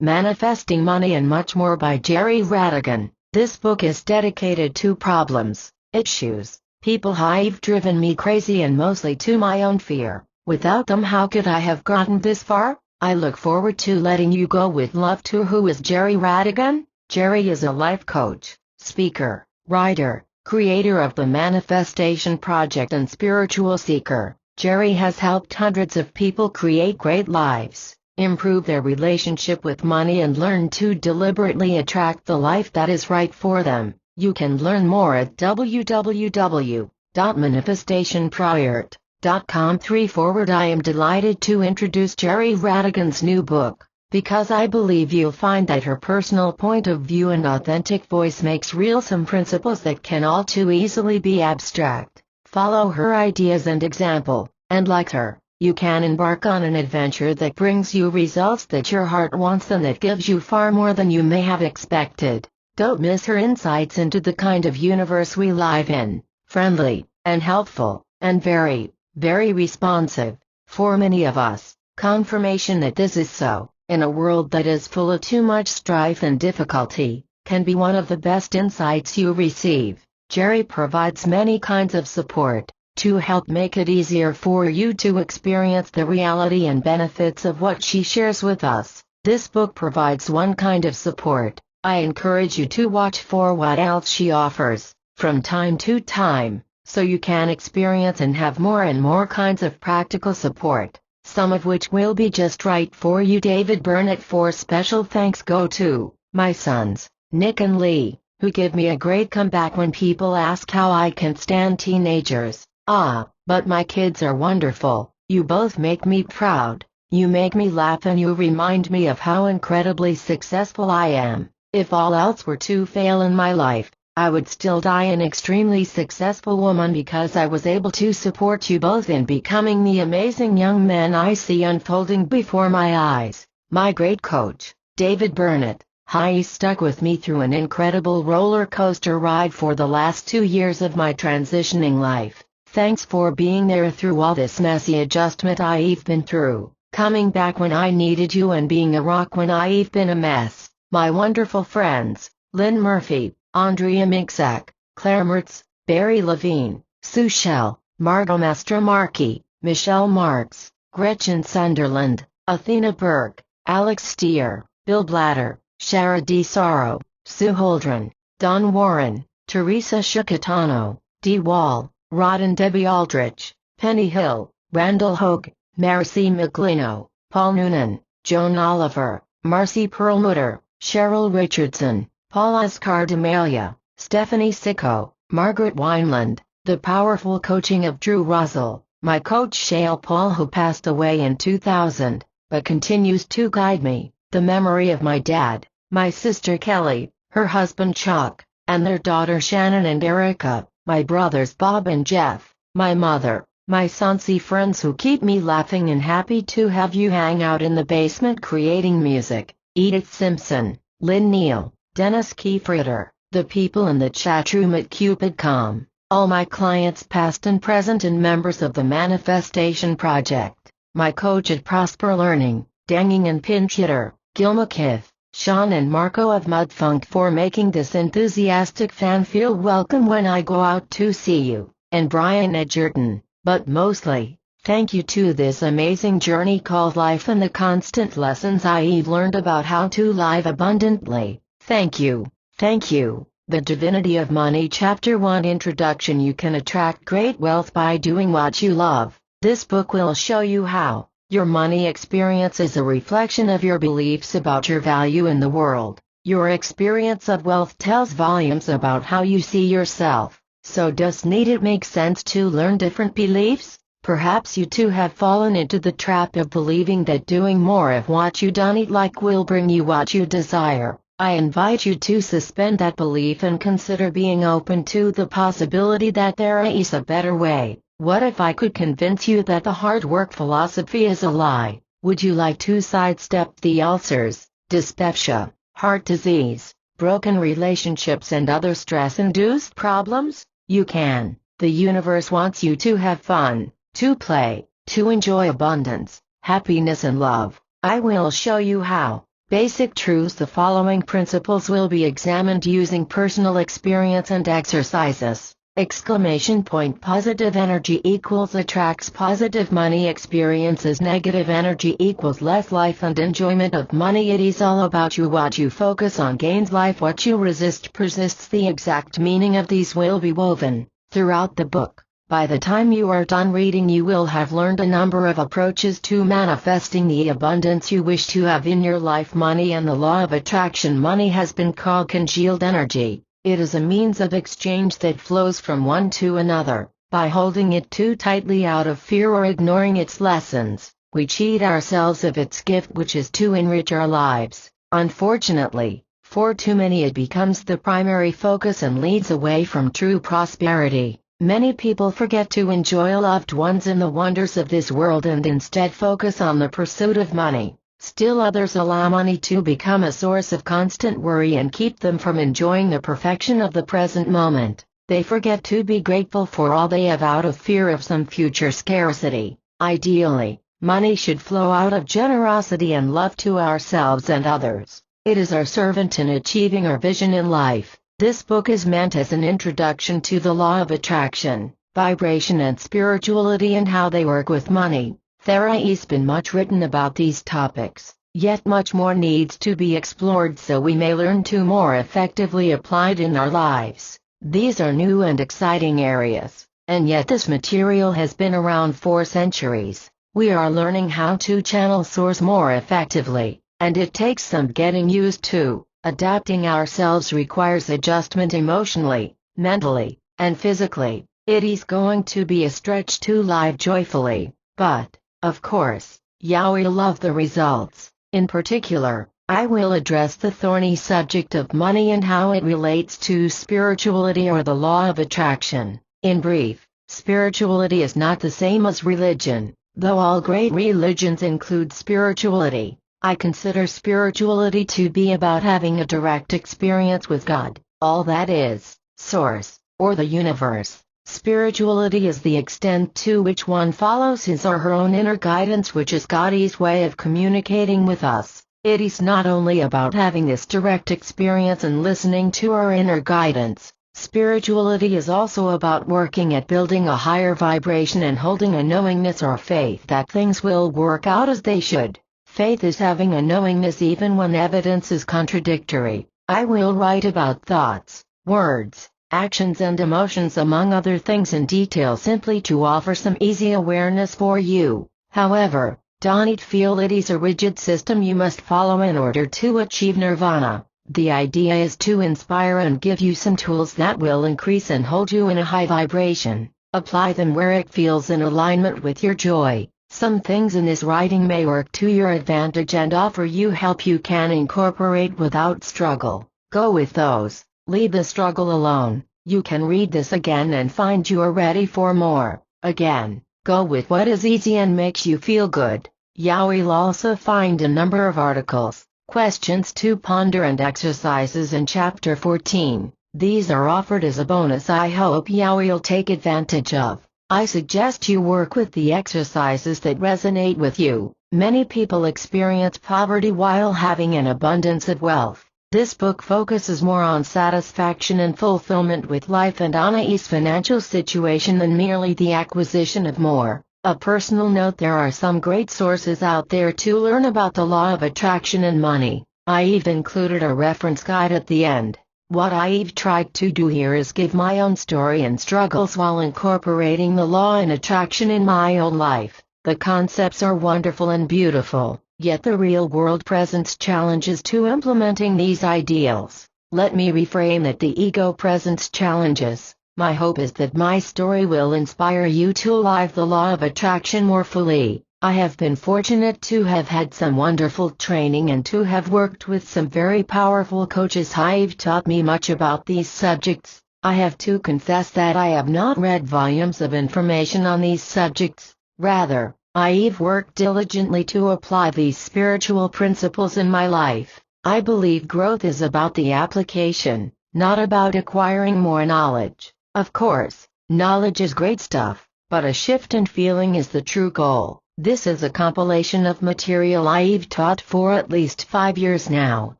Manifesting Money and Much More by Jerry Ratigan. This book is dedicated to problems, issues, people who've driven me crazy and mostly to my own fear. Without them, how could I have gotten this far? I look forward to letting you go with love to. Who is Jerry Ratigan? Jerry is a life coach, speaker, writer, creator of the Manifestation Project and spiritual seeker. Jerry has helped hundreds of people create great lives, improve their relationship with money, and learn to deliberately attract the life that is right for them. You can learn more at www.manifestationproject.com/. I am delighted to introduce Jerry Ratigan's new book, because I believe you'll find that her personal point of view and authentic voice makes real some principles that can all too easily be abstract. Follow her ideas and example, and like her, you can embark on an adventure that brings you results that your heart wants and that gives you far more than you may have expected. Don't miss her insights into the kind of universe we live in, friendly, and helpful, and very, very responsive. For many of us, confirmation that this is so, in a world that is full of too much strife and difficulty, can be one of the best insights you receive. Jerry provides many kinds of support to help make it easier for you to experience the reality and benefits of what she shares with us. This book provides one kind of support. I encourage you to watch for what else she offers, from time to time, so you can experience and have more and more kinds of practical support, some of which will be just right for you. David Burnett. For special thanks go to my sons, Nick and Lee, who give me a great comeback when people ask how I can stand teenagers. But my kids are wonderful. You both make me proud. You make me laugh and you remind me of how incredibly successful I am. If all else were to fail in my life, I would still die an extremely successful woman because I was able to support you both in becoming the amazing young men I see unfolding before my eyes. My great coach, David Burnett. He stuck with me through an incredible roller coaster ride for the last 2 years of my transitioning life. Thanks for being there through all this messy adjustment I've been through, coming back when I needed you and being a rock when I've been a mess. My wonderful friends, Lynn Murphy, Andrea Miksak, Claire Mertz, Barry Levine, Sue Shell, Margot Mastromarchi, Michelle Marks, Gretchen Sunderland, Athena Burke, Alex Steer, Bill Blatter, Shara D. Sorrow, Sue Holdren, Don Warren, Teresa Shukatano, Dee Wall, Rod and Debbie Aldrich, Penny Hill, Randall Hogue, Marcy McLino, Paul Noonan, Joan Oliver, Marcy Perlmutter, Cheryl Richardson, Paul Escardamalia, Stephanie Sicko, Margaret Wineland, the powerful coaching of Drew Russell, my coach Shale Paul, who passed away in 2000, but continues to guide me, the memory of my dad, my sister Kelly, her husband Chuck, and their daughter Shannon and Erica, my brothers Bob and Jeff, my mother, my Sonsi friends who keep me laughing and happy to have you hang out in the basement creating music, Edith Simpson, Lynn Neal, Dennis Kiefritter, the people in the chat room at Cupid.com, all my clients past and present and members of the Manifestation Project, my coach at Prosper Learning, Danging and Pinch Hitter, Gil McKiff, Sean and Marco of Mudfunk for making this enthusiastic fan feel welcome when I go out to see you, and Brian Edgerton, but mostly, thank you to this amazing journey called life and the constant lessons I've learned about how to live abundantly. Thank you, thank you. The Divinity of Money Chapter 1 Introduction. You can attract great wealth by doing what you love. This book will show you how. Your money experience is a reflection of your beliefs about your value in the world. Your experience of wealth tells volumes about how you see yourself. So does it make sense to learn different beliefs? Perhaps you too have fallen into the trap of believing that doing more of what you don't like will bring you what you desire. I invite you to suspend that belief and consider being open to the possibility that there is a better way. What if I could convince you that the hard work philosophy is a lie? Would you like to sidestep the ulcers, dyspepsia, heart disease, broken relationships and other stress-induced problems? You can. The universe wants you to have fun, to play, to enjoy abundance, happiness and love. I will show you how. Basic truths. The following principles will be examined using personal experience and exercises. Exclamation point. Positive energy equals attracts positive money experiences. Negative energy equals less life and enjoyment of money. It is all about you. What you focus on gains life. What you resist persists. The exact meaning of these will be woven throughout the book. By the time you are done reading, you will have learned a number of approaches to manifesting the abundance you wish to have in your life. Money and the law of attraction. Money has been called congealed energy. It is a means of exchange that flows from one to another. By holding it too tightly out of fear or ignoring its lessons, we cheat ourselves of its gift, which is to enrich our lives. Unfortunately, for too many it becomes the primary focus and leads away from true prosperity. Many people forget to enjoy loved ones and the wonders of this world and instead focus on the pursuit of money. Still others allow money to become a source of constant worry and keep them from enjoying the perfection of the present moment. They forget to be grateful for all they have out of fear of some future scarcity. Ideally, money should flow out of generosity and love to ourselves and others. It is our servant in achieving our vision in life. This book is meant as an introduction to the law of attraction, vibration and spirituality and how they work with money. There has been much written about these topics, yet much more needs to be explored so we may learn to more effectively apply it in our lives. These are new and exciting areas, and yet this material has been around for centuries. We are learning how to channel source more effectively, and it takes some getting used to. Adapting ourselves requires adjustment emotionally, mentally, and physically. It is going to be a stretch to live joyfully, but of course, you will love the results. In particular, I will address the thorny subject of money and how it relates to spirituality or the law of attraction. In brief, spirituality is not the same as religion, though all great religions include spirituality. I consider spirituality to be about having a direct experience with God, all that is, Source, or the universe. Spirituality is the extent to which one follows his or her own inner guidance, which is God's way of communicating with us. It is not only about having this direct experience and listening to our inner guidance. Spirituality is also about working at building a higher vibration and holding a knowingness or faith that things will work out as they should. Faith is having a knowingness even when evidence is contradictory. I will write about thoughts, words, actions and emotions among other things in detail simply to offer some easy awareness for you. However, don't feel it is a rigid system you must follow in order to achieve nirvana. The idea is to inspire and give you some tools that will increase and hold you in a high vibration. Apply them where it feels in alignment with your joy. Some things in this writing may work to your advantage and offer you help you can incorporate without struggle. Go with those. Leave the struggle alone. You can read this again and find you are ready for more. Again, go with what is easy and makes you feel good. You will also find a number of articles, questions to ponder and exercises in Chapter 14. These are offered as a bonus I hope you will take advantage of. I suggest you work with the exercises that resonate with you. Many people experience poverty while having an abundance of wealth. This book focuses more on satisfaction and fulfillment with life and on a financial situation than merely the acquisition of more. A personal note: there are some great sources out there to learn about the law of attraction and money. I've included a reference guide at the end. What I've tried to do here is give my own story and struggles while incorporating the law and attraction in my own life. The concepts are wonderful and beautiful, yet the real world presents challenges to implementing these ideals. Let me reframe that: the ego presents challenges. My hope is that my story will inspire you to live the law of attraction more fully. I have been fortunate to have had some wonderful training and to have worked with some very powerful coaches who have taught me much about these subjects. I have to confess that I have not read volumes of information on these subjects. Rather, I've worked diligently to apply these spiritual principles in my life. I believe growth is about the application, not about acquiring more knowledge. Of course, knowledge is great stuff, but a shift in feeling is the true goal. This is a compilation of material I've taught for at least 5 years now.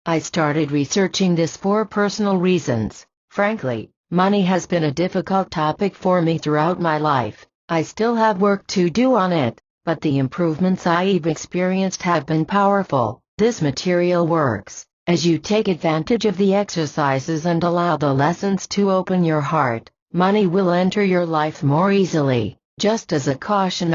I started researching this for personal reasons. Frankly, money has been a difficult topic for me throughout my life. I still have work to do on it, but the improvements I've experienced have been powerful. This material works as you take advantage of the exercises and allow the lessons to open your heart. Money will enter your life more easily. Just as a caution,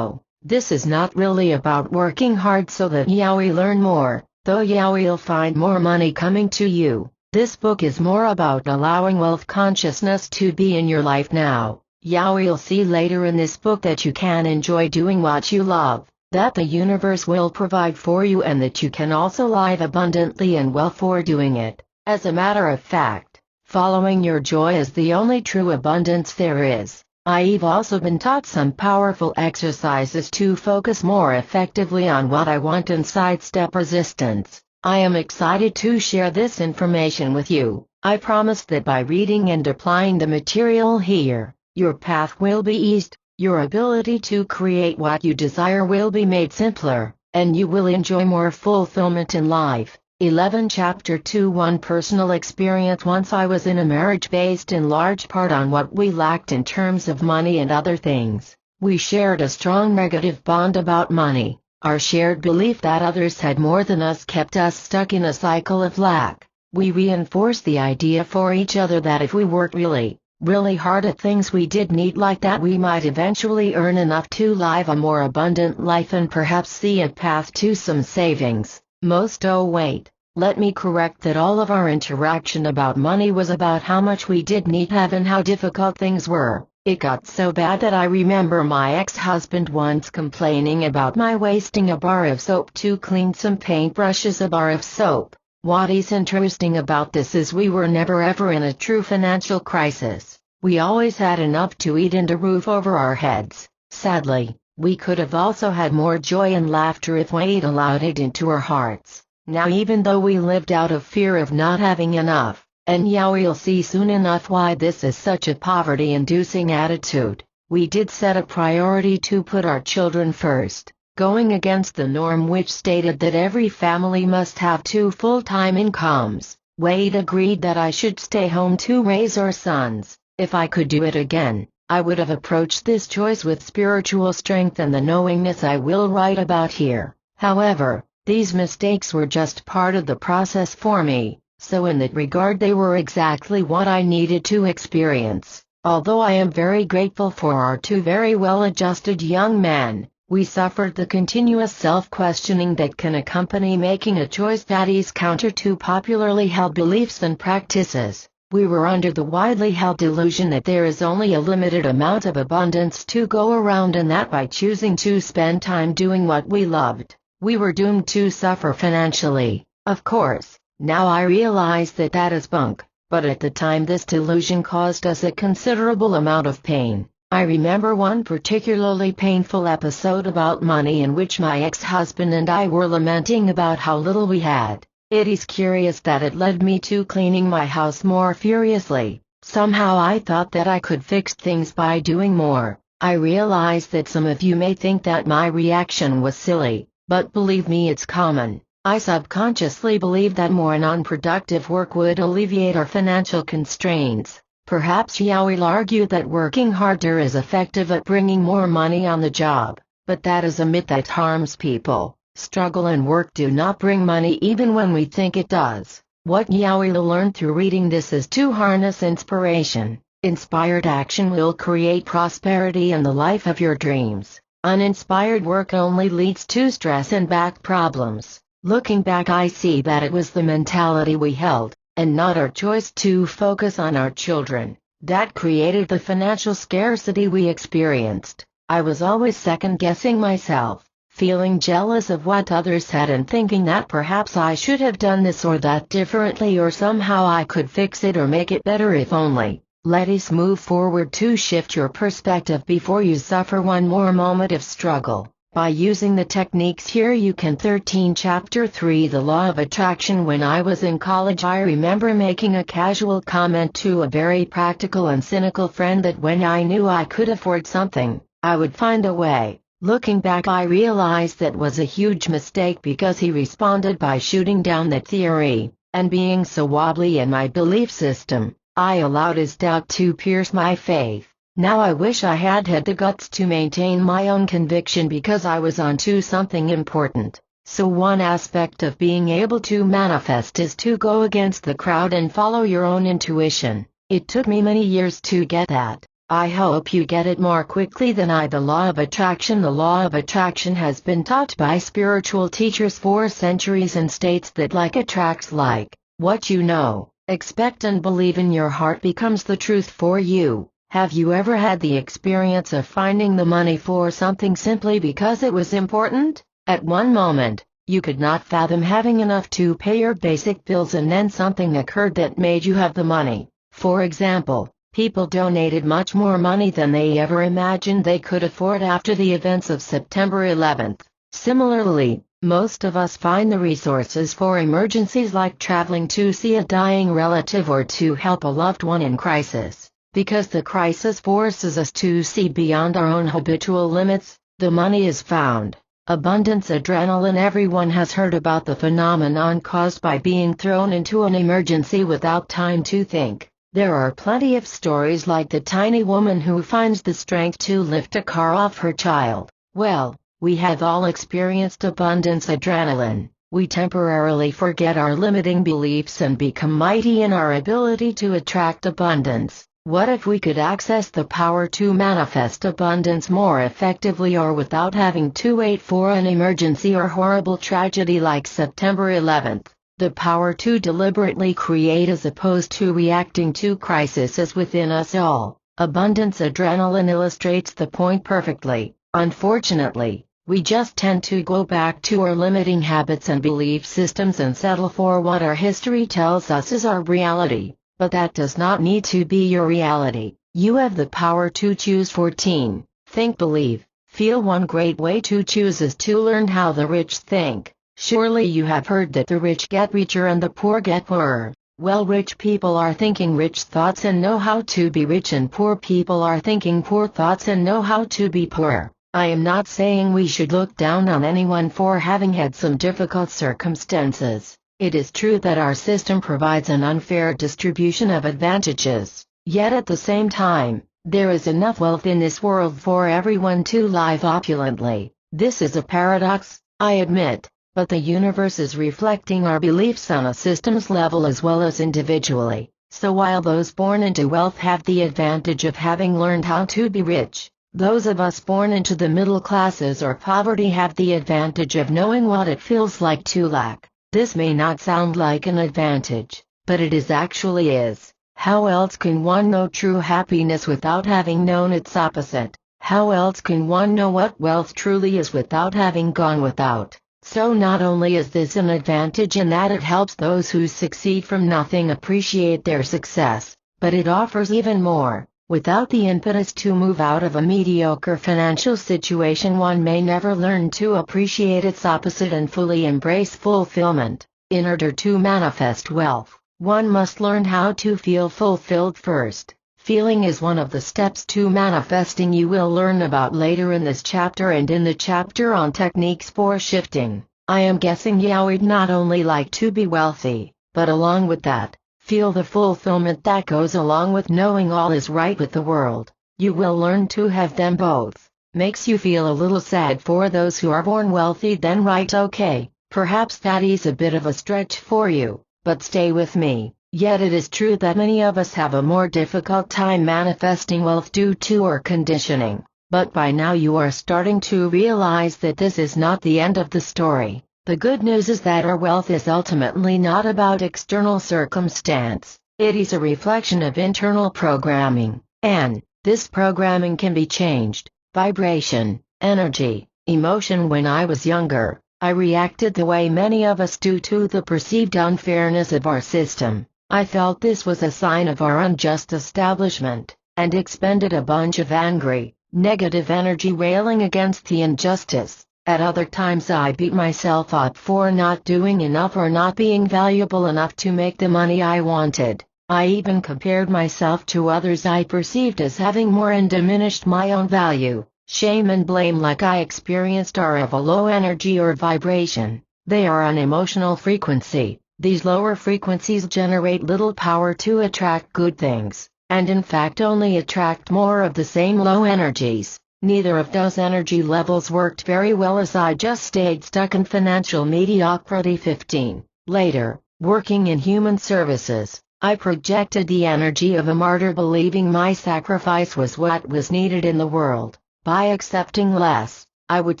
this is not really about working hard so that you will learn more, though you will find more money coming to you. This book is more about allowing wealth consciousness to be in your life now. You will see later in this book that you can enjoy doing what you love, that the universe will provide for you, and that you can also live abundantly and well for doing it. As a matter of fact, following your joy is the only true abundance there is. I've also been taught some powerful exercises to focus more effectively on what I want and sidestep resistance. I am excited to share this information with you. I promise that by reading and applying the material here, your path will be eased, your ability to create what you desire will be made simpler, and you will enjoy more fulfillment in life. 11 Chapter 2 1 Personal experience. Once I was in a marriage based in large part on what we lacked in terms of money and other things. We shared a strong negative bond about money. Our shared belief that others had more than us kept us stuck in a cycle of lack. We reinforced the idea for each other that if we worked really hard at things we did need like that, we might eventually earn enough to live a more abundant life and perhaps see a path to some savings. Let me correct that all of our interaction about money was about how much we did need have and how difficult things were. It got so bad that I remember my ex-husband once complaining about my wasting a bar of soap to clean some paintbrushes. A bar of soap. What is interesting about this is we were never ever in a true financial crisis. We always had enough to eat and a roof over our heads. Sadly, we could have also had more joy and laughter if we'd allowed it into our hearts. Now, even though we lived out of fear of not having enough, and you'll see soon enough why this is such a poverty-inducing attitude, we did set a priority to put our children first, going against the norm which stated that every family must have 2 full-time incomes. Wade agreed that I should stay home to raise our sons. If I could do it again, I would have approached this choice with spiritual strength and the knowingness I will write about here. However, these mistakes were just part of the process for me, so in that regard they were exactly what I needed to experience. Although I am very grateful for our 2 very well-adjusted young men, we suffered the continuous self-questioning that can accompany making a choice that is counter to popularly held beliefs and practices. We were under the widely held delusion that there is only a limited amount of abundance to go around, and that by choosing to spend time doing what we loved, we were doomed to suffer financially. Of course, now I realize that that is bunk, but at the time this delusion caused us a considerable amount of pain. I remember one particularly painful episode about money in which my ex-husband and I were lamenting about how little we had. It is curious that it led me to cleaning my house more furiously. Somehow I thought that I could fix things by doing more. I realize that some of you may think that my reaction was silly, but believe me, it's common. I subconsciously believed that more non-productive work would alleviate our financial constraints. Perhaps you will argue that working harder is effective at bringing more money on the job, but that is a myth that harms people. Struggle and work do not bring money even when we think it does. What you will learn through reading this is to harness inspiration. Inspired action will create prosperity in the life of your dreams. Uninspired work only leads to stress and back problems. Looking back, I see that it was the mentality we held, and not our choice to focus on our children, that created the financial scarcity we experienced. I was always second-guessing myself, feeling jealous of what others had and thinking that perhaps I should have done this or that differently, or somehow I could fix it or make it better if only. Let us move forward to shift your perspective before you suffer one more moment of struggle. By using the techniques here you can. 13 Chapter 3 The Law of Attraction. When I was in college, I remember making a casual comment to a very practical and cynical friend that when I knew I could afford something, I would find a way. Looking back, I realized that was a huge mistake because he responded by shooting down that theory, and being so wobbly in my belief system, I allowed his doubt to pierce my faith. Now I wish I had had the guts to maintain my own conviction because I was onto something important. So one aspect of being able to manifest is to go against the crowd and follow your own intuition. It took me many years to get that. I hope you get it more quickly than I. The law of attraction. The law of attraction has been taught by spiritual teachers for centuries and states that like attracts like. What you know, expect and believe in your heart becomes the truth for you. Have you ever had the experience of finding the money for something simply because it was important? At one moment, you could not fathom having enough to pay your basic bills, and then something occurred that made you have the money. For example, people donated much more money than they ever imagined they could afford after the events of September 11th. Similarly, most of us find the resources for emergencies like traveling to see a dying relative or to help a loved one in crisis. Because the crisis forces us to see beyond our own habitual limits, the money is found. Abundance adrenaline. Everyone has heard about the phenomenon caused by being thrown into an emergency without time to think. There are plenty of stories like the tiny woman who finds the strength to lift a car off her child. Well, we have all experienced abundance adrenaline. We temporarily forget our limiting beliefs and become mighty in our ability to attract abundance. What if we could access the power to manifest abundance more effectively or without having to wait for an emergency or horrible tragedy like September 11th? The power to deliberately create as opposed to reacting to crisis is within us all. Abundance adrenaline illustrates the point perfectly. Unfortunately, we just tend to go back to our limiting habits and belief systems and settle for what our history tells us is our reality. But that does not need to be your reality. You have the power to choose. 14. Think, believe, feel. One great way to choose is to learn how the rich think. Surely you have heard that the rich get richer and the poor get poorer. Well, rich people are thinking rich thoughts and know how to be rich, and poor people are thinking poor thoughts and know how to be poor. I am not saying we should look down on anyone for having had some difficult circumstances. It is true that our system provides an unfair distribution of advantages, yet at the same time, there is enough wealth in this world for everyone to live opulently. This is a paradox, I admit, but the universe is reflecting our beliefs on a systems level as well as individually. So while those born into wealth have the advantage of having learned how to be rich, those of us born into the middle classes or poverty have the advantage of knowing what it feels like to lack. This may not sound like an advantage, but it actually is. How else can one know true happiness without having known its opposite? How else can one know what wealth truly is without having gone without? So not only is this an advantage in that it helps those who succeed from nothing appreciate their success, but it offers even more. Without the impetus to move out of a mediocre financial situation, one may never learn to appreciate its opposite and fully embrace fulfillment. In order to manifest wealth, one must learn how to feel fulfilled first. Feeling is one of the steps to manifesting you will learn about later in this chapter and in the chapter on techniques for shifting. I am guessing you would not only like to be wealthy, but along with that, feel the fulfillment that goes along with knowing all is right with the world. You will learn to have them both. Makes you feel a little sad for those who are born wealthy, then right, okay, perhaps that is a bit of a stretch for you, but stay with me. Yet it is true that many of us have a more difficult time manifesting wealth due to our conditioning. But by now you are starting to realize that this is not the end of the story. The good news is that our wealth is ultimately not about external circumstance. It is a reflection of internal programming, and this programming can be changed. Vibration, energy, emotion. When I was younger, I reacted the way many of us do to the perceived unfairness of our system. I felt this was a sign of our unjust establishment, and expended a bunch of angry, negative energy railing against the injustice. At other times I beat myself up for not doing enough or not being valuable enough to make the money I wanted. I even compared myself to others I perceived as having more and diminished my own value. Shame and blame like I experienced are of a low energy or vibration. They are an emotional frequency. These lower frequencies generate little power to attract good things, and in fact only attract more of the same low energies. Neither of those energy levels worked very well as I just stayed stuck in financial mediocrity. 15. Later, working in human services, I projected the energy of a martyr, believing my sacrifice was what was needed in the world. By accepting less, I would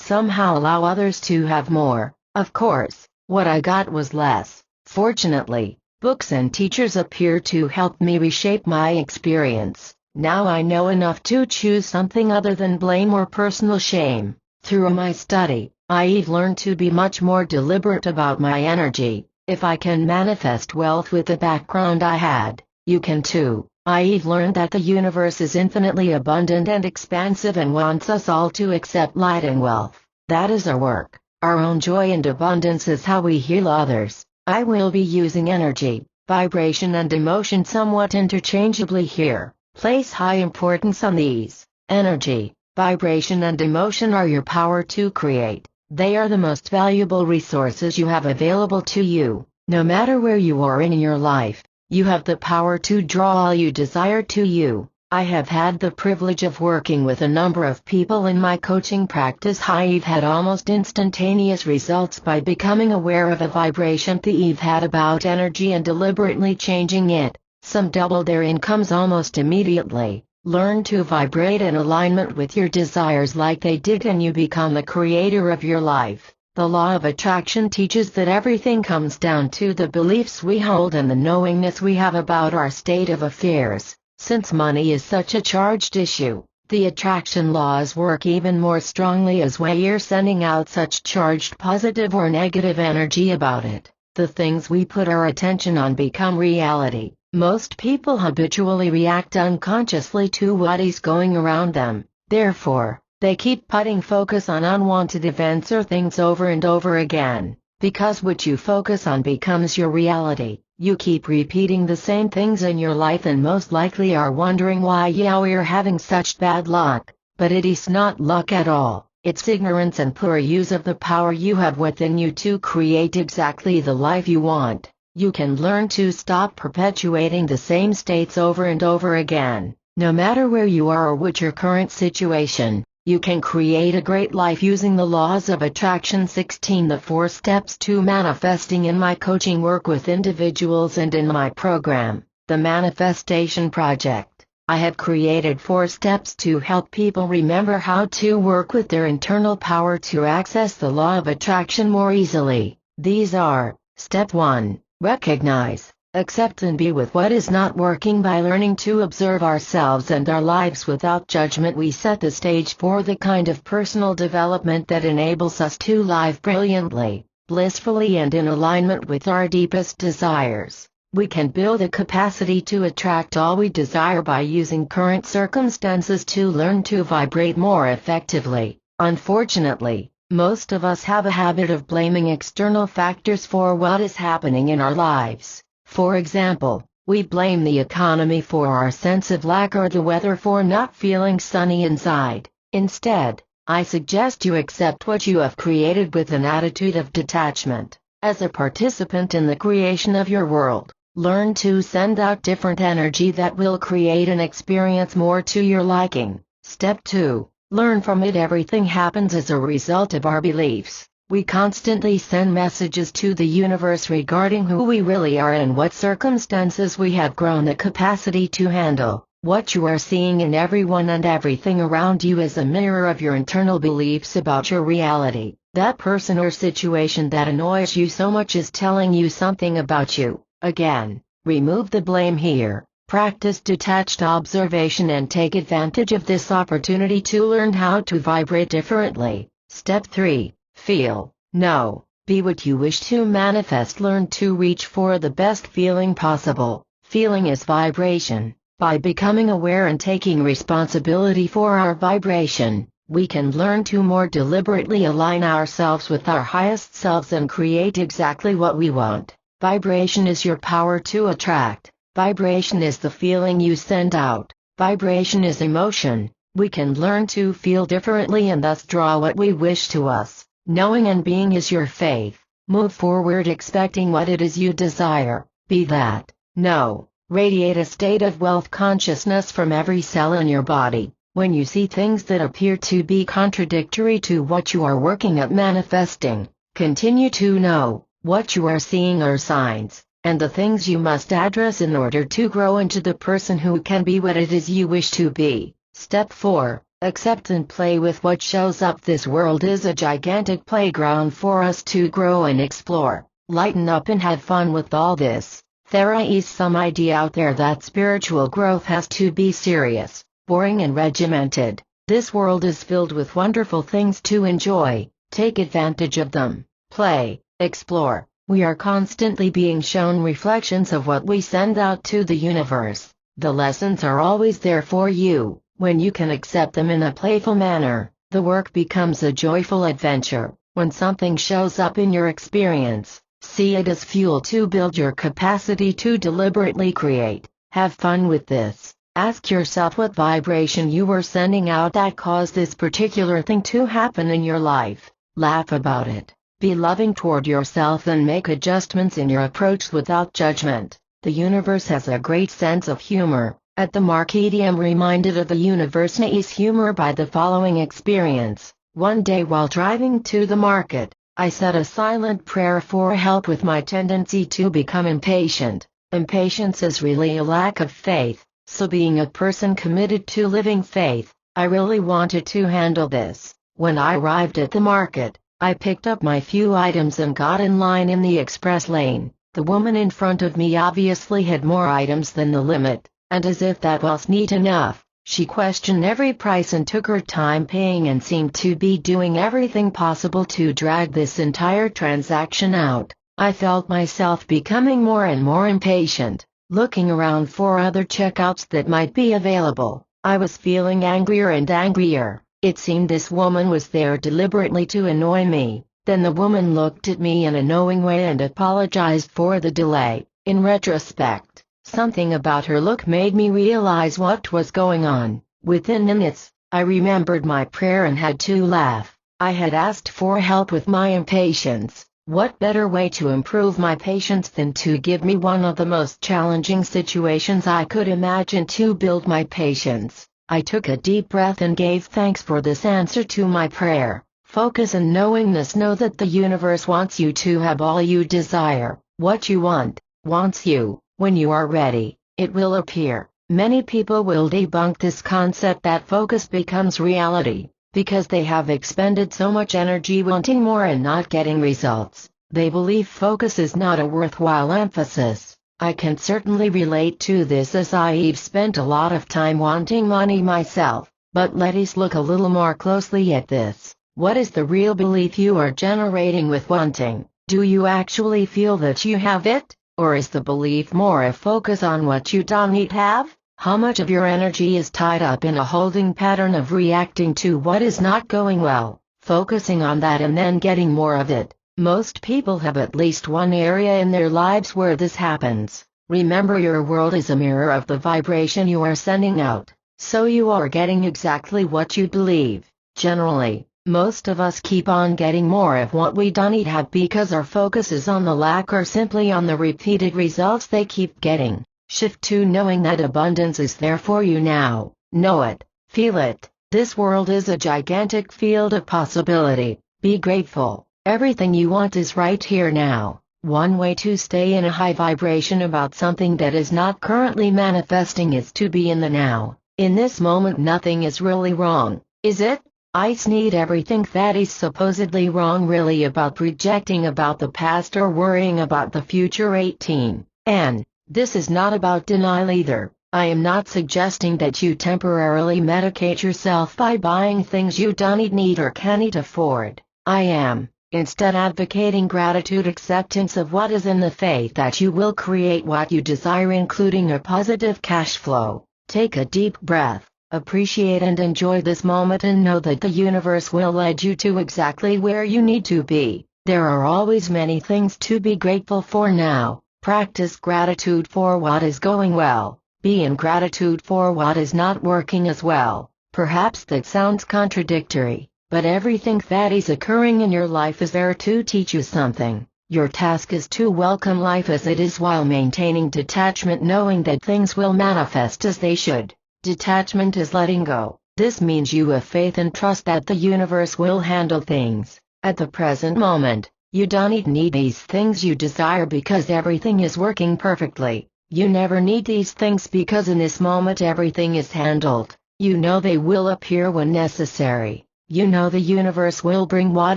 somehow allow others to have more. Of course, what I got was less. Fortunately, books and teachers appear to help me reshape my experience. Now I know enough to choose something other than blame or personal shame. Through my study, I've learned to be much more deliberate about my energy. If I can manifest wealth with the background I had, you can too. I've learned that the universe is infinitely abundant and expansive and wants us all to accept light and wealth. That is our work. Our own joy and abundance is how we heal others. I will be using energy, vibration and emotion somewhat interchangeably here. Place high importance on these. Energy, vibration and emotion are your power to create. They are the most valuable resources you have available to you. No matter where you are in your life, you have the power to draw all you desire to you. I have had the privilege of working with a number of people in my coaching practice. I've had almost instantaneous results by becoming aware of a vibration they've had about energy and deliberately changing it. Some doubled their incomes almost immediately. Learn to vibrate in alignment with your desires like they did, and you become the creator of your life. The law of attraction teaches that everything comes down to the beliefs we hold and the knowingness we have about our state of affairs. Since money is such a charged issue, the attraction laws work even more strongly as we're sending out such charged positive or negative energy about it. The things we put our attention on become reality. Most people habitually react unconsciously to what is going around them. Therefore, they keep putting focus on unwanted events or things over and over again. Because what you focus on becomes your reality, you keep repeating the same things in your life and most likely are wondering why you're having such bad luck. But it is not luck at all. It's ignorance and poor use of the power you have within you to create exactly the life you want. You can learn to stop perpetuating the same states over and over again. No matter where you are or what your current situation, you can create a great life using the laws of attraction. 16. The 4 steps to manifesting. In my coaching work with individuals and in my program, The Manifestation Project, I have created 4 steps to help people remember how to work with their internal power to access the law of attraction more easily. These are: Step 1. Recognize, accept and be with what is not working. By learning to observe ourselves and our lives without judgment, we set the stage for the kind of personal development that enables us to live brilliantly, blissfully and in alignment with our deepest desires. We can build a capacity to attract all we desire by using current circumstances to learn to vibrate more effectively. Unfortunately, most of us have a habit of blaming external factors for what is happening in our lives. For example, we blame the economy for our sense of lack or the weather for not feeling sunny inside. Instead, I suggest you accept what you have created with an attitude of detachment. As a participant in the creation of your world, learn to send out different energy that will create an experience more to your liking. Step 2. Learn from it. Everything happens as a result of our beliefs. We constantly send messages to the universe regarding who we really are and what circumstances we have grown the capacity to handle. What you are seeing in everyone and everything around you is a mirror of your internal beliefs about your reality. That person or situation that annoys you so much is telling you something about you. Again, remove the blame here. Practice detached observation and take advantage of this opportunity to learn how to vibrate differently. Step 3. Feel, know, be what you wish to manifest. Learn to reach for the best feeling possible. Feeling is vibration. By becoming aware and taking responsibility for our vibration, we can learn to more deliberately align ourselves with our highest selves and create exactly what we want. Vibration is your power to attract. Vibration is the feeling you send out. Vibration is emotion. We can learn to feel differently and thus draw what we wish to us. Knowing and being is your faith. Move forward expecting what it is you desire. Be that. Know. Radiate a state of wealth consciousness from every cell in your body. When you see things that appear to be contradictory to what you are working at manifesting, continue to know, what you are seeing are signs, and the things you must address in order to grow into the person who can be what it is you wish to be. Step 4. Accept and play with what shows up. This world is a gigantic playground for us to grow and explore. Lighten up and have fun with all this. There is some idea out there that spiritual growth has to be serious, boring and regimented. This world is filled with wonderful things to enjoy. Take advantage of them. Play, explore. We are constantly being shown reflections of what we send out to the universe. The lessons are always there for you. When you can accept them in a playful manner, the work becomes a joyful adventure. When something shows up in your experience, see it as fuel to build your capacity to deliberately create. Have fun with this. Ask yourself what vibration you were sending out that caused this particular thing to happen in your life. Laugh about it. Be loving toward yourself and make adjustments in your approach without judgment. The universe has a great sense of humor. At the market I am reminded of the universe's humor by the following experience. One day while driving to the market, I said a silent prayer for help with my tendency to become impatient. Impatience is really a lack of faith, so being a person committed to living faith, I really wanted to handle this. When I arrived at the market, I picked up my few items and got in line in the express lane. The woman in front of me obviously had more items than the limit. And as if that was neat enough, she questioned every price and took her time paying and seemed to be doing everything possible to drag this entire transaction out. I felt myself becoming more and more impatient, looking around for other checkouts that might be available. I was feeling angrier and angrier. It seemed this woman was there deliberately to annoy me. Then the woman looked at me in a knowing way and apologized for the delay. In retrospect, something about her look made me realize what was going on. Within minutes, I remembered my prayer and had to laugh. I had asked for help with my impatience. What better way to improve my patience than to give me one of the most challenging situations I could imagine to build my patience? I took a deep breath and gave thanks for this answer to my prayer. Focus and knowingness. Know that the universe wants you to have all you desire. What you want, wants you. When you are ready, it will appear. Many people will debunk this concept that focus becomes reality, because they have expended so much energy wanting more and not getting results. They believe focus is not a worthwhile emphasis. I can certainly relate to this as I've spent a lot of time wanting money myself. But let's look a little more closely at this. What is the real belief you are generating with wanting? Do you actually feel that you have it? Or is the belief more a focus on what you don't have? How much of your energy is tied up in a holding pattern of reacting to what is not going well, focusing on that and then getting more of it? Most people have at least one area in their lives where this happens. Remember, your world is a mirror of the vibration you are sending out, so you are getting exactly what you believe. Generally, most of us keep on getting more of what we don't have because our focus is on the lack or simply on the repeated results they keep getting. Shift to knowing that abundance is there for you now. Know it, feel it. This world is a gigantic field of possibility. Be grateful. Everything you want is right here now. One way to stay in a high vibration about something that is not currently manifesting is to be in the now. In this moment, nothing is really wrong, is it? I need everything that is supposedly wrong really about projecting about the past or worrying about the future. 18. And this is not about denial either. I am not suggesting that you temporarily medicate yourself by buying things you don't need or can't afford. I am, instead, advocating gratitude, acceptance of what is in the faith that you will create what you desire, including a positive cash flow. Take a deep breath. Appreciate and enjoy this moment and know that the universe will lead you to exactly where you need to be. There are always many things to be grateful for now. Practice gratitude for what is going well. Be in gratitude for what is not working as well. Perhaps that sounds contradictory, but everything that is occurring in your life is there to teach you something. Your task is to welcome life as it is while maintaining detachment, knowing that things will manifest as they should. Detachment is letting go. This means you have faith and trust that the universe will handle things. At the present moment, you don't need these things you desire because everything is working perfectly. You never need these things because in this moment everything is handled. You know they will appear when necessary. You know the universe will bring what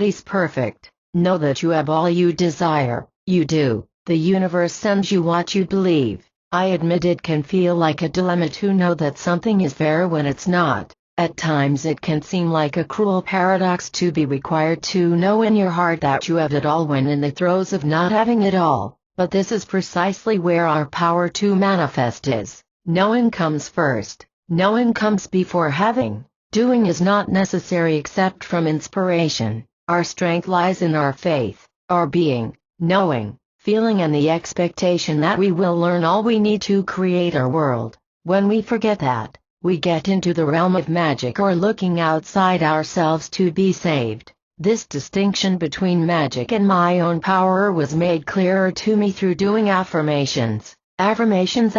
is perfect. Know that you have all you desire. You do. The universe sends you what you believe. I admit it can feel like a dilemma to know that something is there when it's not. At times it can seem like a cruel paradox to be required to know in your heart that you have it all when in the throes of not having it all. But this is precisely where our power to manifest is. Knowing comes first. Knowing comes before having. Doing is not necessary except from inspiration. Our strength lies in our faith, our being, knowing, feeling, and the expectation that we will learn all we need to create our world. When we forget that, we get into the realm of magic or looking outside ourselves to be saved. This distinction between magic and my own power was made clearer to me through doing affirmations. Affirmations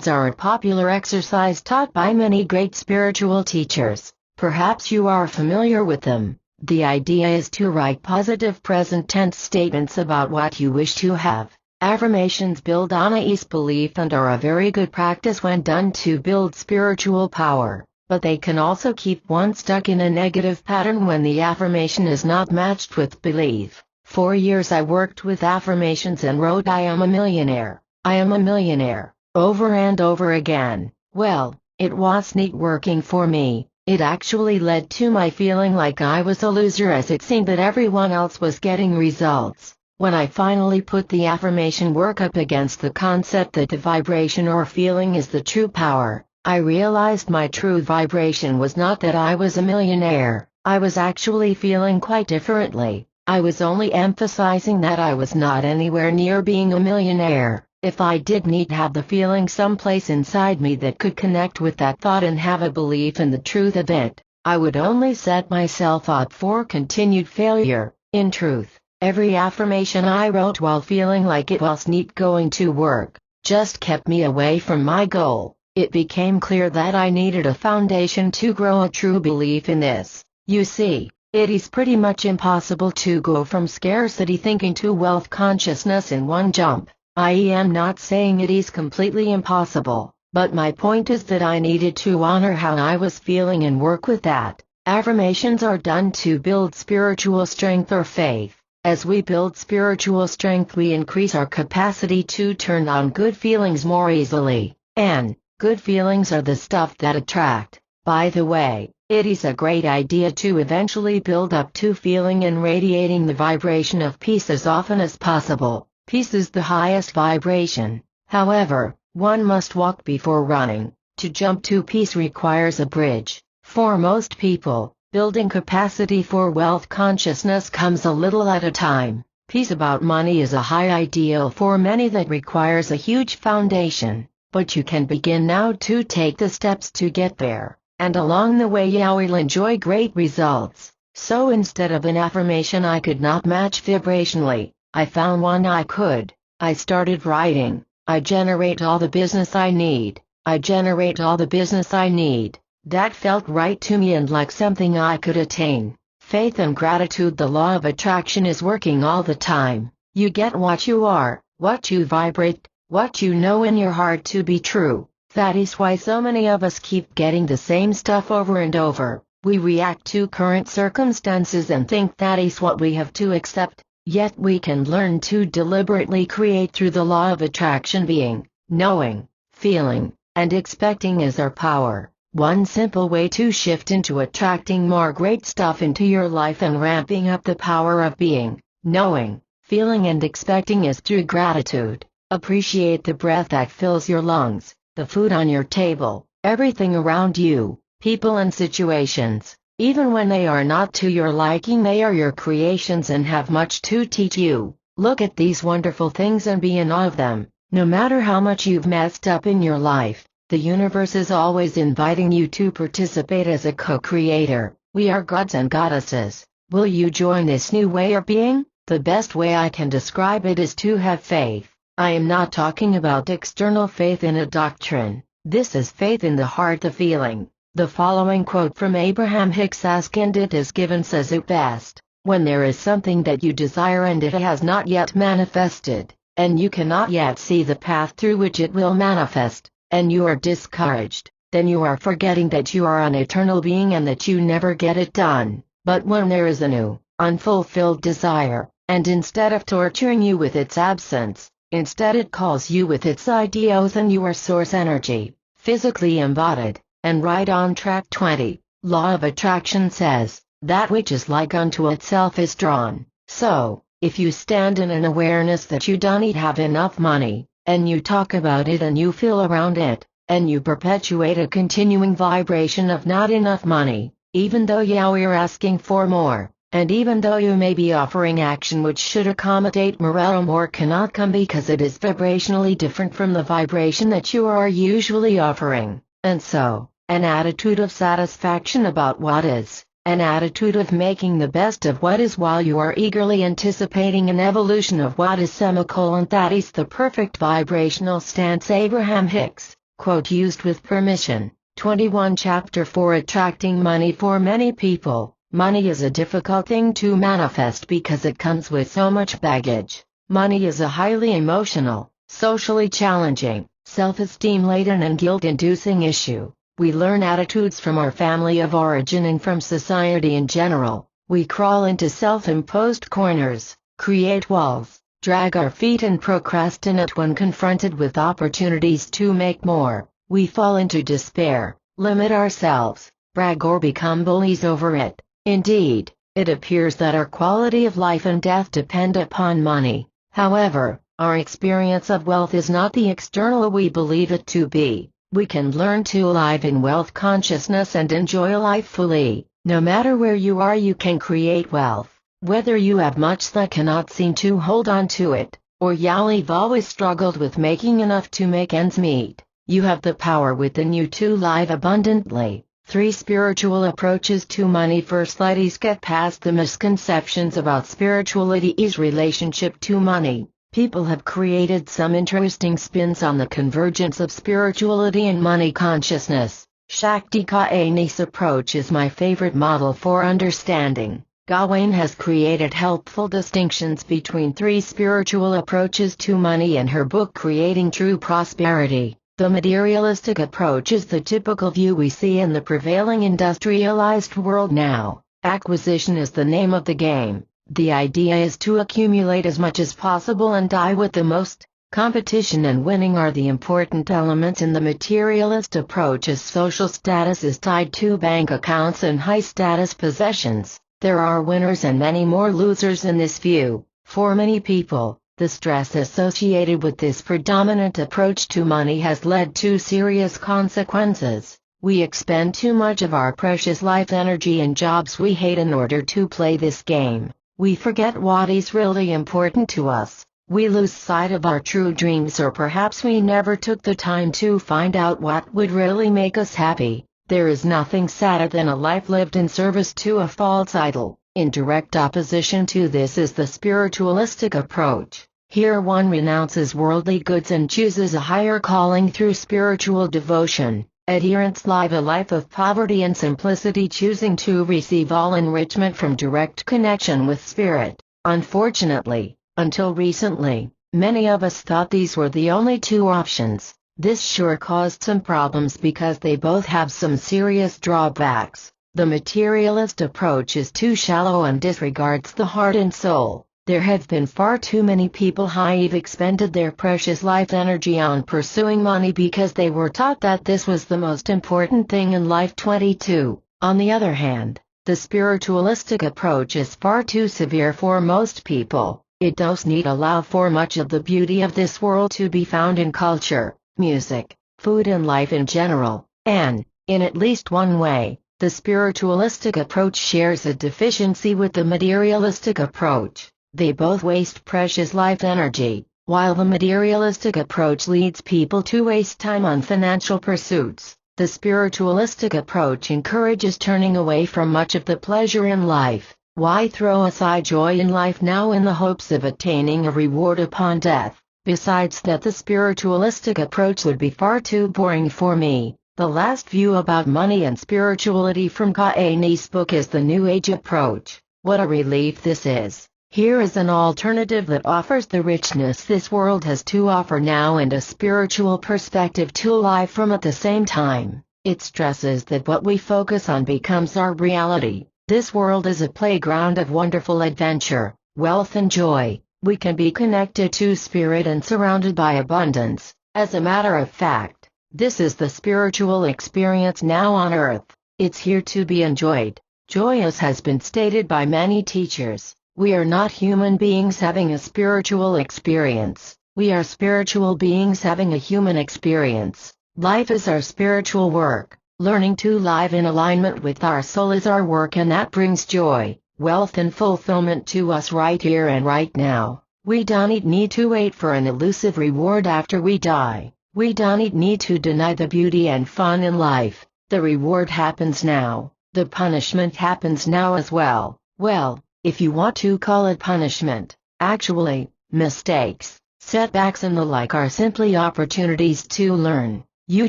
are a popular exercise taught by many great spiritual teachers. Perhaps you are familiar with them. The idea is to write positive present tense statements about what you wish to have. Affirmations build on a belief and are a very good practice when done to build spiritual power, but they can also keep one stuck in a negative pattern when the affirmation is not matched with belief. For years I worked with affirmations and wrote "I am a millionaire, I am a millionaire," over and over again. Well, it was neat working for me. It actually led to my feeling like I was a loser, as it seemed that everyone else was getting results. When I finally put the affirmation work up against the concept that the vibration or feeling is the true power, I realized my true vibration was not that I was a millionaire. I was actually feeling quite differently. I was only emphasizing that I was not anywhere near being a millionaire. If I did need to have the feeling someplace inside me that could connect with that thought and have a belief in the truth of it, I would only set myself up for continued failure. In truth, every affirmation I wrote while feeling like it was neat going to work, just kept me away from my goal. It became clear that I needed a foundation to grow a true belief in this. You see, it is pretty much impossible to go from scarcity thinking to wealth consciousness in one jump. I am not saying it is completely impossible, but my point is that I needed to honor how I was feeling and work with that. Affirmations are done to build spiritual strength or faith. As we build spiritual strength, we increase our capacity to turn on good feelings more easily. And good feelings are the stuff that attract. By the way, it is a great idea to eventually build up to feeling and radiating the vibration of peace as often as possible. Peace is the highest vibration. However, one must walk before running. To jump to peace requires a bridge. For most people, building capacity for wealth consciousness comes a little at a time. Peace about money is a high ideal for many that requires a huge foundation, but you can begin now to take the steps to get there, and along the way you will enjoy great results. So instead of an affirmation I could not match vibrationally, I found one I could. I started writing. I generate all the business I need. I generate all the business I need. That felt right to me and like something I could attain. Faith and gratitude. The law of attraction is working all the time. You get what you are, what you vibrate, what you know in your heart to be true. That is why so many of us keep getting the same stuff over and over. We react to current circumstances and think that is what we have to accept. Yet we can learn to deliberately create through the law of attraction. Being, knowing, feeling, and expecting is our power. One simple way to shift into attracting more great stuff into your life and ramping up the power of being, knowing, feeling, and expecting is through gratitude. Appreciate the breath that fills your lungs, the food on your table, everything around you, people and situations. Even when they are not to your liking, they are your creations and have much to teach you. Look at these wonderful things and be in awe of them. No matter how much you've messed up in your life, The universe is always inviting you to participate as a co-creator. We are gods and goddesses. Will you join this new way of being? The best way I can describe it is to have faith. I am not talking about external faith in a doctrine. This is faith in the heart, the feeling. The following quote from Abraham Hicks Ascendant is given says it best. When there is something that you desire and it has not yet manifested, and you cannot yet see the path through which it will manifest, and you are discouraged, then you are forgetting that you are an eternal being and that you never get it done. But when there is a new, unfulfilled desire, and instead of torturing you with its absence, instead it calls you with its ideals and your source energy, physically embodied, and right on track. 20. Law of Attraction says, that which is like unto itself is drawn. So, if you stand in an awareness that you don't have enough money, and you talk about it and you feel around it, and you perpetuate a continuing vibration of not enough money, even though you're asking for more, and even though you may be offering action which should accommodate more cannot come because it is vibrationally different from the vibration that you are usually offering, and so, an attitude of satisfaction about what is, an attitude of making the best of what is while you are eagerly anticipating an evolution of what is that is the perfect vibrational stance. Abraham Hicks, quote used with permission. 21 Chapter 4 Attracting Money. For many people, money is a difficult thing to manifest because it comes with so much baggage. Money is a highly emotional, socially challenging, self-esteem laden and guilt-inducing issue. We learn attitudes from our family of origin and from society in general. We crawl into self-imposed corners, create walls, drag our feet and procrastinate when confronted with opportunities to make more. We fall into despair, limit ourselves, brag or become bullies over it. Indeed, it appears that our quality of life and death depend upon money. However, our experience of wealth is not the external we believe it to be. We can learn to live in wealth consciousness and enjoy life fully. No matter where you are, you can create wealth. Whether you have much that cannot seem to hold on to it, or you've always struggled with making enough to make ends meet, you have the power within you to live abundantly. 3 Spiritual approaches to money. First, let's get past the misconceptions about spirituality's relationship to money. People have created some interesting spins on the convergence of spirituality and money consciousness. Shakti Gawain's approach is my favorite model for understanding. Gawain has created helpful distinctions between 3 spiritual approaches to money in her book Creating True Prosperity. The materialistic approach is the typical view we see in the prevailing industrialized world now. Acquisition is the name of the game. The idea is to accumulate as much as possible and die with the most. Competition and winning are the important elements in the materialist approach, as social status is tied to bank accounts and high-status possessions. There are winners and many more losers in this view. For many people, the stress associated with this predominant approach to money has led to serious consequences. We expend too much of our precious life energy in jobs we hate in order to play this game. We forget what is really important to us. We lose sight of our true dreams, or perhaps we never took the time to find out what would really make us happy. There is nothing sadder than a life lived in service to a false idol. In direct opposition to this is the spiritualistic approach. Here one renounces worldly goods and chooses a higher calling through spiritual devotion. Adherents live a life of poverty and simplicity, choosing to receive all enrichment from direct connection with spirit. Unfortunately, until recently, many of us thought these were the only 2 options. This sure caused some problems because they both have some serious drawbacks. The materialist approach is too shallow and disregards the heart and soul. There have been far too many people who've expended their precious life energy on pursuing money because they were taught that this was the most important thing in life. 22. On the other hand, the spiritualistic approach is far too severe for most people. It does not allow for much of the beauty of this world to be found in culture, music, food and life in general, and, in at least one way, the spiritualistic approach shares a deficiency with the materialistic approach. They both waste precious life energy, While the materialistic approach leads people to waste time on financial pursuits, the spiritualistic approach encourages turning away from much of the pleasure in life. Why throw aside joy in life now in the hopes of attaining a reward upon death? Besides that, the spiritualistic approach would be far too boring for me. The last view about money and spirituality from Kaini's book is the New Age approach. What a relief this is. Here is an alternative that offers the richness this world has to offer now and a spiritual perspective to life from at the same time. It stresses that what we focus on becomes our reality. This world is a playground of wonderful adventure, wealth and joy. We can be connected to spirit and surrounded by abundance. As a matter of fact, this is the spiritual experience now on earth. It's here to be enjoyed. Joy, as has been stated by many teachers. We are not human beings having a spiritual experience. We are spiritual beings having a human experience. Life is our spiritual work. Learning to live in alignment with our soul is our work, and that brings joy, wealth and fulfillment to us right here and right now. We don't need to wait for an elusive reward after we die. We don't need to deny the beauty and fun in life. The reward happens now. The punishment happens now as well. Well, if you want to call it punishment, actually, mistakes, setbacks and the like are simply opportunities to learn. You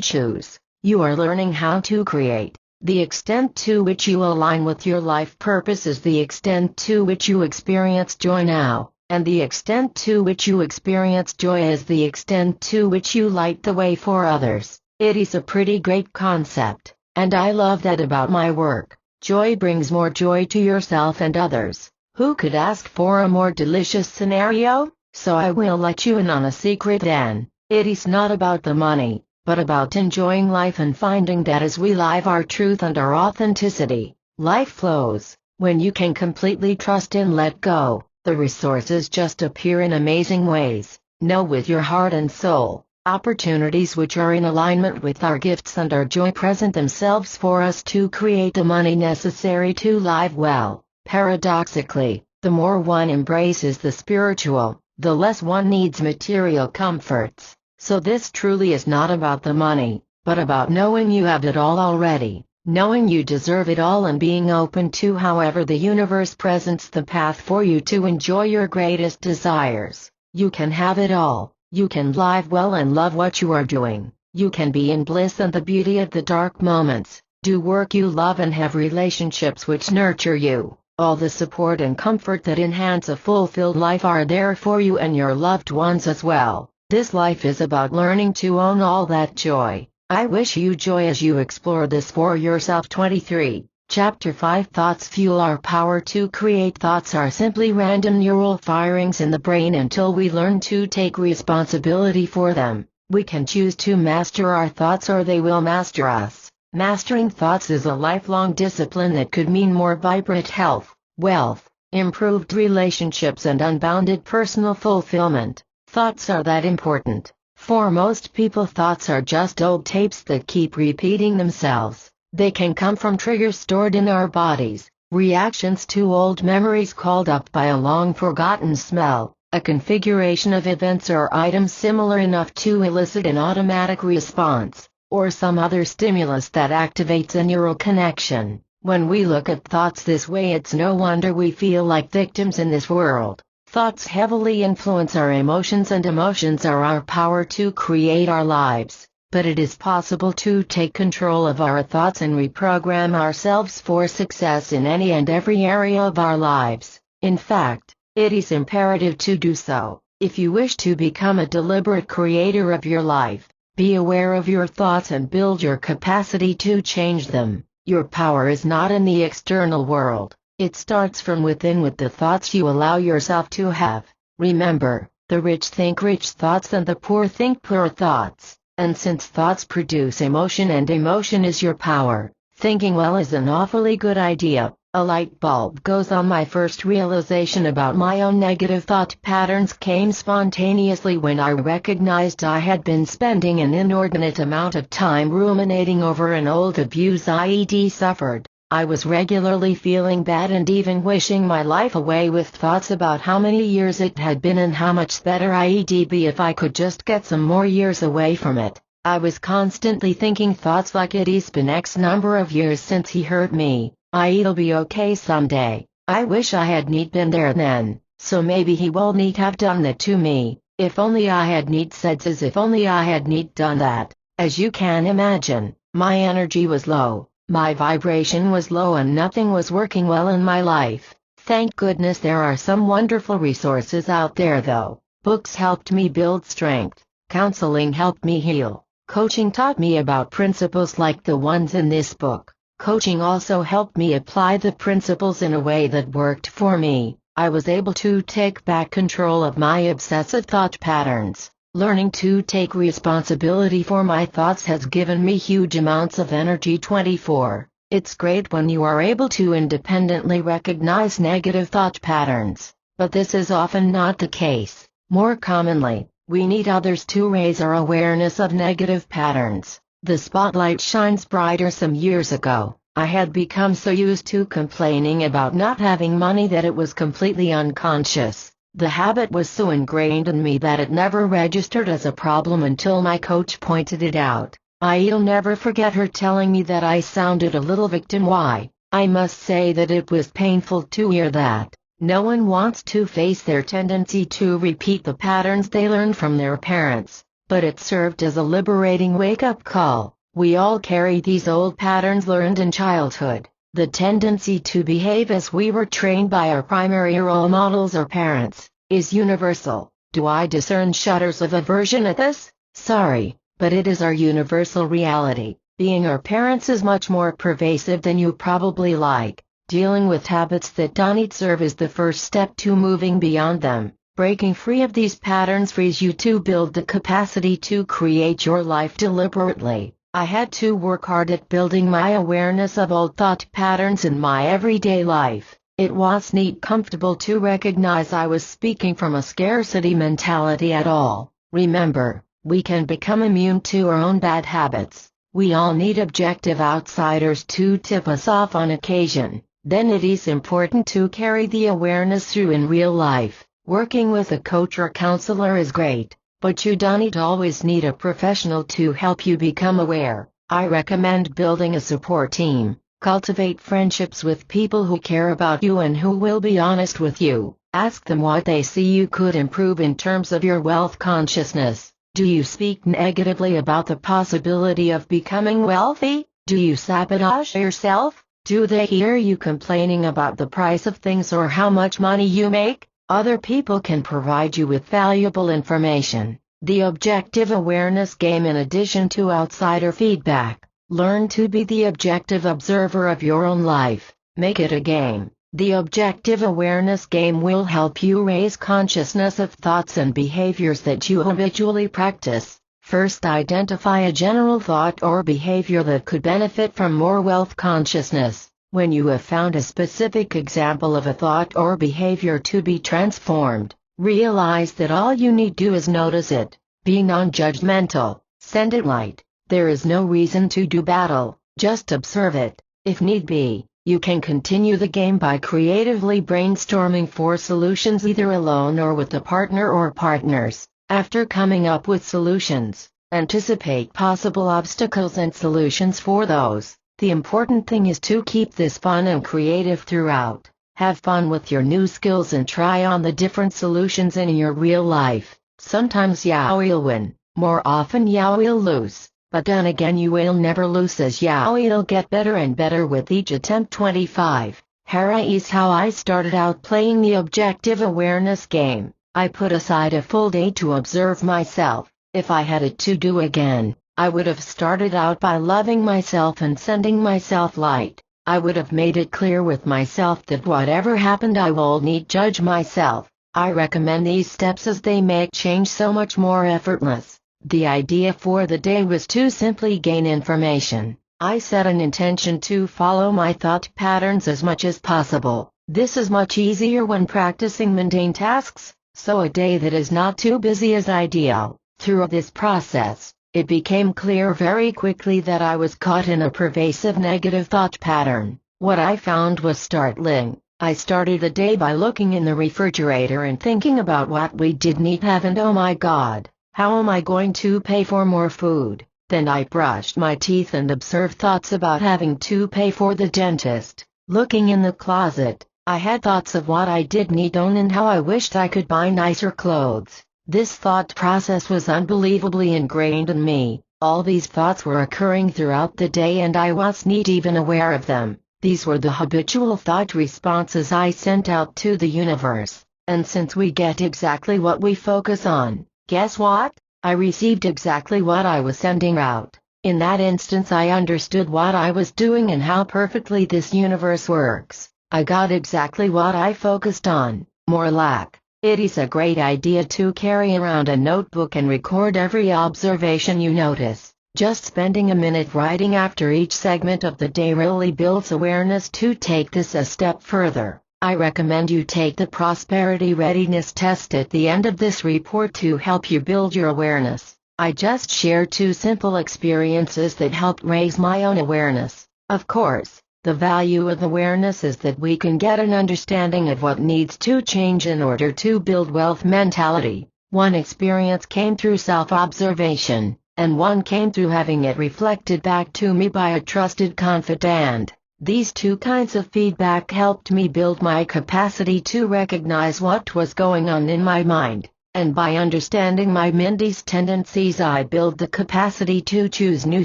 choose. You are learning how to create. The extent to which you align with your life purpose is the extent to which you experience joy now, and the extent to which you experience joy is the extent to which you light the way for others. It is a pretty great concept, and I love that about my work. Joy brings more joy to yourself and others. Who could ask for a more delicious scenario? So I will let you in on a secret then. It is not about the money, but about enjoying life and finding that as we live our truth and our authenticity, life flows. When you can completely trust and let go, the resources just appear in amazing ways. Know with your heart and soul, opportunities which are in alignment with our gifts and our joy present themselves for us to create the money necessary to live well. Paradoxically, the more one embraces the spiritual, the less one needs material comforts. So this truly is not about the money, but about knowing you have it all already, knowing you deserve it all and being open to however the universe presents the path for you to enjoy your greatest desires. You can have it all. You can live well and love what you are doing. You can be in bliss and the beauty of the dark moments, do work you love and have relationships which nurture you. All the support and comfort that enhance a fulfilled life are there for you and your loved ones as well. This life is about learning to own all that joy. I wish you joy as you explore this for yourself. 23. Chapter 5 Thoughts fuel our power to create. Thoughts are simply random neural firings in the brain until we learn to take responsibility for them. We can choose to master our thoughts or they will master us. Mastering thoughts is a lifelong discipline that could mean more vibrant health, wealth, improved relationships and unbounded personal fulfillment. Thoughts are that important. For most people, thoughts are just old tapes that keep repeating themselves. They can come from triggers stored in our bodies, reactions to old memories called up by a long-forgotten smell, a configuration of events or items similar enough to elicit an automatic response, or some other stimulus that activates a neural connection. When we look at thoughts this way, it's no wonder we feel like victims in this world. Thoughts heavily influence our emotions, and emotions are our power to create our lives. But it is possible to take control of our thoughts and reprogram ourselves for success in any and every area of our lives. In fact, it is imperative to do so. If you wish to become a deliberate creator of your life, be aware of your thoughts and build your capacity to change them. Your power is not in the external world. It starts from within with the thoughts you allow yourself to have. Remember, the rich think rich thoughts and the poor think poor thoughts. And since thoughts produce emotion and emotion is your power, thinking well is an awfully good idea. A light bulb goes on. My first realization about my own negative thought patterns came spontaneously when I recognized I had been spending an inordinate amount of time ruminating over an old abuse I'd suffered. I was regularly feeling bad and even wishing my life away with thoughts about how many years it had been and how much better I'd be if I could just get some more years away from it. I was constantly thinking thoughts like it's been X number of years since he hurt me, I'll be okay someday. I wish I had need been there then, so maybe he will need have done that to me. If only I had need said as if only I had need done that. As you can imagine, my energy was low, my vibration was low and nothing was working well in my life. Thank goodness there are some wonderful resources out there though. Books helped me build strength, counseling helped me heal, coaching taught me about principles like the ones in this book. Coaching also helped me apply the principles in a way that worked for me. I was able to take back control of my obsessive thought patterns. Learning to take responsibility for my thoughts has given me huge amounts of energy. 24. It's great when you are able to independently recognize negative thought patterns, but this is often not the case. More commonly, we need others to raise our awareness of negative patterns. The spotlight shines brighter. Some years ago, I had become so used to complaining about not having money that it was completely unconscious. The habit was so ingrained in me that it never registered as a problem until my coach pointed it out. I'll never forget her telling me that I sounded a little victim. Why? I must say that it was painful to hear that. No one wants to face their tendency to repeat the patterns they learned from their parents. But it served as a liberating wake-up call. We all carry these old patterns learned in childhood. The tendency to behave as we were trained by our primary role models or parents is universal. Do I discern shudders of aversion at this? Sorry, but it is our universal reality. Being our parents is much more pervasive than you probably like. Dealing with habits that don't serve is the first step to moving beyond them. Breaking free of these patterns frees you to build the capacity to create your life deliberately. I had to work hard at building my awareness of old thought patterns in my everyday life. It wasn't comfortable to recognize I was speaking from a scarcity mentality at all. Remember, we can become immune to our own bad habits. We all need objective outsiders to tip us off on occasion. Then it is important to carry the awareness through in real life. Working with a coach or counselor is great, but you don't always need a professional to help you become aware. I recommend building a support team. Cultivate friendships with people who care about you and who will be honest with you. Ask them what they see you could improve in terms of your wealth consciousness. Do you speak negatively about the possibility of becoming wealthy? Do you sabotage yourself? Do they hear you complaining about the price of things or how much money you make? Other people can provide you with valuable information. The objective awareness game. In addition to outsider feedback, learn to be the objective observer of your own life. Make it a game. The objective awareness game will help you raise consciousness of thoughts and behaviors that you habitually practice. First, identify a general thought or behavior that could benefit from more wealth consciousness. When you have found a specific example of a thought or behavior to be transformed, realize that all you need do is notice it. Be non-judgmental. Send it light. There is no reason to do battle, just observe it. If need be, you can continue the game by creatively brainstorming for solutions either alone or with a partner or partners. After coming up with solutions, anticipate possible obstacles and solutions for those. The important thing is to keep this fun and creative throughout. Have fun with your new skills and try on the different solutions in your real life. Sometimes you will win, more often you will lose, but then again you will never lose as you will get better and better with each attempt. 25. Here is how I started out playing the objective awareness game. I put aside a full day to observe myself. If I had it to do again, I would have started out by loving myself and sending myself light. I would have made it clear with myself that whatever happened I will need judge myself. I recommend these steps as they make change so much more effortless. The idea for the day was to simply gain information. I set an intention to follow my thought patterns as much as possible. This is much easier when practicing mundane tasks, so a day that is not too busy is ideal. Through this process, it became clear very quickly that I was caught in a pervasive negative thought pattern. What I found was startling. I started the day by looking in the refrigerator and thinking about what we didn't have, and oh my God, how am I going to pay for more food? Then I brushed my teeth and observed thoughts about having to pay for the dentist. Looking in the closet, I had thoughts of what I didn't own and how I wished I could buy nicer clothes. This thought process was unbelievably ingrained in me. All these thoughts were occurring throughout the day and I wasn't even aware of them. These were the habitual thought responses I sent out to the universe. And since we get exactly what we focus on, guess what? I received exactly what I was sending out. In that instance I understood what I was doing and how perfectly this universe works. I got exactly what I focused on, more lack. It is a great idea to carry around a notebook and record every observation you notice. Just spending a minute writing after each segment of the day really builds awareness. To take this a step further, I recommend you take the Prosperity Readiness Test at the end of this report to help you build your awareness. I just shared 2 simple experiences that helped raise my own awareness. Of course, the value of awareness is that we can get an understanding of what needs to change in order to build wealth mentality. One experience came through self-observation, and one came through having it reflected back to me by a trusted confidant. These 2 kinds of feedback helped me build my capacity to recognize what was going on in my mind, and by understanding my Mindy's tendencies I built the capacity to choose new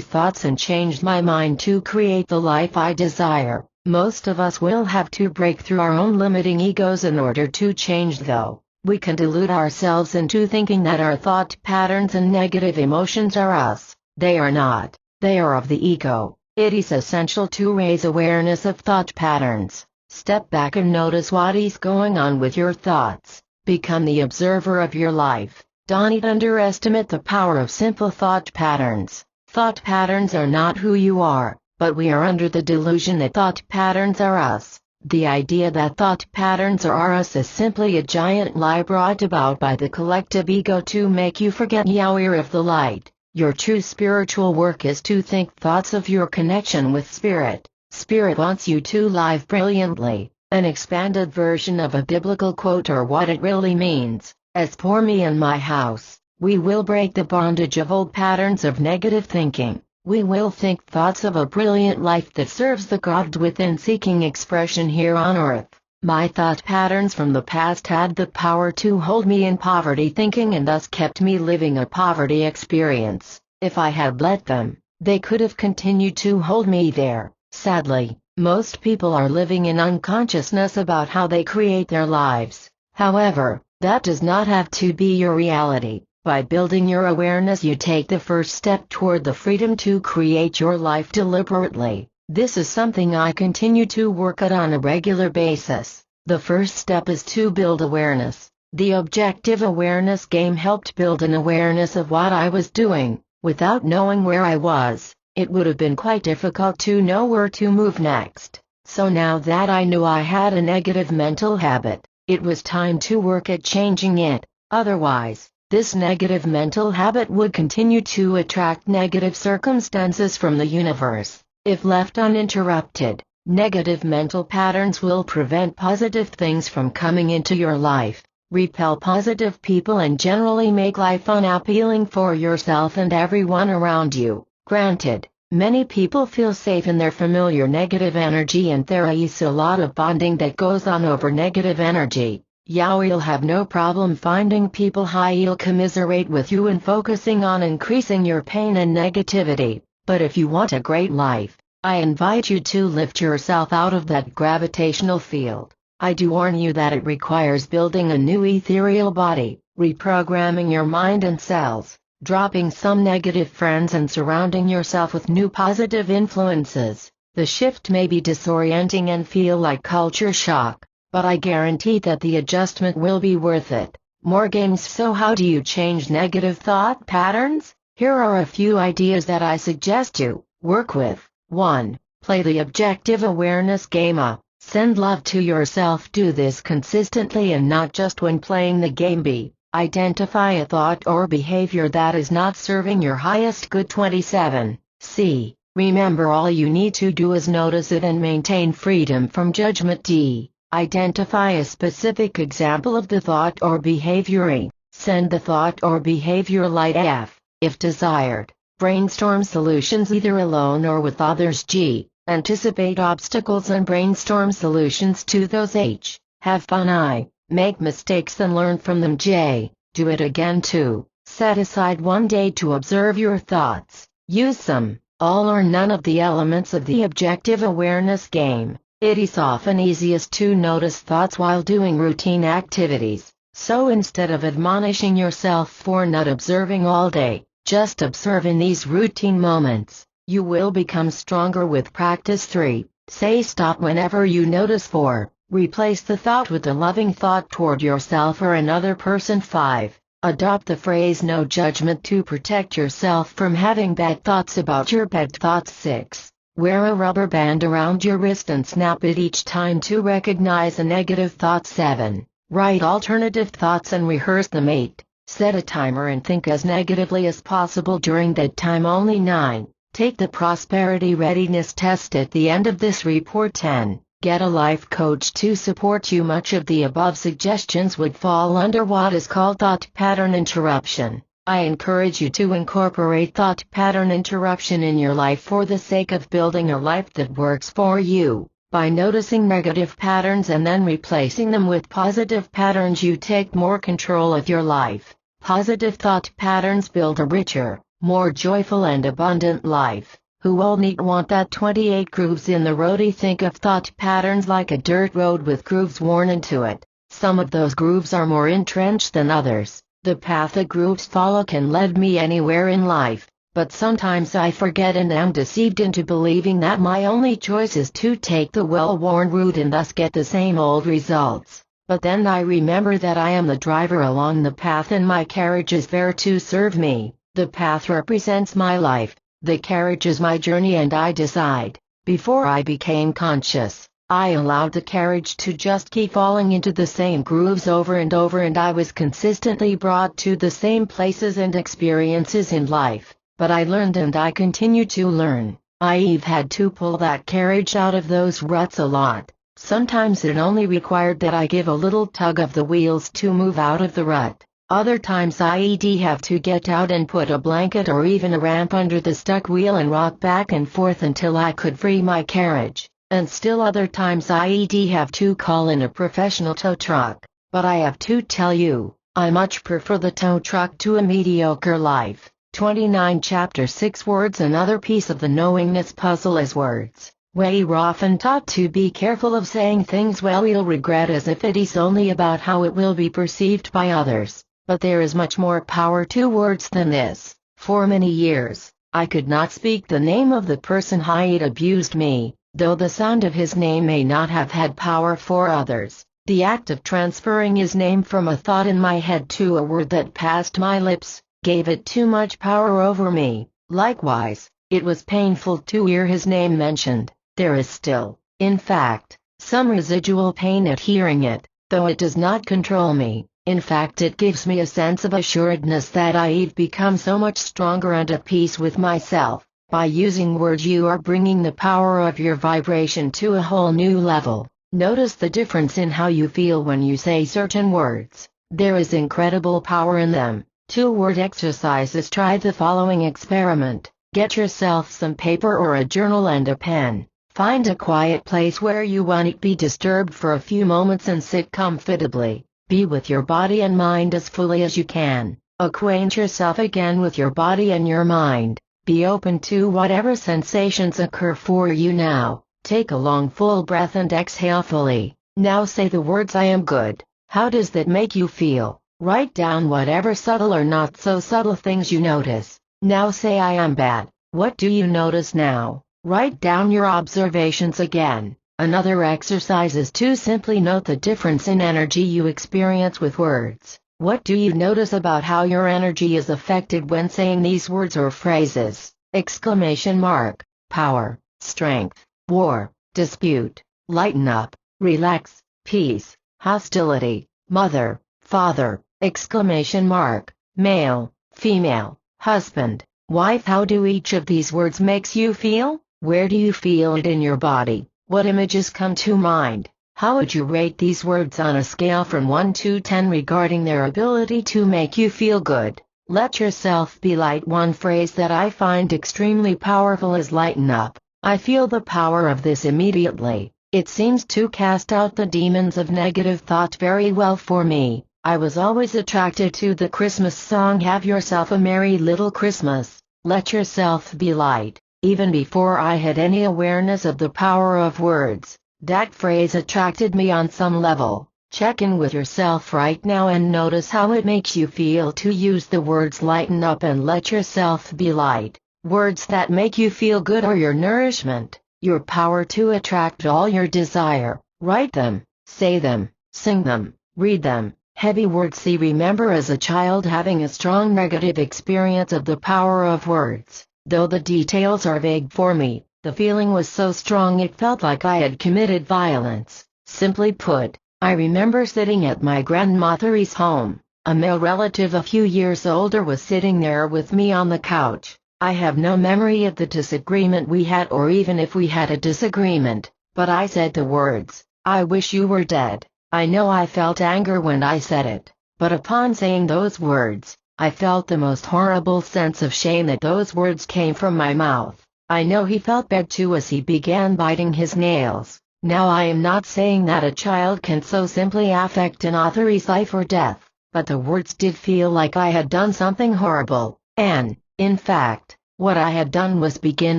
thoughts and change my mind to create the life I desire. Most of us will have to break through our own limiting egos in order to change though. We can delude ourselves into thinking that our thought patterns and negative emotions are us. They are not. They are of the ego. It is essential to raise awareness of thought patterns. Step back and notice what is going on with your thoughts. Become the observer of your life. Don't underestimate the power of simple thought patterns. Thought patterns are not who you are, but we are under the delusion that thought patterns are us. The idea that thought patterns are us is simply a giant lie brought about by the collective ego to make you forget you're of the light. Your true spiritual work is to think thoughts of your connection with Spirit. Spirit wants you to live brilliantly. An expanded version of a biblical quote, or what it really means. As for me and my house, we will break the bondage of old patterns of negative thinking. We will think thoughts of a brilliant life that serves the God within, seeking expression here on earth. My thought patterns from the past had the power to hold me in poverty thinking and thus kept me living a poverty experience. If I had let them, they could have continued to hold me there. Sadly, most people are living in unconsciousness about how they create their lives. However, that does not have to be your reality. By building your awareness, you take the first step toward the freedom to create your life deliberately. This is something I continue to work at on a regular basis. The first step is to build awareness. The objective awareness game helped build an awareness of what I was doing. Without knowing where I was, it would have been quite difficult to know where to move next. So now that I knew I had a negative mental habit, it was time to work at changing it. Otherwise, this negative mental habit would continue to attract negative circumstances from the universe. If left uninterrupted, negative mental patterns will prevent positive things from coming into your life, repel positive people, and generally make life unappealing for yourself and everyone around you. Granted, many people feel safe in their familiar negative energy, and there is a lot of bonding that goes on over negative energy. You'll have no problem finding people who'll commiserate with you and focusing on increasing your pain and negativity. But if you want a great life, I invite you to lift yourself out of that gravitational field. I do warn you that it requires building a new ethereal body, reprogramming your mind and cells, dropping some negative friends and surrounding yourself with new positive influences. The shift may be disorienting and feel like culture shock, but I guarantee that the adjustment will be worth it. More games. So how do you change negative thought patterns? Here are a few ideas that I suggest you work with. 1. Play the objective awareness game. Send love to yourself. Do this consistently and not just when playing the game. B. Identify a thought or behavior that is not serving your highest good. 27. C. Remember, all you need to do is notice it and maintain freedom from judgment. D. Identify a specific example of the thought or behavior. E. Send the thought or behavior light. F. If desired, brainstorm solutions either alone or with others. G. Anticipate obstacles and brainstorm solutions to those. H. Have fun. I. Make mistakes and learn from them. J. Do it again. 2. Set aside one day to observe your thoughts. Use some, all or none of the elements of the objective awareness game. It is often easiest to notice thoughts while doing routine activities, so instead of admonishing yourself for not observing all day, just observe in these routine moments. You will become stronger with practice. 3. Say stop whenever you notice. 4. Replace the thought with a loving thought toward yourself or another person. 5. Adopt the phrase no judgment to protect yourself from having bad thoughts about your bad thoughts. 6. Wear a rubber band around your wrist and snap it each time to recognize a negative thought. 7. Write alternative thoughts and rehearse them. 8. Set a timer and think as negatively as possible during that time only. 9. Take the prosperity readiness test at the end of this report. 10. Get a life coach to support you. Much of the above suggestions would fall under what is called thought pattern interruption. I encourage you to incorporate thought pattern interruption in your life for the sake of building a life that works for you. By noticing negative patterns and then replacing them with positive patterns, you take more control of your life. Positive thought patterns build a richer, more joyful and abundant life. Who all need want that 28 grooves in the road? Think of thought patterns like a dirt road with grooves worn into it. Some of those grooves are more entrenched than others. The path the grooves follow can lead me anywhere in life, but sometimes I forget and am deceived into believing that my only choice is to take the well-worn route and thus get the same old results. But then I remember that I am the driver along the path and my carriage is there to serve me. The path represents my life. The carriage is my journey, and I decide. Before I became conscious, I allowed the carriage to just keep falling into the same grooves over and over, and I was consistently brought to the same places and experiences in life. But I learned and I continue to learn. I've had to pull that carriage out of those ruts a lot. Sometimes it only required that I give a little tug of the wheels to move out of the rut. Other times I'd have to get out and put a blanket or even a ramp under the stuck wheel and rock back and forth until I could free my carriage. And still other times I'd have to call in a professional tow truck. But I have to tell you, I much prefer the tow truck to a mediocre life. 29 Chapter 6 Words. Another piece of the knowingness puzzle is words. We're often taught to be careful of saying things we'll regret, as if it is only about how it will be perceived by others. But there is much more power to words than this. For many years, I could not speak the name of the person who'd abused me, though the sound of his name may not have had power for others. The act of transferring his name from a thought in my head to a word that passed my lips, gave it too much power over me. Likewise, it was painful to hear his name mentioned. There is still, in fact, some residual pain at hearing it, though it does not control me. In fact, it gives me a sense of assuredness that I've become so much stronger and at peace with myself. By using words, you are bringing the power of your vibration to a whole new level. Notice the difference in how you feel when you say certain words. There is incredible power in them. 2-word exercises. Try the following experiment. Get yourself some paper or a journal and a pen. Find a quiet place where you won't be disturbed for a few moments and sit comfortably. Be with your body and mind as fully as you can. Acquaint yourself again with your body and your mind. Be open to whatever sensations occur for you now. Take a long full breath and exhale fully. Now say the words I am good. How does that make you feel? Write down whatever subtle or not so subtle things you notice. Now say I am bad. What do you notice now? Write down your observations again. Another exercise is to simply note the difference in energy you experience with words. What do you notice about how your energy is affected when saying these words or phrases? Exclamation mark. Power, strength, war, dispute, lighten up, relax, peace, hostility, mother, father, exclamation mark, male, female, husband, Wife, how do each of these words makes you feel? Where do you feel it in your body? What images come to mind? How would you rate these words on a scale from 1 to 10 regarding their ability to make you feel good? Let yourself be light. One phrase that I find extremely powerful is lighten up. I feel the power of this immediately. It seems to cast out the demons of negative thought very well for me. I was always attracted to the Christmas song Have Yourself a Merry Little Christmas. Let yourself be light. Even before I had any awareness of the power of words, that phrase attracted me on some level. Check in with yourself right now and notice how it makes you feel to use the words lighten up and let yourself be light. Words that make you feel good are your nourishment, your power to attract all your desire. Write them, say them, sing them, read them. Heavy words. See, remember as a child having a strong negative experience of the power of words. Though the details are vague for me, the feeling was so strong it felt like I had committed violence. Simply put, I remember sitting at my grandmother's home. A male relative a few years older was sitting there with me on the couch. I have no memory of the disagreement we had or even if we had a disagreement, but I said the words, "I wish you were dead." I know I felt anger when I said it, but upon saying those words, I felt the most horrible sense of shame that those words came from my mouth. I know he felt bad too as he began biting his nails. Now I am not saying that a child can so simply affect an author's life or death, but the words did feel like I had done something horrible, and, in fact, what I had done was begin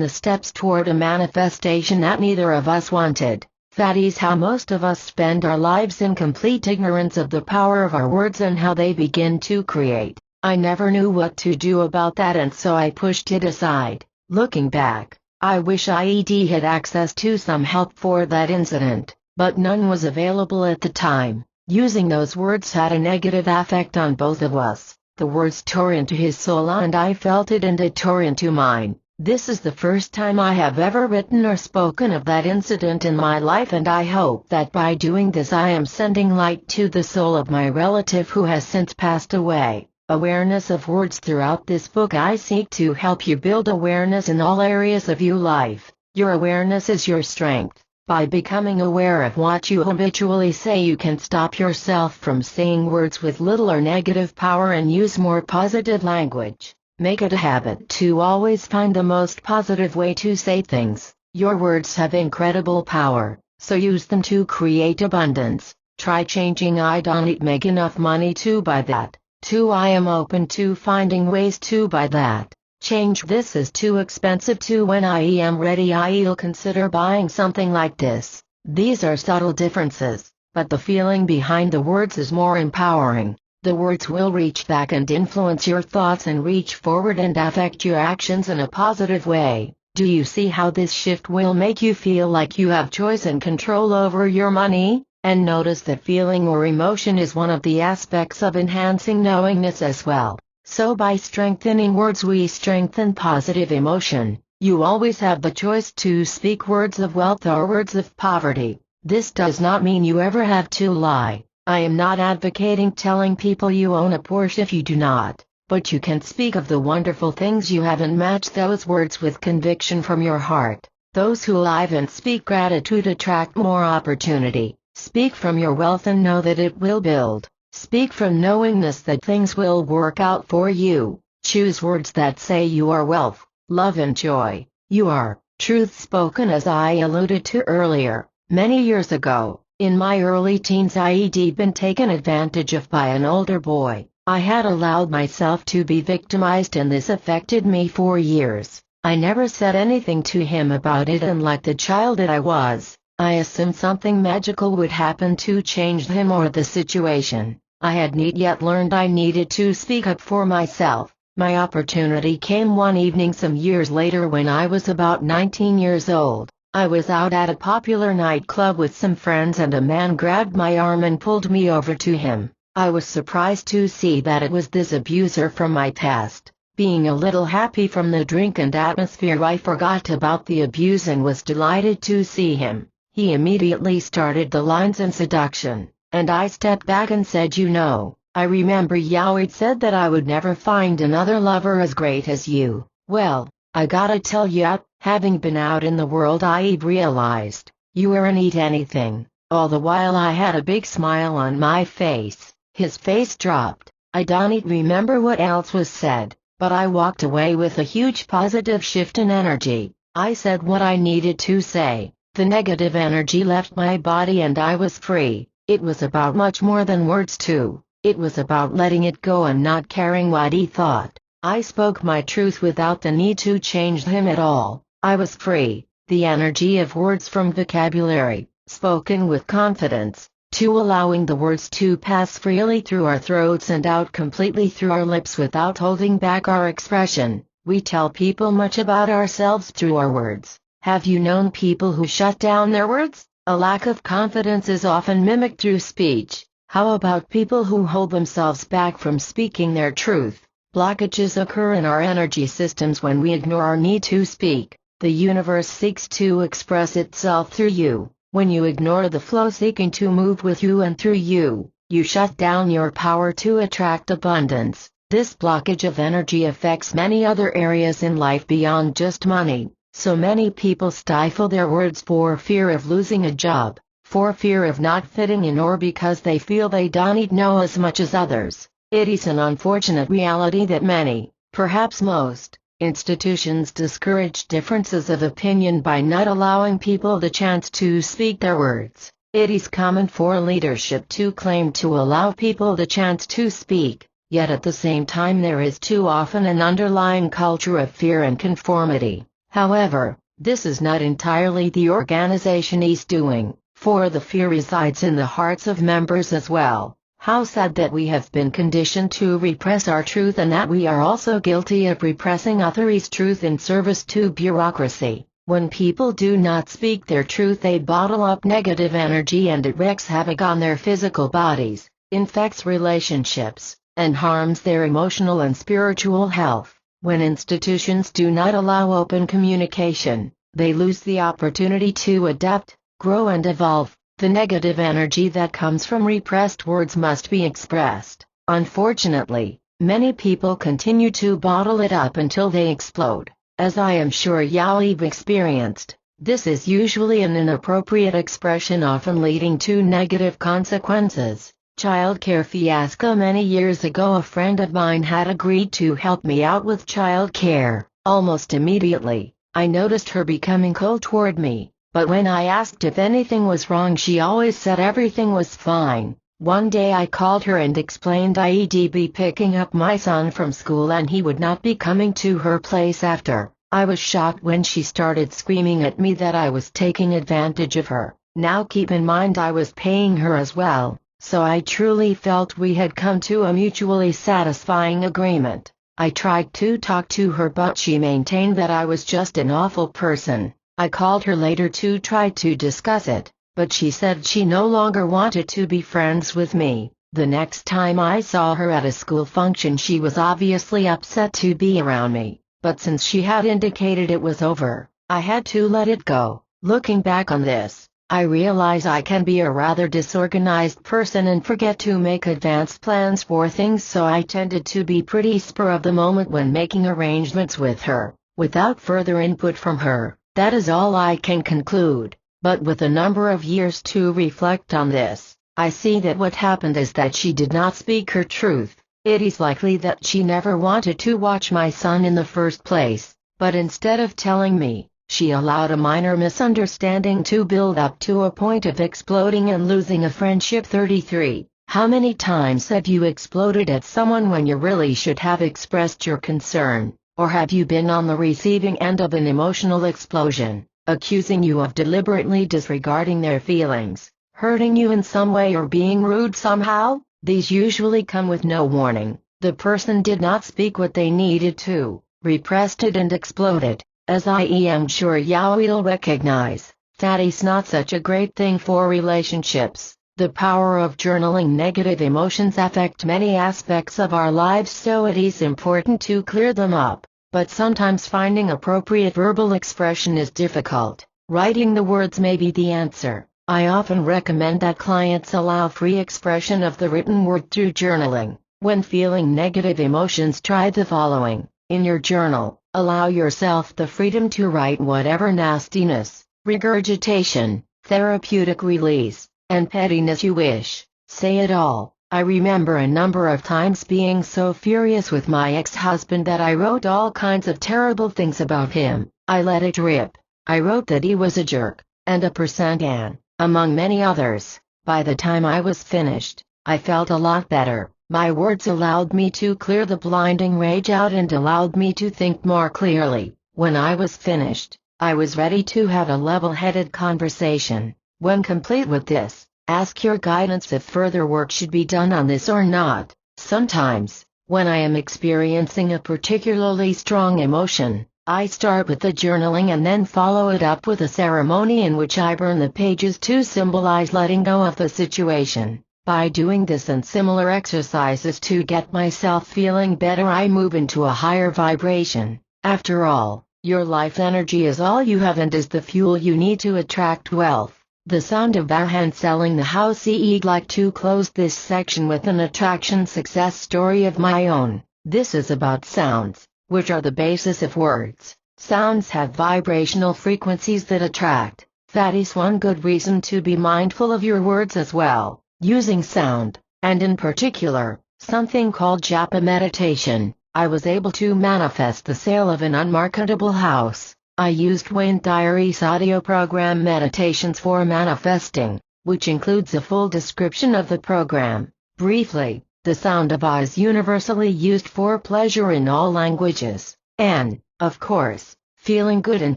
the steps toward a manifestation that neither of us wanted. That is how most of us spend our lives, in complete ignorance of the power of our words and how they begin to create. I never knew what to do about that, and so I pushed it aside. Looking back, I wish I had access to some help for that incident, but none was available at the time. Using those words had a negative effect on both of us. The words tore into his soul and I felt it, and it tore into mine. This is the first time I have ever written or spoken of that incident in my life, and I hope that by doing this I am sending light to the soul of my relative who has since passed away. Awareness of words. Throughout this book I seek to help you build awareness in all areas of your life. Your awareness is your strength. By becoming aware of what you habitually say, you can stop yourself from saying words with little or negative power and use more positive language. Make it a habit to always find the most positive way to say things. Your words have incredible power, so use them to create abundance. Try changing "I don't make enough money" to "buy that" to "I am open to finding ways to buy that." Change "this is too expensive" to "when I am ready I'll consider buying something like this." These are subtle differences, but the feeling behind the words is more empowering. The words will reach back and influence your thoughts and reach forward and affect your actions in a positive way. Do you see how this shift will make you feel like you have choice and control over your money? And notice that feeling or emotion is one of the aspects of enhancing knowingness as well. So by strengthening words we strengthen positive emotion. You always have the choice to speak words of wealth or words of poverty. This does not mean you ever have to lie. I am not advocating telling people you own a Porsche if you do not, but you can speak of the wonderful things you have and match those words with conviction from your heart. Those who live and speak gratitude attract more opportunity. Speak from your wealth and know that it will build. Speak from knowingness that things will work out for you. Choose words that say you are wealth, love and joy. You are truth spoken. As I alluded to earlier, many years ago, in my early teens I'd been taken advantage of by an older boy. I had allowed myself to be victimized and this affected me for years. I never said anything to him about it, and like the child that I was, I assumed something magical would happen to change him or the situation. I had not yet learned I needed to speak up for myself. My opportunity came one evening some years later when I was about 19 years old. I was out at a popular nightclub with some friends and a man grabbed my arm and pulled me over to him. I was surprised to see that it was this abuser from my past. Being a little happy from the drink and atmosphere, I forgot about the abuse and was delighted to see him. He immediately started the lines in seduction, and I stepped back and said, "You know, I remember Howard said that I would never find another lover as great as you. Well, I gotta tell ya, having been out in the world I've realized, you weren't eat anything. All the while I had a big smile on my face. His face dropped. I don't remember what else was said, but I walked away with a huge positive shift in energy. I said what I needed to say. The negative energy left my body and I was free. It was about much more than words too. It was about letting it go and not caring what he thought. I spoke my truth without the need to change him at all. I was free. The energy of words from vocabulary, spoken with confidence, to allowing the words to pass freely through our throats and out completely through our lips without holding back our expression. We tell people much about ourselves through our words. Have you known people who shut down their words? A lack of confidence is often mimicked through speech. How about people who hold themselves back from speaking their truth? Blockages occur in our energy systems when we ignore our need to speak. The universe seeks to express itself through you. When you ignore the flow seeking to move with you and through you, you shut down your power to attract abundance. This blockage of energy affects many other areas in life beyond just money. So many people stifle their words for fear of losing a job, for fear of not fitting in, or because they feel they don't know as much as others. It is an unfortunate reality that many, perhaps most, institutions discourage differences of opinion by not allowing people the chance to speak their words. It is common for leadership to claim to allow people the chance to speak, yet at the same time there is too often an underlying culture of fear and conformity. However, this is not entirely the organization's doing, for the fear resides in the hearts of members as well. How sad that we have been conditioned to repress our truth, and that we are also guilty of repressing others' truth in service to bureaucracy. When people do not speak their truth, they bottle up negative energy and it wreaks havoc on their physical bodies, infects relationships, and harms their emotional and spiritual health. When institutions do not allow open communication, they lose the opportunity to adapt, grow and evolve. The negative energy that comes from repressed words must be expressed. Unfortunately, many people continue to bottle it up until they explode. As I am sure you've experienced, this is usually an inappropriate expression, often leading to negative consequences. Childcare fiasco. Many years ago, a friend of mine had agreed to help me out with childcare. Almost immediately, I noticed her becoming cold toward me. But when I asked if anything was wrong, she always said everything was fine. One day I called her and explained I'd be picking up my son from school and he would not be coming to her place after. I was shocked when she started screaming at me that I was taking advantage of her. Now keep in mind I was paying her as well, so I truly felt we had come to a mutually satisfying agreement. I tried to talk to her, but she maintained that I was just an awful person. I called her later to try to discuss it, but she said she no longer wanted to be friends with me. The next time I saw her at a school function, she was obviously upset to be around me, but since she had indicated it was over, I had to let it go. Looking back on this, I realize I can be a rather disorganized person and forget to make advanced plans for things, so I tended to be pretty spur of the moment when making arrangements with her, without further input from her. That is all I can conclude, but with a number of years to reflect on this, I see that what happened is that she did not speak her truth. It is likely that she never wanted to watch my son in the first place, but instead of telling me, she allowed a minor misunderstanding to build up to a point of exploding and losing a friendship. 33. How many times have you exploded at someone when you really should have expressed your concern? Or have you been on the receiving end of an emotional explosion, accusing you of deliberately disregarding their feelings, hurting you in some way, or being rude somehow? These usually come with no warning. The person did not speak what they needed to, repressed it and exploded. As I am sure you'll recognize, that is not such a great thing for relationships. The power of journaling. Negative emotions affect many aspects of our lives, so it is important to clear them up. But sometimes finding appropriate verbal expression is difficult. Writing the words may be the answer. I often recommend that clients allow free expression of the written word through journaling. When feeling negative emotions, try the following. In your journal, allow yourself the freedom to write whatever nastiness, regurgitation, therapeutic release, and pettiness you wish. Say it all. I remember a number of times being so furious with my ex-husband that I wrote all kinds of terrible things about him. I let it rip. I wrote that he was a jerk, and a %an, among many others. By the time I was finished, I felt a lot better. My words allowed me to clear the blinding rage out and allowed me to think more clearly. When I was finished, I was ready to have a level-headed conversation. When complete with this, ask your guidance if further work should be done on this or not. Sometimes, when I am experiencing a particularly strong emotion, I start with the journaling and then follow it up with a ceremony in which I burn the pages to symbolize letting go of the situation. By doing this and similar exercises to get myself feeling better, I move into a higher vibration. After all, your life energy is all you have and is the fuel you need to attract wealth. The sound of Vahan selling the house. I'd like to close this section with an attraction success story of my own. This is about sounds, which are the basis of words. Sounds have vibrational frequencies that attract. That is one good reason to be mindful of your words as well. Using sound, and in particular, something called japa meditation, I was able to manifest the sale of an unmarketable house. I used Wayne Diary's audio program Meditations for Manifesting, which includes a full description of the program. Briefly, the sound of A is universally used for pleasure in all languages, and, of course, feeling good and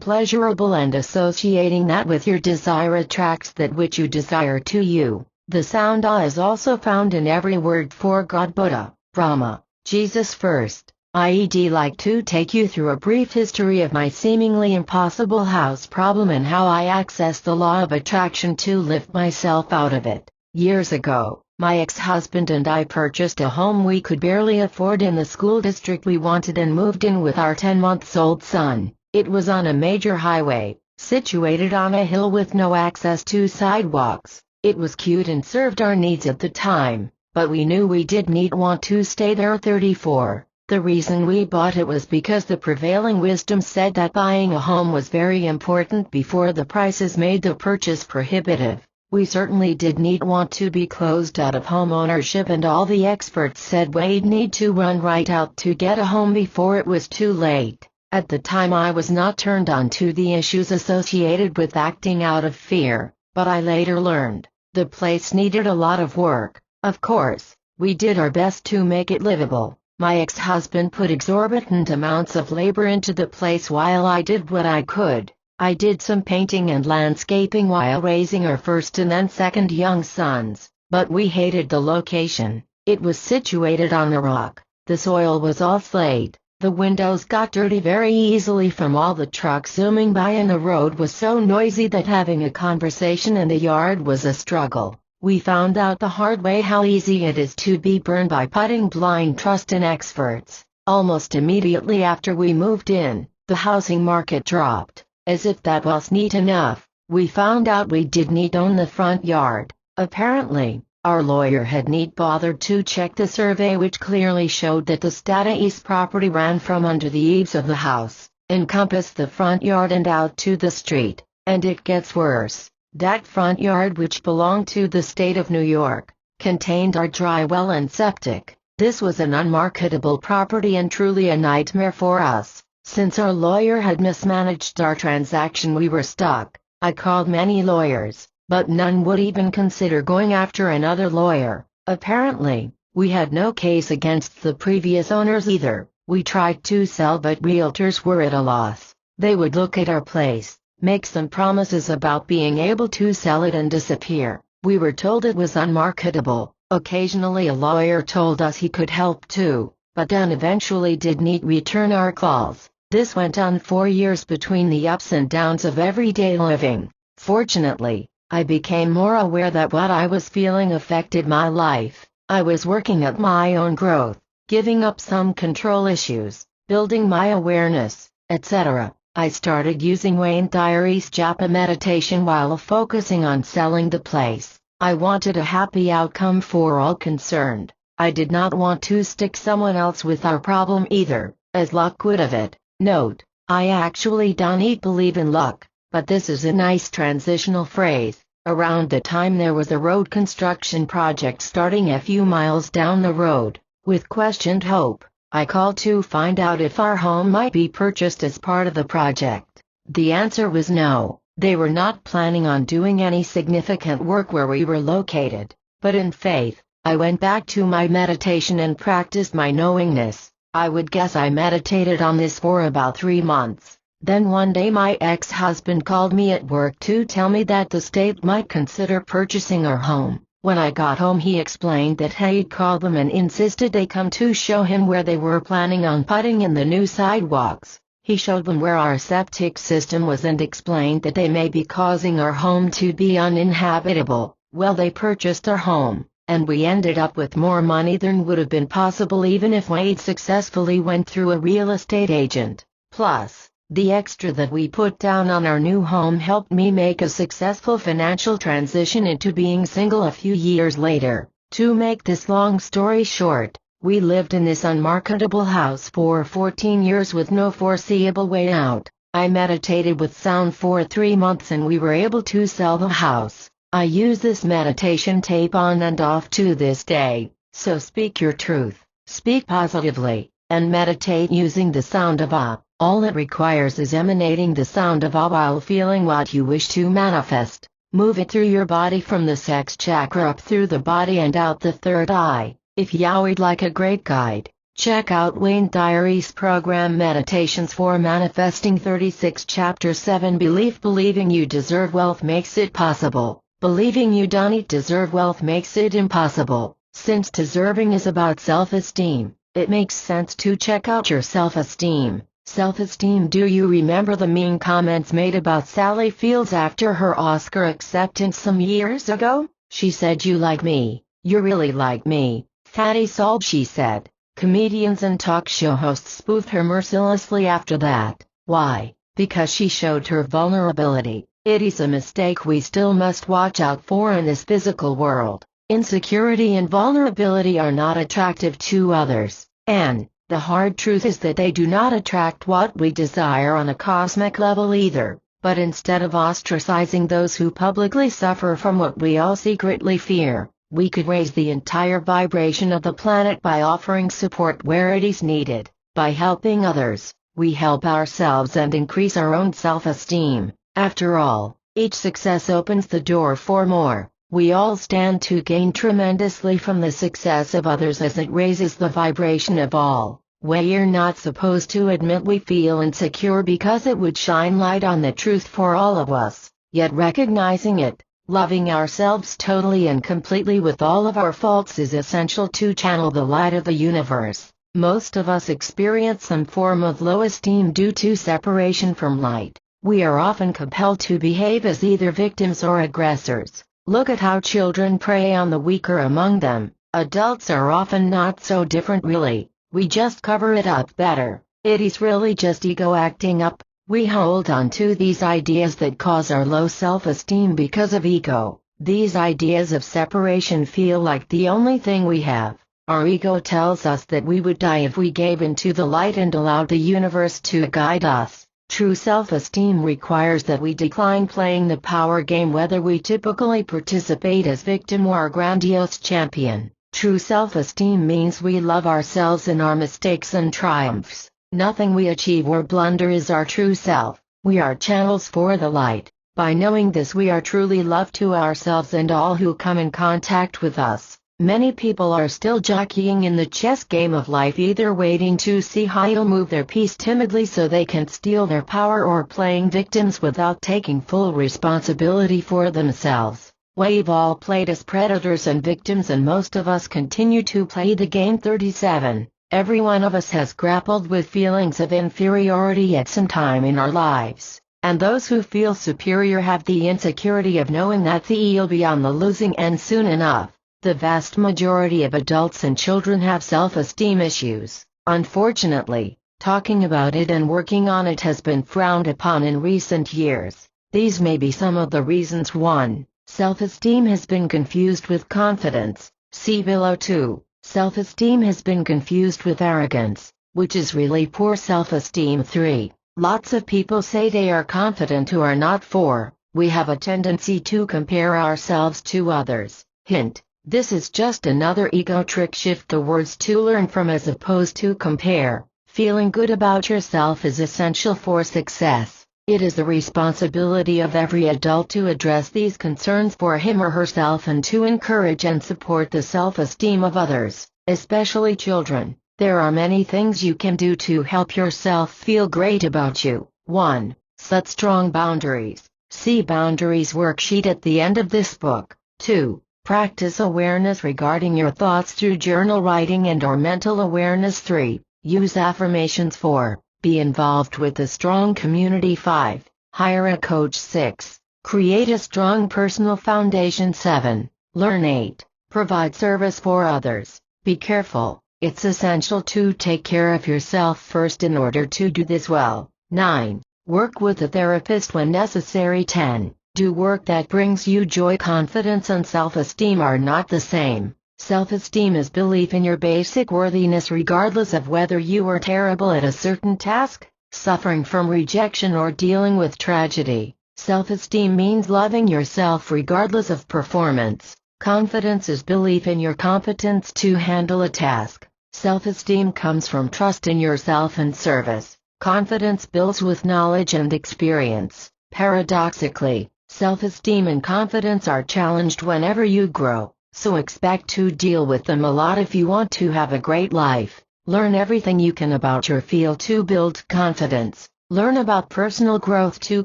pleasurable and associating that with your desire attracts that which you desire to you. The sound A is also found in every word for God, Buddha, Brahma, Jesus first. I'd like to take you through a brief history of my seemingly impossible house problem and how I accessed the law of attraction to lift myself out of it. Years ago, my ex-husband and I purchased a home we could barely afford in the school district we wanted and moved in with our 10-month-old son. It was on a major highway, situated on a hill with no access to sidewalks. It was cute and served our needs at the time, but we knew we didn't want to stay there. 34. The reason we bought it was because the prevailing wisdom said that buying a home was very important before the prices made the purchase prohibitive. We certainly didn't want to be closed out of home ownership, and all the experts said we'd need to run right out to get a home before it was too late. At the time I was not turned on to the issues associated with acting out of fear, but I later learned the place needed a lot of work. Of course, we did our best to make it livable. My ex-husband put exorbitant amounts of labor into the place while I did what I could. I did some painting and landscaping while raising our first and then second young sons, but we hated the location. It was situated on a rock. The soil was all slate. The windows got dirty very easily from all the trucks zooming by, and the road was so noisy that having a conversation in the yard was a struggle. We found out the hard way how easy it is to be burned by putting blind trust in experts. Almost immediately after we moved in, the housing market dropped. As if that was neat enough, we found out we didn't own the front yard. Apparently, our lawyer hadn't bothered to check the survey, which clearly showed that the Stata East property ran from under the eaves of the house, encompassed the front yard and out to the street. And it gets worse. That front yard, which belonged to the state of New York, contained our dry well and septic. This was an unmarketable property and truly a nightmare for us. Since our lawyer had mismanaged our transaction, we were stuck. I called many lawyers, but none would even consider going after another lawyer. Apparently, we had no case against the previous owners either. We tried to sell, but realtors were at a loss. They would look at our place, make some promises about being able to sell it, and disappear. We were told it was unmarketable. Occasionally a lawyer told us he could help too, but then eventually didn't return our calls. This went on for years between the ups and downs of everyday living. Fortunately, I became more aware that what I was feeling affected my life. I was working at my own growth, giving up some control issues, building my awareness, etc. I started using Wayne Diary's japa meditation while focusing on selling the place. I wanted a happy outcome for all concerned. I did not want to stick someone else with our problem either. as luck would have it. Note, I actually don't believe in luck, but this is a nice transitional phrase. Around the time there was a road construction project starting a few miles down the road. With questioned hope, I called to find out if our home might be purchased as part of the project. The answer was no. They were not planning on doing any significant work where we were located. But in faith, I went back to my meditation and practiced my knowingness. I would guess I meditated on this for about 3 months. Then one day my ex-husband called me at work to tell me that the state might consider purchasing our home. When I got home he explained that he'd called them and insisted they come to show him where they were planning on putting in the new sidewalks. He showed them where our septic system was and explained that they may be causing our home to be uninhabitable. Well, they purchased our home, and we ended up with more money than would have been possible even if we'd successfully went through a real estate agent. Plus, the extra that we put down on our new home helped me make a successful financial transition into being single a few years later. To make this long story short, we lived in this unmarketable house for 14 years with no foreseeable way out. I meditated with sound for 3 months and we were able to sell the house. I use this meditation tape on and off to this day. So speak your truth, speak positively, and meditate using the sound of Ah. All it requires is emanating the sound of Ah while feeling what you wish to manifest. Move it through your body from the sex chakra up through the body and out the third eye. If you would like a great guide, check out Wayne Diary's program Meditations for Manifesting 36 Chapter 7 Believing you deserve wealth makes it possible. Believing you don't deserve wealth makes it impossible. Since deserving is about self-esteem, it makes sense to check out your self-esteem. Self-esteem. Do you remember the mean comments made about Sally Fields after her Oscar acceptance some years ago? She said, "You like me, you really like me, fatty salt," she said. Comedians and talk show hosts spoofed her mercilessly after that. Why? Because she showed her vulnerability. It is a mistake we still must watch out for in this physical world. Insecurity and vulnerability are not attractive to others, and the hard truth is that they do not attract what we desire on a cosmic level either. But instead of ostracizing those who publicly suffer from what we all secretly fear, we could raise the entire vibration of the planet by offering support where it is needed. By helping others, we help ourselves and increase our own self-esteem. After all, each success opens the door for more. We all stand to gain tremendously from the success of others as it raises the vibration of all. We're not supposed to admit we feel insecure because it would shine light on the truth for all of us. Yet recognizing it, loving ourselves totally and completely with all of our faults is essential to channel the light of the universe. Most of us experience some form of low esteem due to separation from light. We are often compelled to behave as either victims or aggressors. Look at how children prey on the weaker among them. Adults are often not so different really. We just cover it up better. It is really just ego acting up. We hold on to these ideas that cause our low self-esteem because of ego. These ideas of separation feel like the only thing we have. Our ego tells us that we would die if we gave into the light and allowed the universe to guide us. True self-esteem requires that we decline playing the power game, whether we typically participate as victim or grandiose champion. True self-esteem means we love ourselves in our mistakes and triumphs. Nothing we achieve or blunder is our true self. We are channels for the light. By knowing this, we are truly love to ourselves and all who come in contact with us. Many people are still jockeying in the chess game of life, either waiting to see how you'll move their piece timidly so they can steal their power, or playing victims without taking full responsibility for themselves. We've all played as predators and victims, and most of us continue to play the game. 37. Every one of us has grappled with feelings of inferiority at some time in our lives, and those who feel superior have the insecurity of knowing that they'll be on the losing end soon enough. The vast majority of adults and children have self-esteem issues. Unfortunately, talking about it and working on it has been frowned upon in recent years. These may be some of the reasons. 1. Self-esteem has been confused with confidence. See below. 2. Self-esteem has been confused with arrogance. which is really poor self-esteem. 3. Lots of people say they are confident who are not. 4. We have a tendency to compare ourselves to others. Hint: this is just another ego trick. Shift the words to learn from as opposed to compare. Feeling good about yourself is essential for success. It is the responsibility of every adult to address these concerns for him or herself and to encourage and support the self-esteem of others, especially children. There are many things you can do to help yourself feel great about you. 1. Set strong boundaries. See Boundaries worksheet at the end of this book. 2. Practice awareness regarding your thoughts through journal writing and/or mental awareness. 3. Use affirmations. 4. Be involved with a strong community. 5. Hire a coach. 6. Create a strong personal foundation. 7. Learn. 8. Provide service for others. Be careful, it's essential to take care of yourself first in order to do this well. 9. Work with a therapist when necessary. 10. Do work that brings you joy. Confidence and self-esteem are not the same. Self-esteem is belief in your basic worthiness regardless of whether you are terrible at a certain task, suffering from rejection, or dealing with tragedy. Self-esteem means loving yourself regardless of performance. Confidence is belief in your competence to handle a task. Self-esteem comes from trust in yourself and service. Confidence builds with knowledge and experience. Paradoxically, self-esteem and confidence are challenged whenever you grow, so expect to deal with them a lot if you want to have a great life. Learn everything you can about your field to build confidence. Learn about personal growth to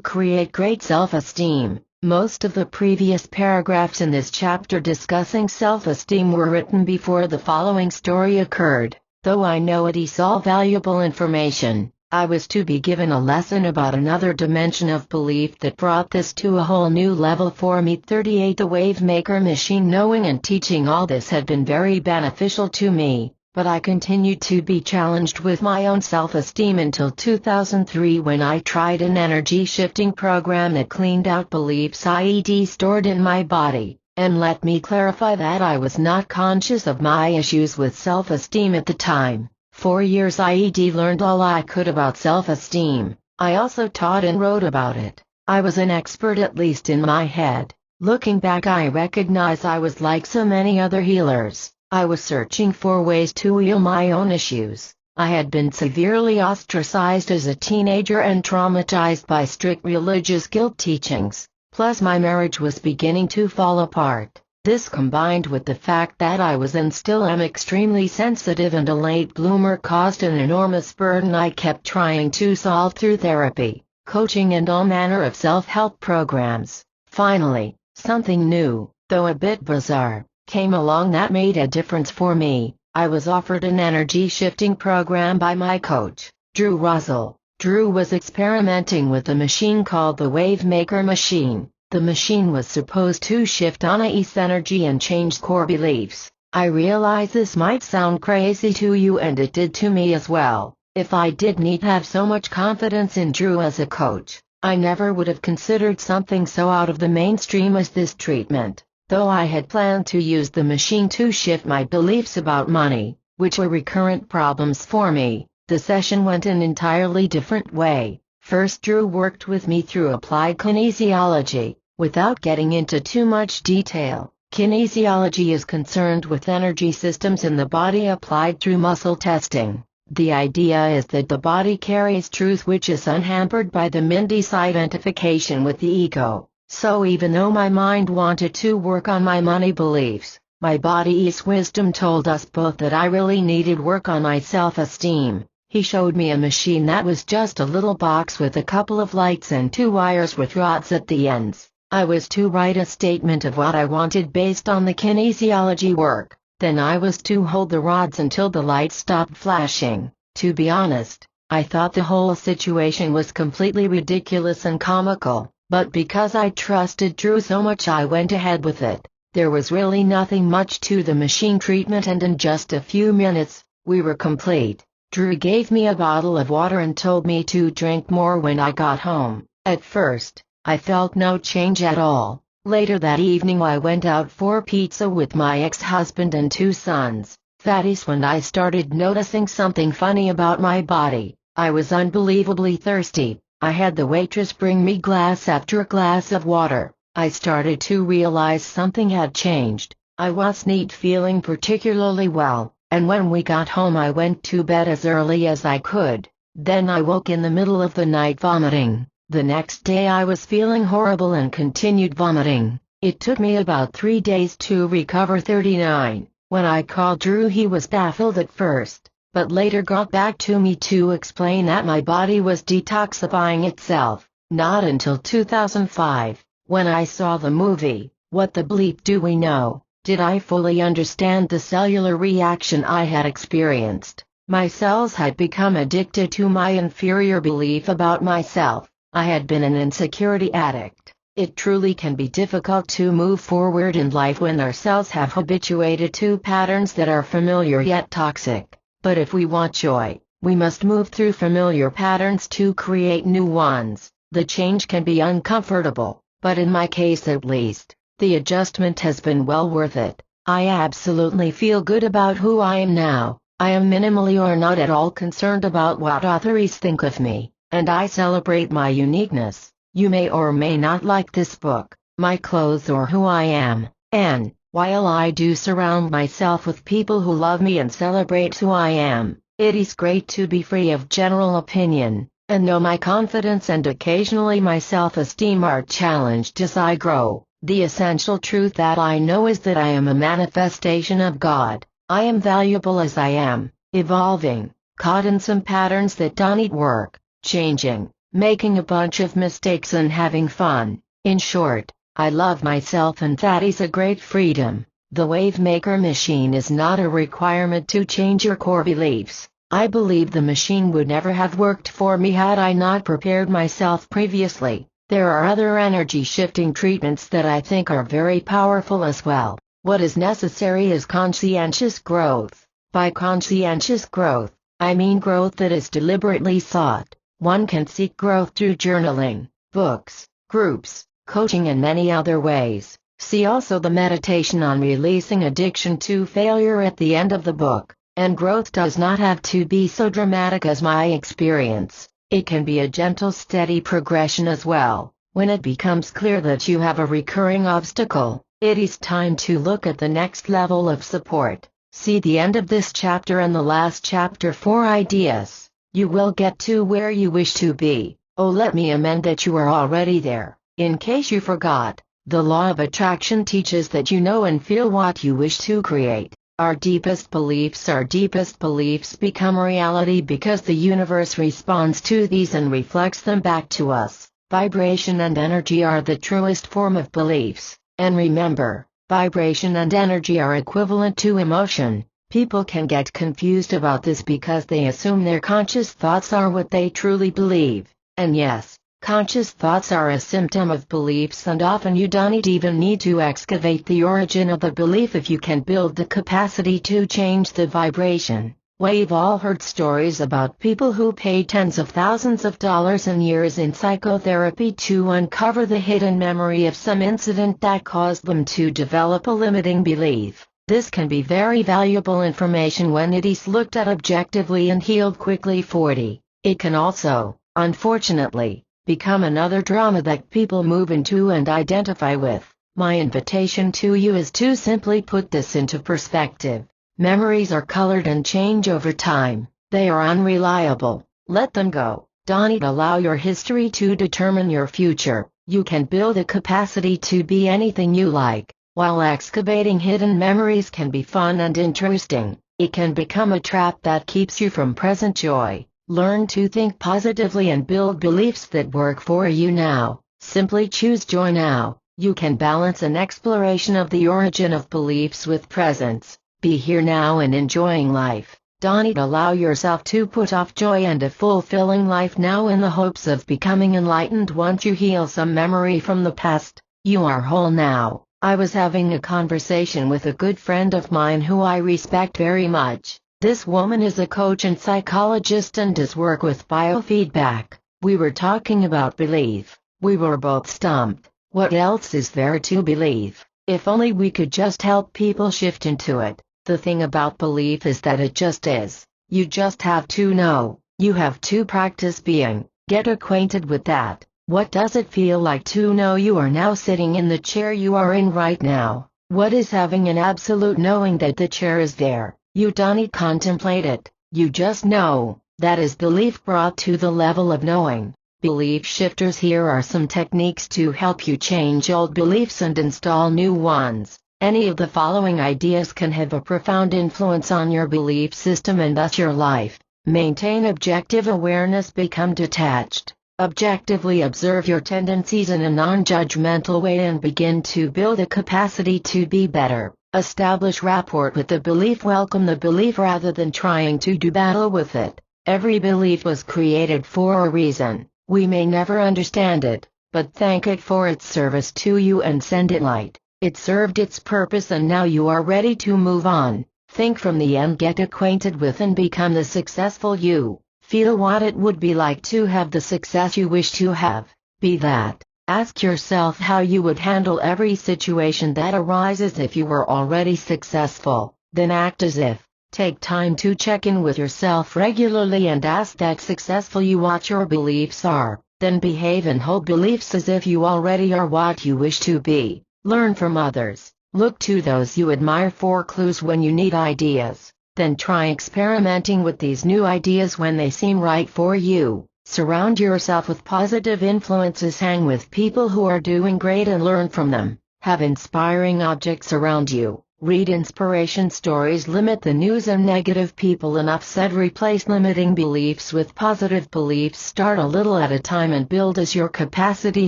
create great self-esteem. Most of the previous paragraphs in this chapter discussing self-esteem were written before the following story occurred. Though I know it is all valuable information, I was to be given a lesson about another dimension of belief that brought this to a whole new level for me. 38. The Wavemaker Machine. Knowing and teaching all this had been very beneficial to me, but I continued to be challenged with my own self-esteem until 2003 when I tried an energy shifting program that cleaned out beliefs I.e.d. stored in my body. And let me clarify that I was not conscious of my issues with self-esteem at the time. 4 years I.e.d. learned all I could about self-esteem. I also taught and wrote about it. I was an expert, at least in my head. Looking back, I recognize I was like so many other healers. I was searching for ways to heal my own issues. I had been severely ostracized as a teenager and traumatized by strict religious guilt teachings. Plus my marriage was beginning to fall apart. This combined with the fact that I was and still am extremely sensitive and a late bloomer caused an enormous burden I kept trying to solve through therapy, coaching and all manner of self-help programs. Finally, something new, though a bit bizarre, came along that made a difference for me. I was offered an energy shifting program by my coach, Drew Russell. Drew was experimenting with a machine called the Wavemaker Machine. The machine was supposed to shift Anais energy and change core beliefs. I realize this might sound crazy to you, and it did to me as well. If I didn't have so much confidence in Drew as a coach, I never would have considered something so out of the mainstream as this treatment. Though I had planned to use the machine to shift my beliefs about money, which were recurrent problems for me, the session went an entirely different way. First, Drew worked with me through applied kinesiology. Without getting into too much detail, kinesiology is concerned with energy systems in the body applied through muscle testing. The idea is that the body carries truth which is unhampered by the mind's identification with the ego. So even though my mind wanted to work on my money beliefs, my body's wisdom told us both that I really needed work on my self-esteem. He showed me a machine that was just a little box with a couple of lights and 2 wires with rods at the ends. I was to write a statement of what I wanted based on the kinesiology work. Then I was to hold the rods until the lights stopped flashing. To be honest, I thought the whole situation was completely ridiculous and comical, but because I trusted Drew so much I went ahead with it. There was really nothing much to the machine treatment, and in just a few minutes, we were complete. Drew gave me a bottle of water and told me to drink more when I got home. At first, I felt no change at all. Later that evening I went out for pizza with my ex-husband and 2 sons. That is when I started noticing something funny about my body. I was unbelievably thirsty. I had the waitress bring me glass after glass of water. I started to realize something had changed. I wasn't feeling particularly well, and when we got home I went to bed as early as I could. Then I woke in the middle of the night vomiting. The next day I was feeling horrible and continued vomiting. It took me about 3 days to recover. 39. When I called Drew, he was baffled at first, but later got back to me to explain that my body was detoxifying itself. Not until 2005, when I saw the movie, What the Bleep Do We Know, did I fully understand the cellular reaction I had experienced. My cells had become addicted to my inferior belief about myself. I had been an insecurity addict. It truly can be difficult to move forward in life when our cells have habituated to patterns that are familiar yet toxic. But if we want joy, we must move through familiar patterns to create new ones. The change can be uncomfortable, but in my case at least, the adjustment has been well worth it. I absolutely feel good about who I am now. I am minimally or not at all concerned about what others think of me, and I celebrate my uniqueness. You may or may not like this book, my clothes, or who I am, and, while I do surround myself with people who love me and celebrate who I am, it is great to be free of general opinion, and know my confidence and occasionally my self-esteem are challenged as I grow. The essential truth that I know is that I am a manifestation of God. I am valuable as I am, evolving, caught in some patterns that don't work, changing, making a bunch of mistakes and having fun. In short, I love myself, and that is a great freedom. The Wavemaker machine is not a requirement to change your core beliefs. I believe the machine would never have worked for me had I not prepared myself previously. There are other energy shifting treatments that I think are very powerful as well. What is necessary is conscientious growth. By conscientious growth, I mean growth that is deliberately sought. One can seek growth through journaling, books, groups, coaching, and many other ways. See also the meditation on releasing addiction to failure at the end of the book. And growth does not have to be so dramatic as my experience. It can be a gentle, steady progression as well. When it becomes clear that you have a recurring obstacle, it is time to look at the next level of support. See the end of this chapter and the last chapter for ideas. You will get to where you wish to be. Oh, let me amend that you are already there. In case you forgot, the law of attraction teaches that you know and feel what you wish to create. Our deepest beliefs become reality because the universe responds to these and reflects them back to us. Vibration and energy are the truest form of beliefs. And remember, vibration and energy are equivalent to emotion. People can get confused about this because they assume their conscious thoughts are what they truly believe. And yes, conscious thoughts are a symptom of beliefs, and often you don't even need to excavate the origin of the belief if you can build the capacity to change the vibration. We've all heard stories about people who pay tens of thousands of dollars and years in psychotherapy to uncover the hidden memory of some incident that caused them to develop a limiting belief. This can be very valuable information when it is looked at objectively and healed quickly. 40. It can also, unfortunately, become another drama that people move into and identify with. My invitation to you is to simply put this into perspective. Memories are colored and change over time. They are unreliable. Let them go. Don't allow your history to determine your future. You can build a capacity to be anything you like. While excavating hidden memories can be fun and interesting, it can become a trap that keeps you from present joy. Learn to think positively and build beliefs that work for you now. Simply choose joy now. You can balance an exploration of the origin of beliefs with presence. Be here now and enjoying life. Don't allow yourself to put off joy and a fulfilling life now in the hopes of becoming enlightened once you heal some memory from the past. You are whole now. I was having a conversation with a good friend of mine who I respect very much. This woman is a coach and psychologist and does work with biofeedback. We were talking about belief. We were both stumped. What else is there to believe? If only we could just help people shift into it. The thing about belief is that it just is. You just have to know. You have to practice being. Get acquainted with that. What does it feel like to know you are now sitting in the chair you are in right now? What is having an absolute knowing that the chair is there? You don't contemplate it. You just know. That is belief brought to the level of knowing. Belief shifters, here are some techniques to help you change old beliefs and install new ones. Any of the following ideas can have a profound influence on your belief system and thus your life. Maintain objective awareness. Become detached. Objectively observe your tendencies in a non-judgmental way and begin to build a capacity to be better. Establish rapport with the belief. Welcome the belief rather than trying to do battle with it. Every belief was created for a reason. We may never understand it, but thank it for its service to you and send it light. It served its purpose and now you are ready to move on. Think from the end, get acquainted with and become the successful you. Feel what it would be like to have the success you wish to have. Be that. Ask yourself how you would handle every situation that arises if you were already successful. Then act as if. Take time to check in with yourself regularly and ask that successful you what your beliefs are. Then behave and hold beliefs as if you already are what you wish to be. Learn from others. Look to those you admire for clues when you need ideas. Then try experimenting with these new ideas when they seem right for you. Surround yourself with positive influences. Hang with people who are doing great and learn from them. Have inspiring objects around you. Read inspiration stories. Limit the news and negative people. Enough said. Replace limiting beliefs with positive beliefs. Start a little at a time and build as your capacity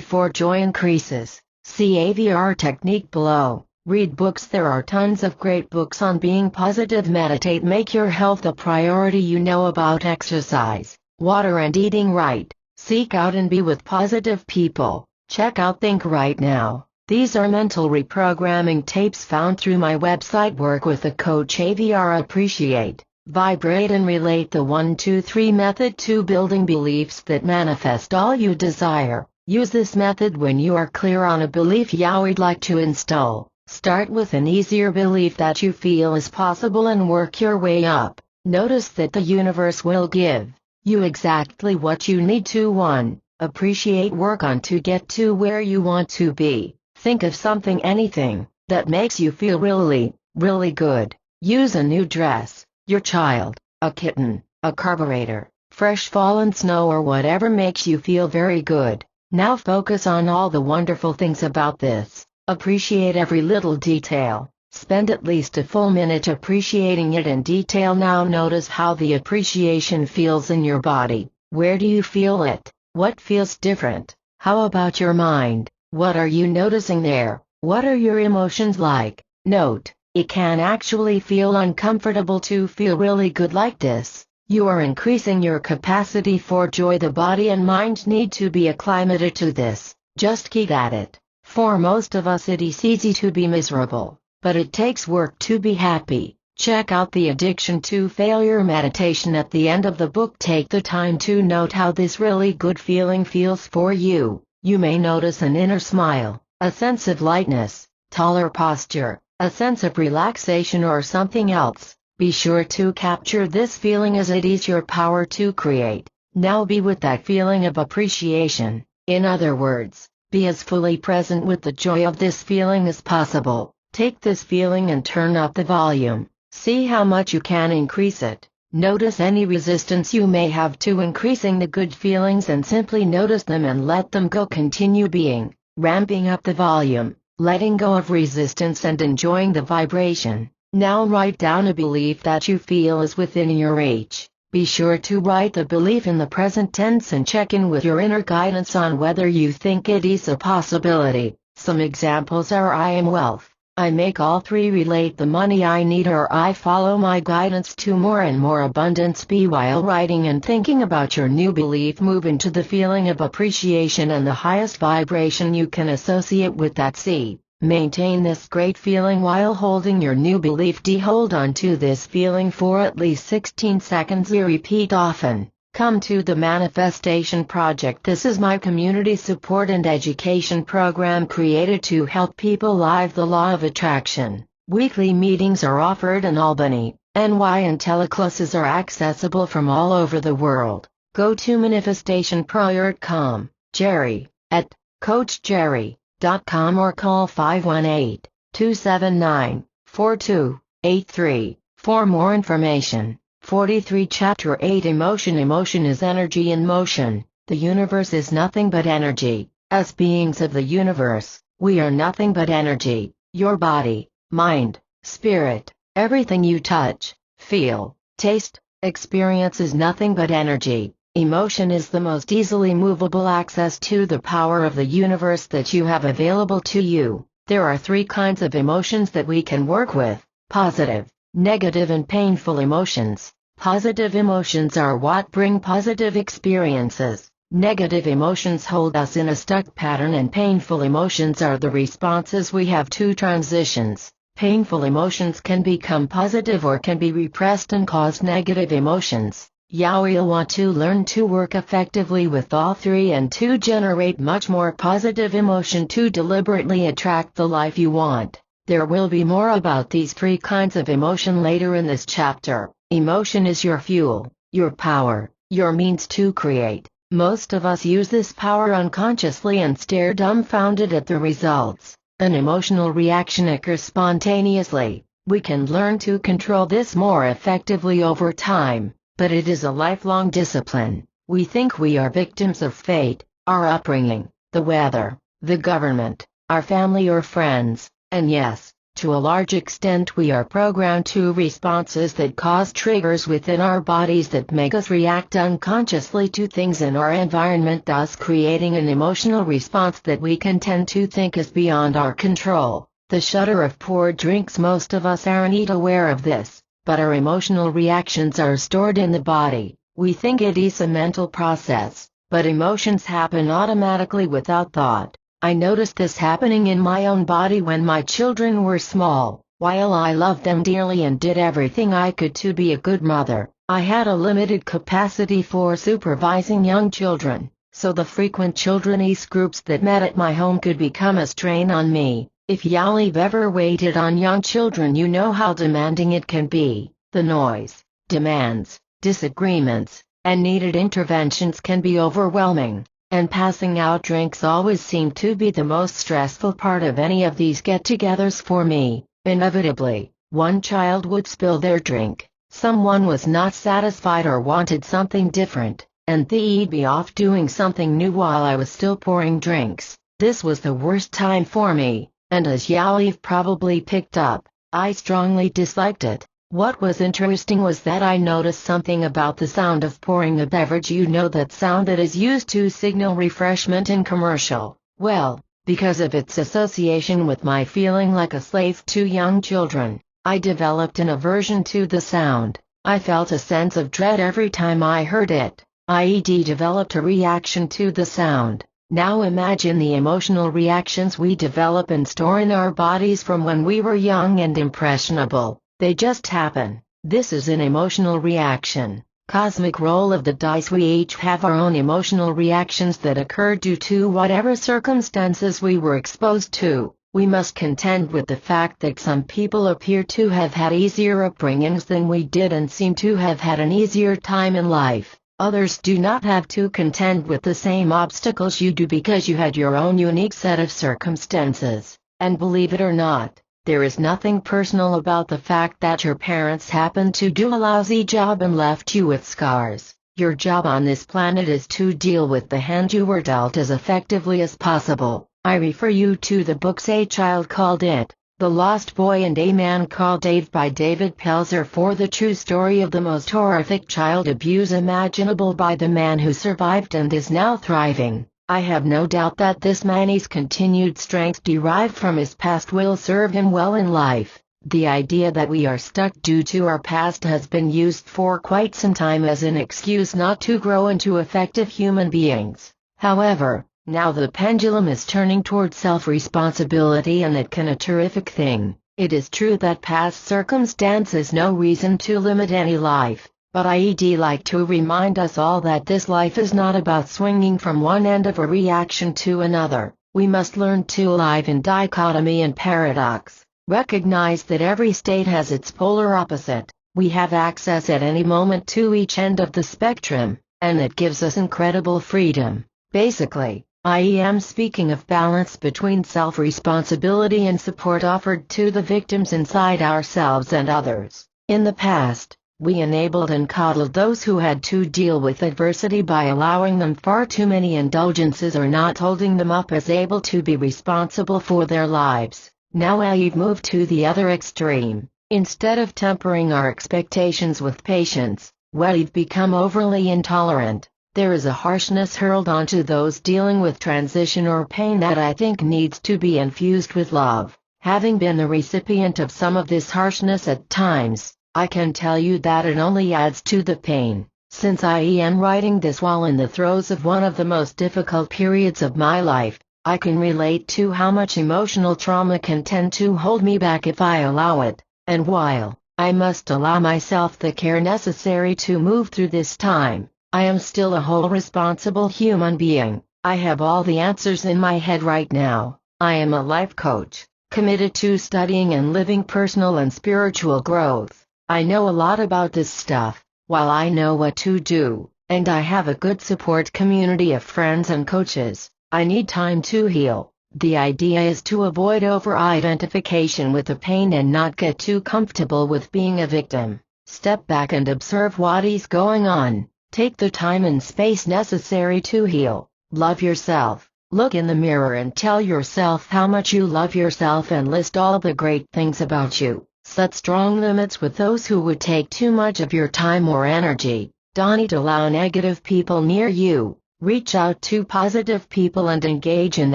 for joy increases. See AVR technique below. Read books. There are tons of great books on being positive. Meditate. Make your health a priority. You know about exercise, water and eating right. Seek out and be with positive people. Check out Think Right Now. These are mental reprogramming tapes found through my website. Work with a coach. AVR. Appreciate, vibrate and relate. The 1-2-3 method to building beliefs that manifest all you desire. Use this method when you are clear on a belief you would like to install. Start with an easier belief that you feel is possible and work your way up. Notice that the universe will give you exactly what you need to 1. Appreciate. Work on to get to where you want to be. Think of something, anything, that makes you feel really, really good. Use a new dress, your child, a kitten, a carburetor, fresh fallen snow or whatever makes you feel very good. Now focus on all the wonderful things about this. Appreciate every little detail. Spend at least a full minute appreciating it in detail. Now notice how the appreciation feels in your body. Where do you feel it? What feels different? How about your mind? What are you noticing there? What are your emotions like? Note, it can actually feel uncomfortable to feel really good like this. You are increasing your capacity for joy. The body and mind need to be acclimated to this. Just keep at it. For most of us it is easy to be miserable, but it takes work to be happy. Check out the Addiction to Failure meditation at the end of the book. Take the time to note how this really good feeling feels for you. You may notice an inner smile, a sense of lightness, taller posture, a sense of relaxation or something else. Be sure to capture this feeling as it is your power to create. Now be with that feeling of appreciation. In other words, be as fully present with the joy of this feeling as possible. Take this feeling and turn up the volume. See how much you can increase it. Notice any resistance you may have to increasing the good feelings and simply notice them and let them go. Continue being, ramping up the volume, letting go of resistance and enjoying the vibration. Now write down a belief that you feel is within your reach. Be sure to write the belief in the present tense and check in with your inner guidance on whether you think it is a possibility. Some examples are: I am wealth. I make all three relate the money I need, or I follow my guidance to more and more abundance. Be while writing and thinking about your new belief, move into the feeling of appreciation and the highest vibration you can associate with that. C. Maintain this great feeling while holding your new belief. D. Hold on to this feeling for at least 16 seconds. E. Repeat often. Come to the Manifestation Project. This is my community support and education program created to help people live the law of attraction. Weekly meetings are offered in Albany, NY, and teleclasses are accessible from all over the world. Go to manifestationpro.com, Jerry, at CoachJerry.com, or call 518-279-4283 for more information. 43 Chapter 8 Emotion. Emotion is energy in motion. The universe is nothing but energy. As beings of the universe, we are nothing but energy. Your body, mind, spirit, everything you touch, feel, taste, experience is nothing but energy. Emotion is the most easily movable access to the power of the universe that you have available to you. There are three kinds of emotions that we can work with: positive, negative, and painful emotions. Positive emotions are what bring positive experiences. Negative emotions hold us in a stuck pattern, and painful emotions are the responses we have to transitions. Painful emotions can become positive or can be repressed and cause negative emotions. You'll want to learn to work effectively with all three and to generate much more positive emotion to deliberately attract the life you want. There will be more about these three kinds of emotion later in this chapter. Emotion is your fuel, your power, your means to create. Most of us use this power unconsciously and stare dumbfounded at the results. An emotional reaction occurs spontaneously. We can learn to control this more effectively over time, but it is a lifelong discipline. We think we are victims of fate, our upbringing, the weather, the government, our family or friends, and yes, to a large extent we are programmed to responses that cause triggers within our bodies that make us react unconsciously to things in our environment, thus creating an emotional response that we can tend to think is beyond our control. The shudder of poor drinks. Most of us aren't aware of this, but our emotional reactions are stored in the body. We think it is a mental process, but emotions happen automatically without thought. I noticed this happening in my own body when my children were small. While I loved them dearly and did everything I could to be a good mother, I had a limited capacity for supervising young children, so the frequent childrenese groups that met at my home could become a strain on me. If you've ever waited on young children, you know how demanding it can be. The noise, demands, disagreements, and needed interventions can be overwhelming. And passing out drinks always seemed to be the most stressful part of any of these get-togethers for me. Inevitably, one child would spill their drink, someone was not satisfied or wanted something different, and they'd be off doing something new while I was still pouring drinks. This was the worst time for me, and as you've probably picked up, I strongly disliked it. What was interesting was that I noticed something about the sound of pouring a beverage. You know that sound that is used to signal refreshment in commercial. Well, because of its association with my feeling like a slave to young children, I developed an aversion to the sound. I felt a sense of dread every time I heard it. I developed a reaction to the sound. Now imagine the emotional reactions we develop and store in our bodies from when we were young and impressionable. They just happen. This is an emotional reaction. Cosmic roll of the dice. We each have our own emotional reactions that occur due to whatever circumstances we were exposed to. We must contend with the fact that some people appear to have had easier upbringings than we did and seem to have had an easier time in life. Others do not have to contend with the same obstacles you do because you had your own unique set of circumstances. And believe it or not, there is nothing personal about the fact that your parents happened to do a lousy job and left you with scars. Your job on this planet is to deal with the hand you were dealt as effectively as possible. I refer you to the books A Child Called It, The Lost Boy and A Man Called Dave by David Pelzer for the true story of the most horrific child abuse imaginable by the man who survived and is now thriving. I have no doubt that this man's continued strength derived from his past will serve him well in life. The idea that we are stuck due to our past has been used for quite some time as an excuse not to grow into effective human beings. However, now the pendulum is turning toward self-responsibility, and it can a terrific thing. It is true that past circumstance is no reason to limit any life. But I'd like to remind us all that this life is not about swinging from one end of a reaction to another. We must learn to live in dichotomy and paradox. Recognize that every state has its polar opposite. We have access at any moment to each end of the spectrum, and it gives us incredible freedom. Basically, I am speaking of balance between self-responsibility and support offered to the victims inside ourselves and others. In the past, we enabled and coddled those who had to deal with adversity by allowing them far too many indulgences or not holding them up as able to be responsible for their lives. Now we've moved to the other extreme. Instead of tempering our expectations with patience, we've become overly intolerant. There is a harshness hurled onto those dealing with transition or pain that I think needs to be infused with love. Having been the recipient of some of this harshness at times, I can tell you that it only adds to the pain. Since I am writing this while in the throes of one of the most difficult periods of my life, I can relate to how much emotional trauma can tend to hold me back if I allow it. And while I must allow myself the care necessary to move through this time, I am still a whole responsible human being. I have all the answers in my head right now. I am a life coach, committed to studying and living personal and spiritual growth. I know a lot about this stuff, while I know what to do, and I have a good support community of friends and coaches. I need time to heal. The idea is to avoid over-identification with the pain and not get too comfortable with being a victim. Step back and observe what is going on. Take the time and space necessary to heal. Love yourself. Look in the mirror and tell yourself how much you love yourself and list all the great things about you. Set strong limits with those who would take too much of your time or energy. Don't allow negative people near you. Reach out to positive people and engage in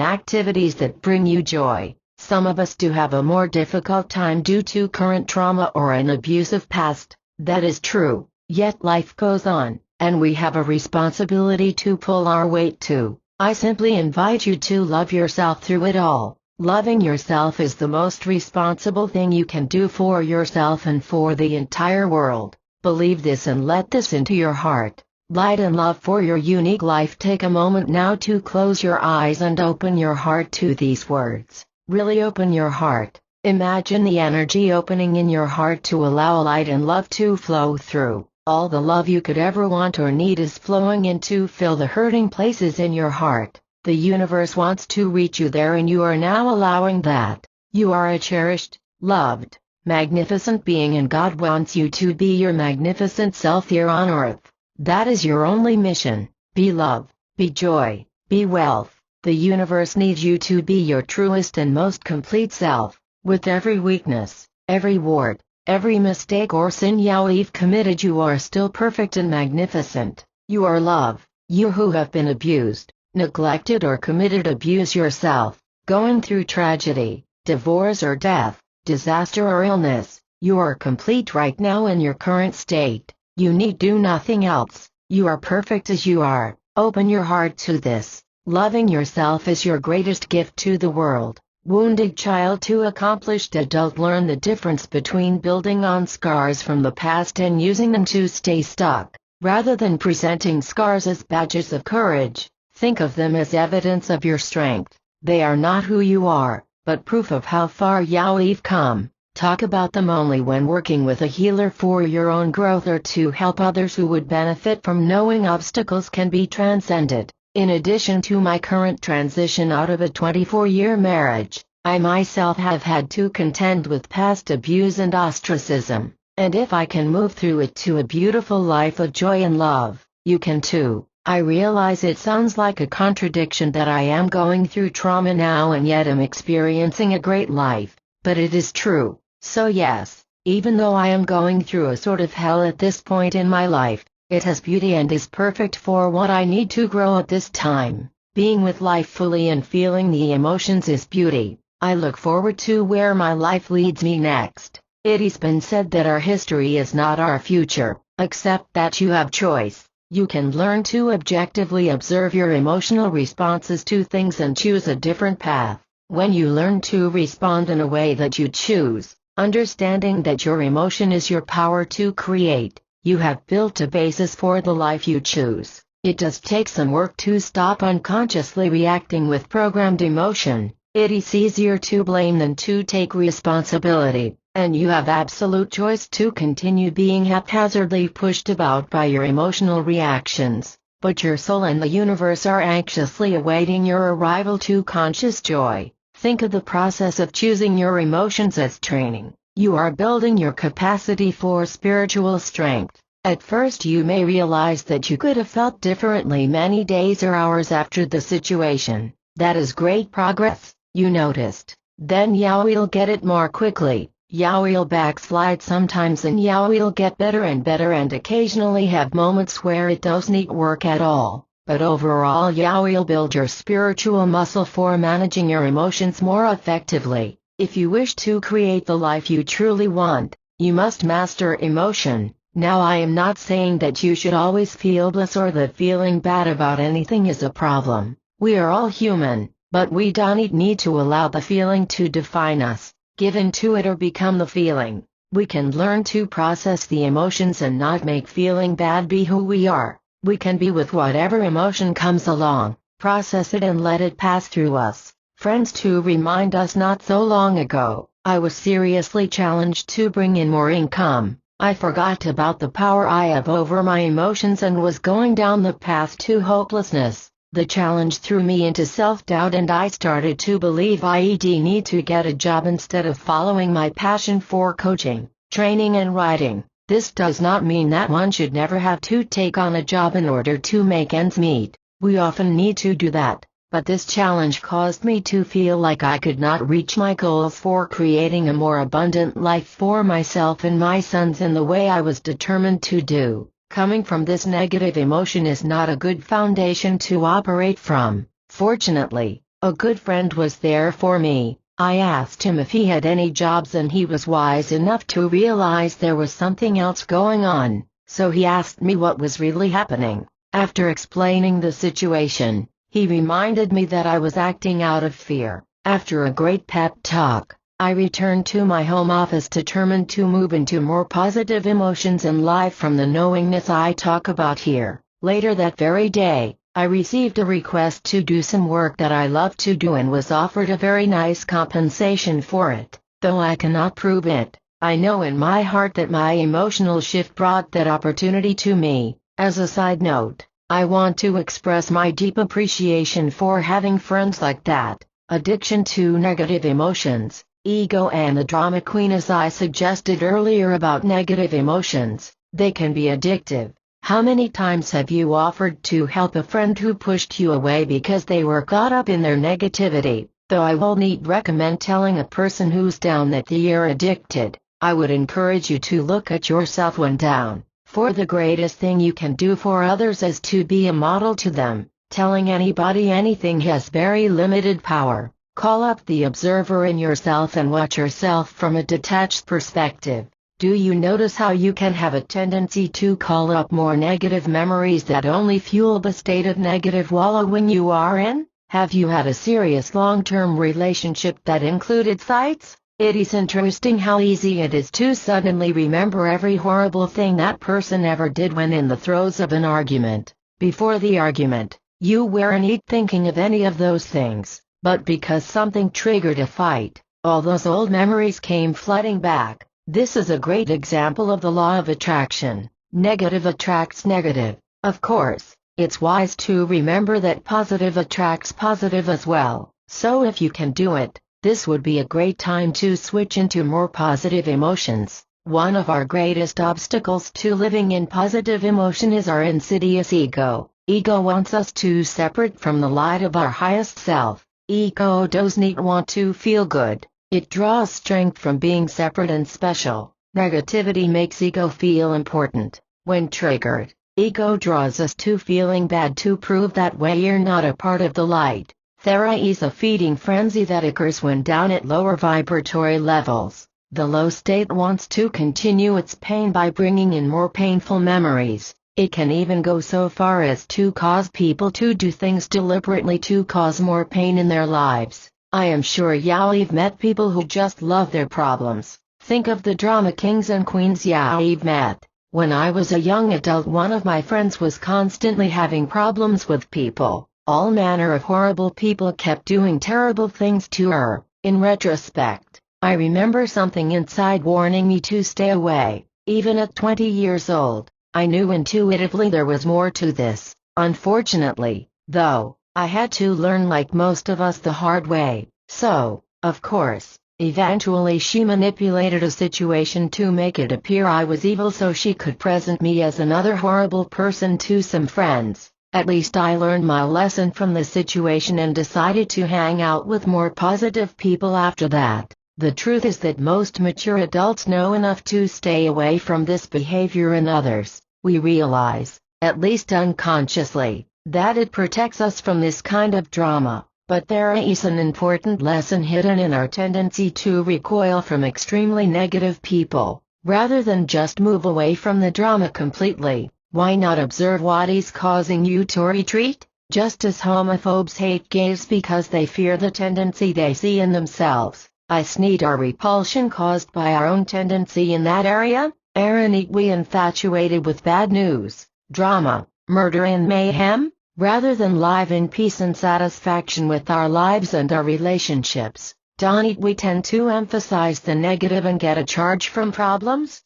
activities that bring you joy. Some of us do have a more difficult time due to current trauma or an abusive past. That is true, yet life goes on, and we have a responsibility to pull our weight too. I simply invite you to love yourself through it all. Loving yourself is the most responsible thing you can do for yourself and for the entire world. Believe this and let this into your heart. Light and love for your unique life. Take a moment now to close your eyes and open your heart to these words. Really open your heart. Imagine the energy opening in your heart to allow light and love to flow through. All the love you could ever want or need is flowing in to fill the hurting places in your heart. The universe wants to reach you there, and you are now allowing that. You are a cherished, loved, magnificent being, and God wants you to be your magnificent self here on earth. That is your only mission. Be love, be joy, be wealth. The universe needs you to be your truest and most complete self. With every weakness, every wart, every mistake or sin you've committed, you are still perfect and magnificent. You are love. You who have been abused, neglected or committed abuse yourself, going through tragedy, divorce or death, disaster or illness, you are complete right now in your current state. You need do nothing else. You are perfect as you are. Open your heart to this. Loving yourself is your greatest gift to the world. Wounded child to accomplished adult, learn the difference between building on scars from the past and using them to stay stuck. Rather than presenting scars as badges of courage, think of them as evidence of your strength. They are not who you are, but proof of how far you've come. Talk about them only when working with a healer for your own growth or to help others who would benefit from knowing obstacles can be transcended. In addition to my current transition out of a 24-year marriage, I myself have had to contend with past abuse and ostracism, and if I can move through it to a beautiful life of joy and love, you can too. I realize it sounds like a contradiction that I am going through trauma now and yet am experiencing a great life, but it is true. So yes, even though I am going through a sort of hell at this point in my life, it has beauty and is perfect for what I need to grow at this time. Being with life fully and feeling the emotions is beauty. I look forward to where my life leads me next. It has been said that our history is not our future, except that you have choice. You can learn to objectively observe your emotional responses to things and choose a different path. When you learn to respond in a way that you choose, understanding that your emotion is your power to create, you have built a basis for the life you choose. It does take some work to stop unconsciously reacting with programmed emotion. It is easier to blame than to take responsibility, and you have absolute choice to continue being haphazardly pushed about by your emotional reactions, but your soul and the universe are anxiously awaiting your arrival to conscious joy. Think of the process of choosing your emotions as training. You are building your capacity for spiritual strength. At first you may realize that you could have felt differently many days or hours after the situation. That is great progress, you noticed. Then you will get it more quickly. You will backslide sometimes and you will get better and better and occasionally have moments where it doesn't work at all. But overall you will build your spiritual muscle for managing your emotions more effectively. If you wish to create the life you truly want, you must master emotion. Now I am not saying that you should always feel bliss or that feeling bad about anything is a problem. We are all human, but we don't need to allow the feeling to define us, give in to it or become the feeling. We can learn to process the emotions and not make feeling bad be who we are. We can be with whatever emotion comes along, process it and let it pass through us. Friends, to remind us, not so long ago, I was seriously challenged to bring in more income. I forgot about the power I have over my emotions and was going down the path to hopelessness. The challenge threw me into self-doubt and I started to believe I'd need to get a job instead of following my passion for coaching, training and writing. This does not mean that one should never have to take on a job in order to make ends meet. We often need to do that, but this challenge caused me to feel like I could not reach my goals for creating a more abundant life for myself and my sons in the way I was determined to do. Coming from this negative emotion is not a good foundation to operate from. Fortunately, a good friend was there for me. I asked him if he had any jobs and he was wise enough to realize there was something else going on, so he asked me what was really happening. After explaining the situation, he reminded me that I was acting out of fear. After a great pep talk, I returned to my home office determined to move into more positive emotions and live from the knowingness I talk about here. Later that very day, I received a request to do some work that I love to do and was offered a very nice compensation for it. Though I cannot prove it, I know in my heart that my emotional shift brought that opportunity to me. As a side note, I want to express my deep appreciation for having friends like that. Addiction to negative emotions. Ego and the drama queen. As I suggested earlier about negative emotions, they can be addictive. How many times have you offered to help a friend who pushed you away because they were caught up in their negativity? Though I won't recommend telling a person who's down that they are addicted, I would encourage you to look at yourself when down, for the greatest thing you can do for others is to be a model to them. Telling anybody anything has very limited power. Call up the observer in yourself and watch yourself from a detached perspective. Do you notice how you can have a tendency to call up more negative memories that only fuel the state of negative wallowing you are in? Have you had a serious long-term relationship that included fights? It is interesting how easy it is to suddenly remember every horrible thing that person ever did when in the throes of an argument. Before the argument, you weren't thinking of any of those things. But because something triggered a fight, all those old memories came flooding back. This is a great example of the law of attraction. Negative attracts negative. Of course, it's wise to remember that positive attracts positive as well. So if you can do it, this would be a great time to switch into more positive emotions. One of our greatest obstacles to living in positive emotion is our insidious ego. Ego wants us to separate from the light of our highest self. Ego doesn't want to feel good. It draws strength from being separate and special. Negativity makes ego feel important. When triggered, ego draws us to feeling bad to prove that we're not a part of the light. There is a feeding frenzy that occurs when down at lower vibratory levels. The low state wants to continue its pain by bringing in more painful memories. It can even go so far as to cause people to do things deliberately to cause more pain in their lives. I am sure you've met people who just love their problems. Think of the drama kings and queens you've met. When I was a young adult, one of my friends was constantly having problems with people. All manner of horrible people kept doing terrible things to her. In retrospect, I remember something inside warning me to stay away. Even at 20 years old, I knew intuitively there was more to this. Unfortunately, though, I had to learn like most of us the hard way. So, of course, eventually she manipulated a situation to make it appear I was evil so she could present me as another horrible person to some friends. At least I learned my lesson from the situation and decided to hang out with more positive people after that. The truth is that most mature adults know enough to stay away from this behavior in others. We realize, at least unconsciously, that it protects us from this kind of drama. But there is an important lesson hidden in our tendency to recoil from extremely negative people, rather than just move away from the drama completely. Why not observe what is causing you to retreat? Just as homophobes hate gays because they fear the tendency they see in themselves, need our repulsion caused by our own tendency in that area? Aren't we infatuated with bad news, drama, murder and mayhem, rather than live in peace and satisfaction with our lives and our relationships? Don't we tend to emphasize the negative and get a charge from problems?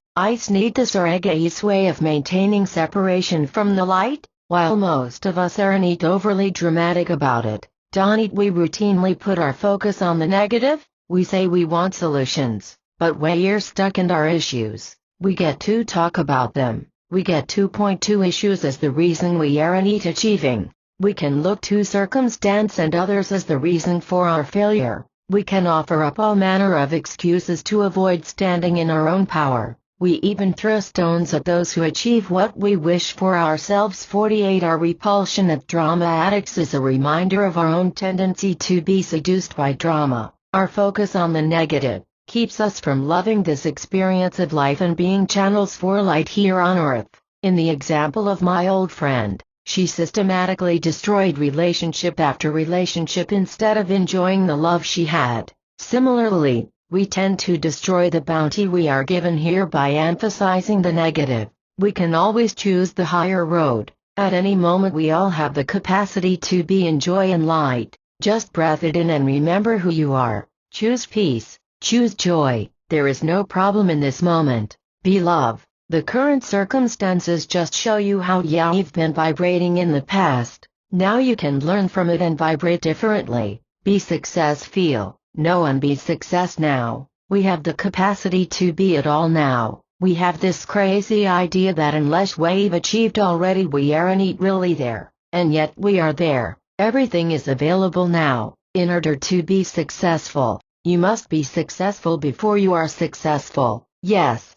Need this our ego's way of maintaining separation from the light? While most of us aren't overly dramatic about it, don't we routinely put our focus on the negative? We say we want solutions, but we're stuck in our issues. We get to talk about them. We get to point to issues as the reason we aren't achieving. We can look to circumstance and others as the reason for our failure. We can offer up all manner of excuses to avoid standing in our own power. We even throw stones at those who achieve what we wish for ourselves. 48 Our repulsion at drama addicts is a reminder of our own tendency to be seduced by drama. Our focus on the negative keeps us from loving this experience of life and being channels for light here on earth. In the example of my old friend, she systematically destroyed relationship after relationship instead of enjoying the love she had. Similarly, we tend to destroy the bounty we are given here by emphasizing the negative. We can always choose the higher road. At any moment we all have the capacity to be in joy and light. Just breathe it in and remember who you are. Choose peace. Choose joy. There is no problem in this moment. Be love. The current circumstances just show you how you've been vibrating in the past. Now you can learn from it and vibrate differently. Be success. Feel, know and be success now. We have the capacity to be it all now. We have this crazy idea that unless we've achieved already we aren't really there. And yet we are there. Everything is available now. In order to be successful, you must be successful before you are successful. Yes,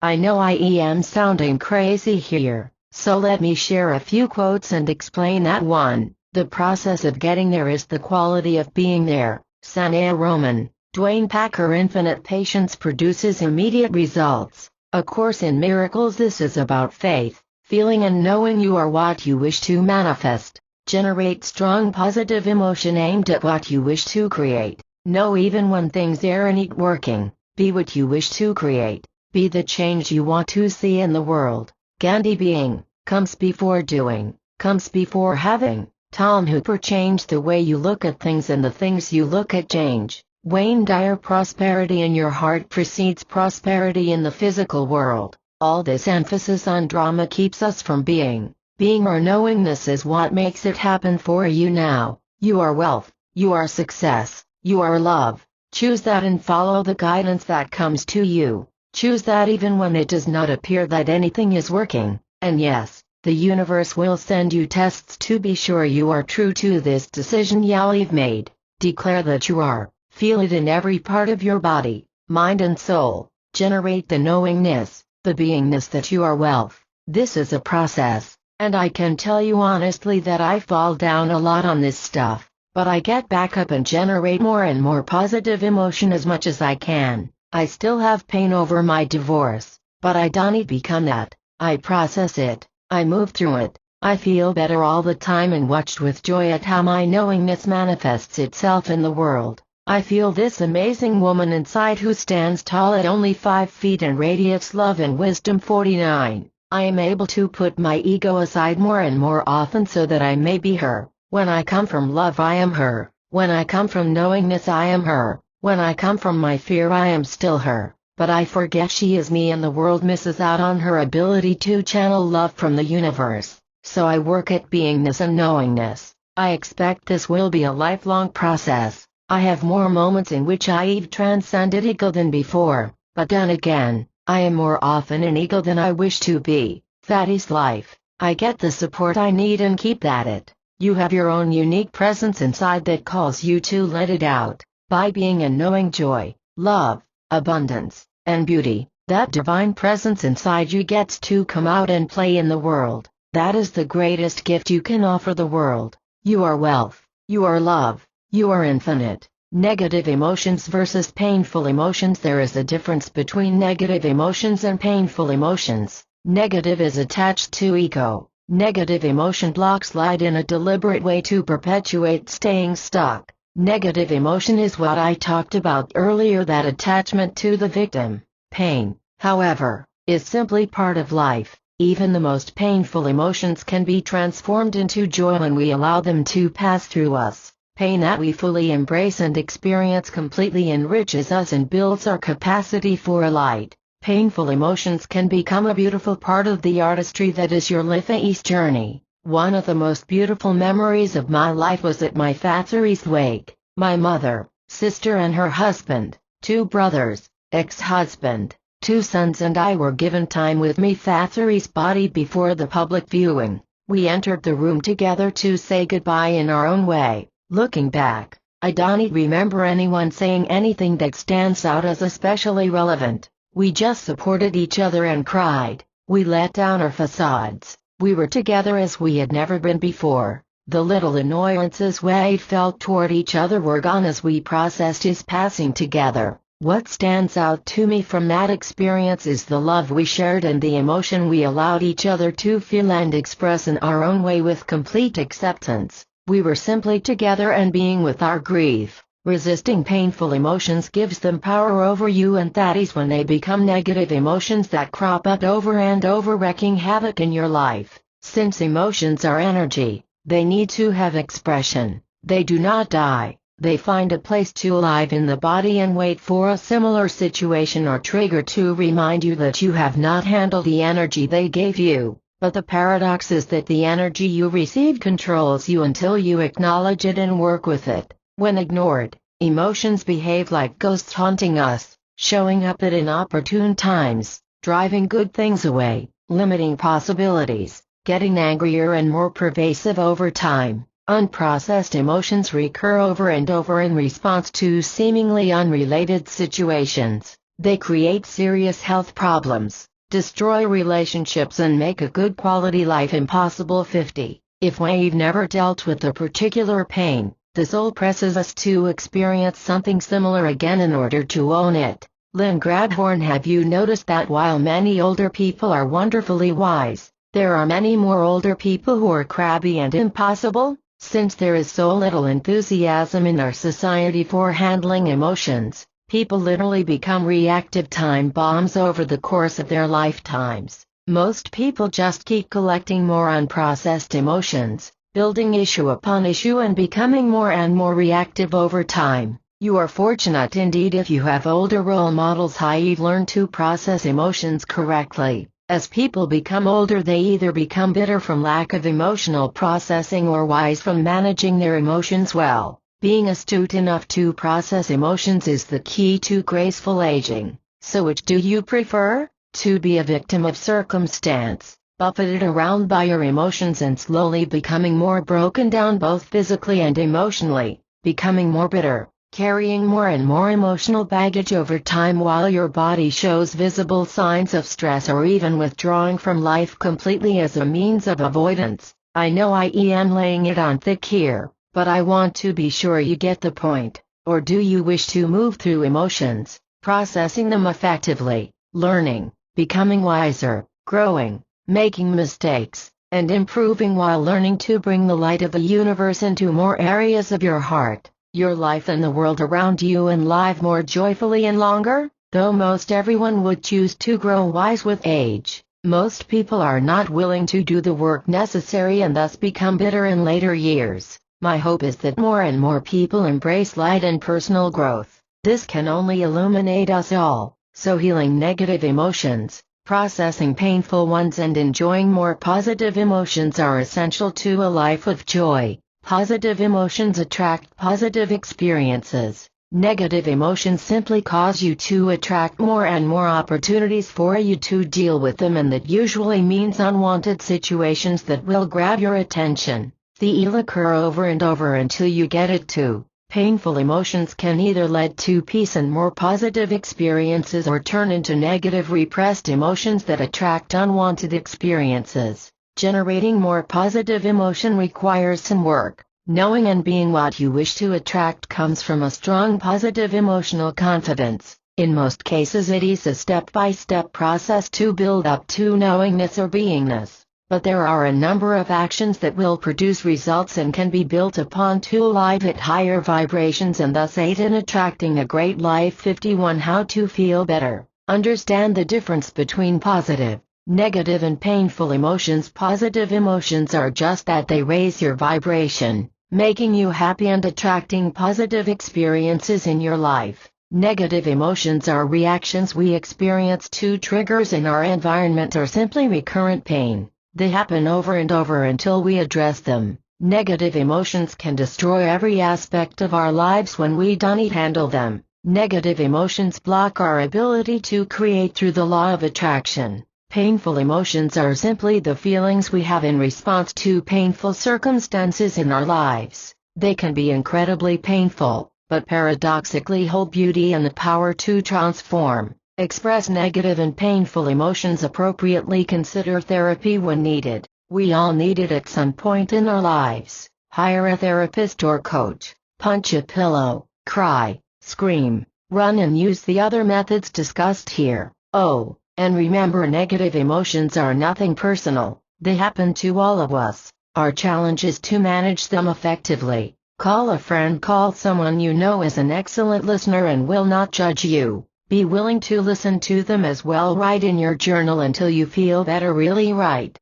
I know I am sounding crazy here, so let me share a few quotes and explain that. 1. The process of getting there is the quality of being there. Sanaya Roman, Dwayne Packer. Infinite patience produces immediate results. A Course in Miracles. This is about faith, feeling and knowing you are what you wish to manifest. Generate strong positive emotion aimed at what you wish to create. Know even when things aren't working. Be what you wish to create. Be the change you want to see in the world. Gandhi. Being comes before doing, comes before having. Tom Hooper. Change the way you look at things and the things you look at change. Wayne Dyer. Prosperity in your heart precedes prosperity in the physical world. All this emphasis on drama keeps us from being. Being or knowing this is what makes it happen for you now. You are wealth, you are success, you are love. Choose that and follow the guidance that comes to you. Choose that even when it does not appear that anything is working. And yes, the universe will send you tests to be sure you are true to this decision you've made. Declare that you are. Feel it in every part of your body, mind and soul. Generate the knowingness, the beingness that you are wealth. This is a process. And I can tell you honestly that I fall down a lot on this stuff, but I get back up and generate more and more positive emotion as much as I can. I still have pain over my divorce, but I don't become that. I process it, I move through it, I feel better all the time and watch with joy at how my knowingness manifests itself in the world. I feel this amazing woman inside who stands tall at only 5 feet and radiates love and wisdom. 49. I am able to put my ego aside more and more often so that I may be her. When I come from love I am her. When I come from knowingness I am her. When I come from my fear I am still her. But I forget she is me and the world misses out on her ability to channel love from the universe. So I work at beingness and knowingness. I expect this will be a lifelong process. I have more moments in which I've transcended ego than before, but then again, I am more often in ego than I wish to be. That is life. I get the support I need and keep at it. You have your own unique presence inside that calls you to let it out. By being and knowing joy, love, abundance, and beauty, that divine presence inside you gets to come out and play in the world. That is the greatest gift you can offer the world. You are wealth. You are love. You are infinite. Negative emotions versus painful emotions. There is a difference between negative emotions and painful emotions. Negative is attached to ego. Negative emotion blocks light in a deliberate way to perpetuate staying stuck. Negative emotion is what I talked about earlier, that attachment to the victim. Pain, however, is simply part of life. Even the most painful emotions can be transformed into joy when we allow them to pass through us. Pain that we fully embrace and experience completely enriches us and builds our capacity for a light. Painful emotions can become a beautiful part of the artistry that is your life's journey. One of the most beautiful memories of my life was at my father's wake. My mother, sister and her husband, 2 brothers, ex-husband, 2 sons and I were given time with me father's body before the public viewing. We entered the room together to say goodbye in our own way. Looking back, I don't remember anyone saying anything that stands out as especially relevant. We just supported each other and cried. We let down our facades. We were together as we had never been before. The little annoyances we felt toward each other were gone as we processed his passing together. What stands out to me from that experience is the love we shared and the emotion we allowed each other to feel and express in our own way with complete acceptance. We were simply together and being with our grief. Resisting painful emotions gives them power over you, and that is when they become negative emotions that crop up over and over, wreaking havoc in your life. Since emotions are energy, they need to have expression. They do not die. They find a place to live in the body and wait for a similar situation or trigger to remind you that you have not handled the energy they gave you. But the paradox is that the energy you receive controls you until you acknowledge it and work with it. When ignored, emotions behave like ghosts haunting us, showing up at inopportune times, driving good things away, limiting possibilities, getting angrier and more pervasive over time. Unprocessed emotions recur over and over in response to seemingly unrelated situations. They create serious health problems, destroy relationships and make a good quality life impossible. 50. If we've never dealt with a particular pain, the soul presses us to experience something similar again in order to own it. Lynn Gradhorn. Have you noticed that while many older people are wonderfully wise, there are many more older people who are crabby and impossible? Since there is so little enthusiasm in our society for handling emotions, people literally become reactive time bombs over the course of their lifetimes. Most people just keep collecting more unprocessed emotions, building issue upon issue and becoming more and more reactive over time. You are fortunate indeed if you have older role models who've learned to process emotions correctly. As people become older, they either become bitter from lack of emotional processing or wise from managing their emotions well. Being astute enough to process emotions is the key to graceful aging. So which do you prefer? To be a victim of circumstance, buffeted around by your emotions and slowly becoming more broken down both physically and emotionally, becoming more bitter, carrying more and more emotional baggage over time while your body shows visible signs of stress or even withdrawing from life completely as a means of avoidance. I know I am laying it on thick here, but I want to be sure you get the point. Or do you wish to move through emotions, processing them effectively, learning, becoming wiser, growing, making mistakes, and improving while learning to bring the light of the universe into more areas of your heart, your life and the world around you and live more joyfully and longer? Though most everyone would choose to grow wise with age, most people are not willing to do the work necessary and thus become bitter in later years. My hope is that more and more people embrace light and personal growth. This can only illuminate us all, so healing negative emotions, processing painful ones and enjoying more positive emotions are essential to a life of joy. Positive emotions attract positive experiences. Negative emotions simply cause you to attract more and more opportunities for you to deal with them, and that usually means unwanted situations that will grab your attention. They'll occur over and over until you get it too. Painful emotions can either lead to peace and more positive experiences or turn into negative repressed emotions that attract unwanted experiences. Generating more positive emotion requires some work. Knowing and being what you wish to attract comes from a strong positive emotional confidence. In most cases it is a step-by-step process to build up to knowingness or beingness. But there are a number of actions that will produce results and can be built upon to alive at higher vibrations and thus aid in attracting a great life. 51. How to feel better. Understand the difference between positive, negative and painful emotions. Positive emotions are just that, they raise your vibration, making you happy and attracting positive experiences in your life. Negative emotions are reactions we experience to triggers in our environment or simply recurrent pain. They happen over and over until we address them. Negative emotions can destroy every aspect of our lives when we don't handle them. Negative emotions block our ability to create through the law of attraction. Painful emotions are simply the feelings we have in response to painful circumstances in our lives. They can be incredibly painful, but paradoxically hold beauty and the power to transform. Express negative and painful emotions appropriately. Consider therapy when needed. We all need it at some point in our lives. Hire a therapist or coach. Punch a pillow, cry, scream, run, and use the other methods discussed here. Oh, and remember, negative emotions are nothing personal. They happen to all of us. Our challenge is to manage them effectively. Call a friend, call someone you know is an excellent listener and will not judge you. Be willing to listen to them as well. Write in your journal until you feel better. Really write,